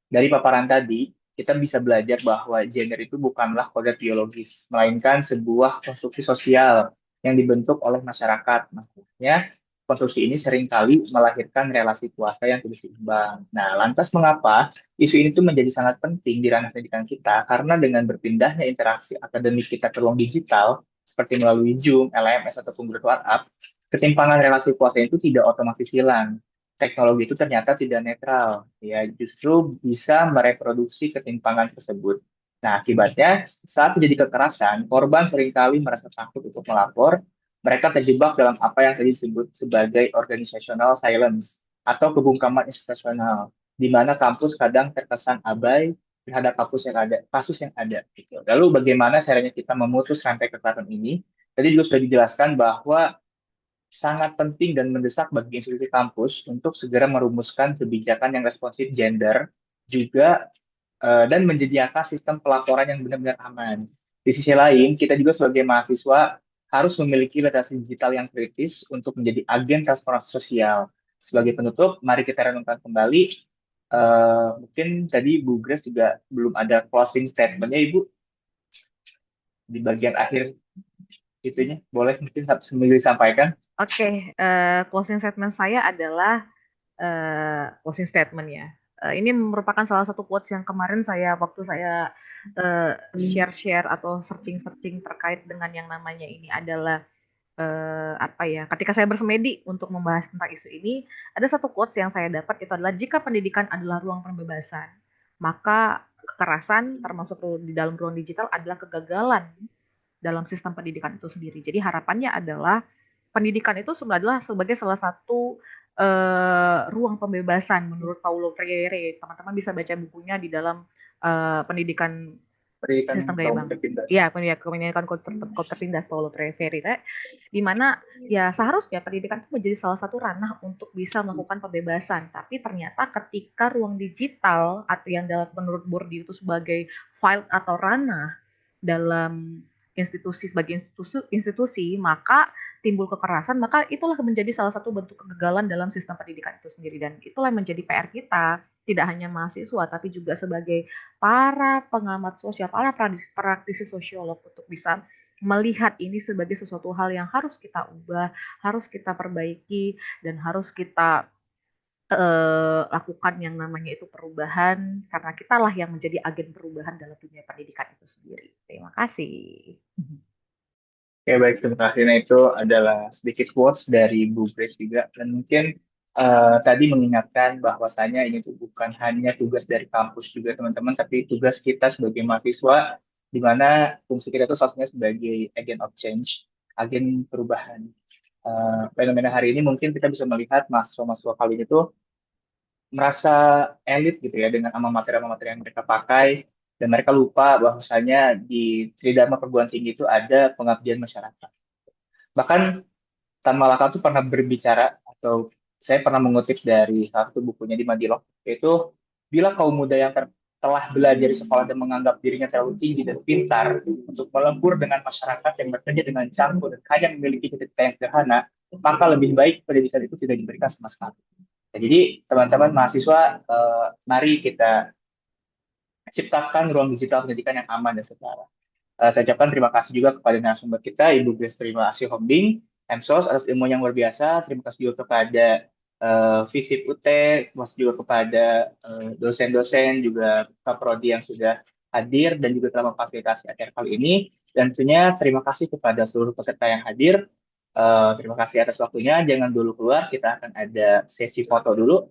Dari paparan tadi, kita bisa belajar bahwa gender itu bukanlah kodrat biologis, melainkan sebuah konstruksi sosial yang dibentuk oleh masyarakat. Maksudnya, konstruksi ini seringkali melahirkan relasi kuasa yang tidak seimbang. Nah, lantas mengapa isu ini tuh menjadi sangat penting di ranah pendidikan kita? Karena dengan berpindahnya interaksi akademik kita ke ruang digital, seperti melalui Zoom, LMS, ataupun grup WhatsApp, ketimpangan relasi kuasa itu tidak otomatis hilang. Teknologi itu ternyata tidak netral, ya justru bisa mereproduksi ketimpangan tersebut. Nah, akibatnya saat terjadi kekerasan, korban seringkali merasa takut untuk melapor. Mereka terjebak dalam apa yang tadi disebut sebagai organizational silence atau kebungkaman institusional, di mana kampus kadang terkesan abai terhadap kasus yang ada. Gitu. Lalu bagaimana caranya kita memutus rantai kekerasan ini? Tadi juga sudah dijelaskan bahwa sangat penting dan mendesak bagi institusi kampus untuk segera merumuskan kebijakan yang responsif gender juga dan menyediakan sistem pelaporan yang benar-benar aman. Di sisi lain, kita juga sebagai mahasiswa harus memiliki literasi digital yang kritis untuk menjadi agen transformasi sosial. Sebagai penutup, mari kita renungkan kembali. Mungkin tadi Bu Grace juga belum ada closing statement-nya, Ibu, di bagian akhir itunya. Boleh mungkin sambil disampaikan.
Oke, closing statement saya adalah closing statement ya. Ini merupakan salah satu quotes yang kemarin waktu saya share-share atau searching-searching terkait dengan yang namanya ini adalah apa ya? Ketika saya bersemedi untuk membahas tentang isu ini, ada satu quotes yang saya dapat itu adalah jika pendidikan adalah ruang pembebasan, maka kekerasan termasuk di dalam ruang digital adalah kegagalan dalam sistem pendidikan itu sendiri. Jadi harapannya adalah pendidikan itu sebenarnya sebagai salah satu ruang pembebasan menurut Paulo Freire. Teman-teman bisa baca bukunya di dalam pendidikan
Berikan
sistem gaya
kaum
bang.
tertindas.
Ya, pendidikan kaum tertindas Paulo Freire, di mana ya seharusnya pendidikan itu menjadi salah satu ranah untuk bisa melakukan pembebasan. Tapi ternyata ketika ruang digital atau yang menurut Bourdieu itu sebagai file atau ranah dalam sebagai institusi, maka timbul kekerasan, maka itulah menjadi salah satu bentuk kegagalan dalam sistem pendidikan itu sendiri. Dan itulah menjadi PR kita, tidak hanya mahasiswa, tapi juga sebagai para pengamat sosial, para praktisi sosiolog untuk bisa melihat ini sebagai sesuatu hal yang harus kita ubah, harus kita perbaiki, dan harus kita lakukan yang namanya itu perubahan, karena kitalah yang menjadi agen perubahan dalam dunia pendidikan itu sendiri. Terima kasih.
Oke, baik, terima kasih. Nah, itu adalah sedikit quotes dari Bu Grace juga. Dan mungkin tadi mengingatkan bahwasanya ini tuh bukan hanya tugas dari kampus juga, teman-teman, tapi tugas kita sebagai mahasiswa, di mana fungsi kita itu salah satunya sebagai agent of change, agen perubahan. Fenomena hari ini mungkin kita bisa melihat mahasiswa-mahasiswa kali ini tuh merasa elit gitu ya dengan alma mater yang mereka pakai, dan mereka lupa bahwasanya di Tridharma Perguruan Tinggi itu ada pengabdian masyarakat. Bahkan Tan Malaka tuh pernah berbicara, atau saya pernah mengutip dari salah satu bukunya di Madilog, yaitu bila kaum muda yang telah belajar di sekolah dan menganggap dirinya terlalu tinggi dan pintar untuk melebur dengan masyarakat yang bekerja dengan canggung dan hanya memiliki cita-cita yang sederhana, maka lebih baik pendidikan itu tidak diberikan sama sekali. Nah, jadi teman-teman mahasiswa, mari kita ciptakan ruang digital pendidikan yang aman dan setara. Saya ucapkan terima kasih juga kepada narasumber kita, Ibu Grace Terima Asih Hombing, MSOS, atas ilmu yang luar biasa. Terima kasih juga kepada Visip UT, terima kasih juga kepada dosen-dosen, juga Kaprodi yang sudah hadir dan juga telah memfasilitasi acara kali ini. Dan tentunya terima kasih kepada seluruh peserta yang hadir. Terima kasih atas waktunya. Jangan dulu keluar, kita akan ada sesi foto dulu.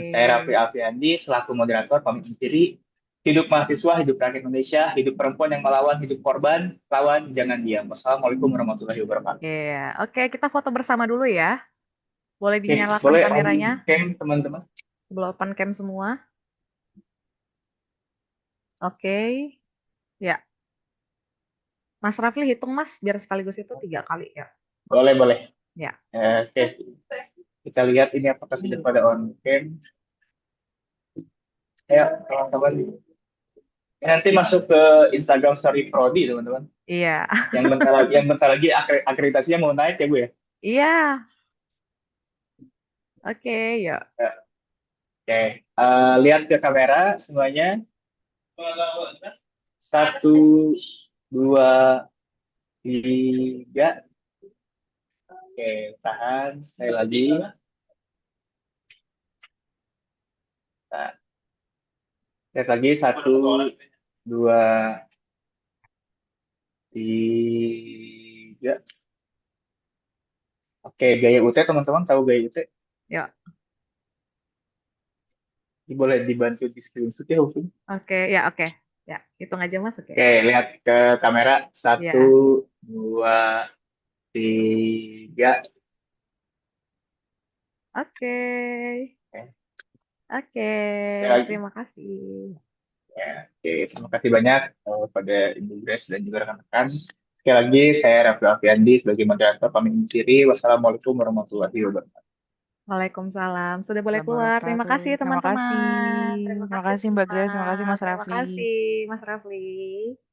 Saya Raffi Alfiandi, selaku moderator, pamit undur diri. Hidup mahasiswa, hidup rakyat Indonesia, hidup perempuan yang melawan, hidup korban, lawan, jangan diam. Wassalamualaikum warahmatullahi wabarakatuh.
Oke, kita foto bersama dulu ya. Boleh dinyalakan
boleh
kameranya?
Cam, teman-teman.
Boleh open cam semua? Oke. Ya. Mas Rafli hitung Mas, biar sekaligus itu 3 kali ya.
Boleh.
Ya.
Oke. Kita lihat ini apakah sudah pada on cam. Ya, teman-teman. Nanti masuk ke Instagram Story Prodi, teman-teman.
Iya.
Yang bentar lagi akreditasinya mau naik ya, Bu ya?
Iya. Oke, yuk.
Oke, lihat ke kamera semuanya. Satu, dua, tiga. Oke, tahan. Sekali lagi. Nah, lihat lagi. Satu, dua, tiga. Oke, gaya UT teman-teman tahu gaya UT?
Yuk.
Ini boleh dibantu di screenshot ya, Ufin.
Oke, ya oke. Ya, hitung aja Mas, oke.
Oke, lihat ke kamera. Satu,
Ya.
dua, tiga.
Oke.
Oke,
Oke,
sekali lagi.
terima kasih.
Ya, oke, terima kasih banyak pada Ibu Grace dan juga rekan-rekan. Sekali lagi, saya Raffi Alfiandi sebagai moderator pamit undur diri. Wassalamualaikum warahmatullahi wabarakatuh.
Waalaikumsalam. Sudah boleh
Warahmatullahi
keluar. Terima
wabarakatuh.
kasih
Terima kasih.
teman-teman. Terima
Terima
kasih
kasih Mbak
semua.
Grace, terima kasih Mas
Terima
Raffi.
kasih Mas Rafli.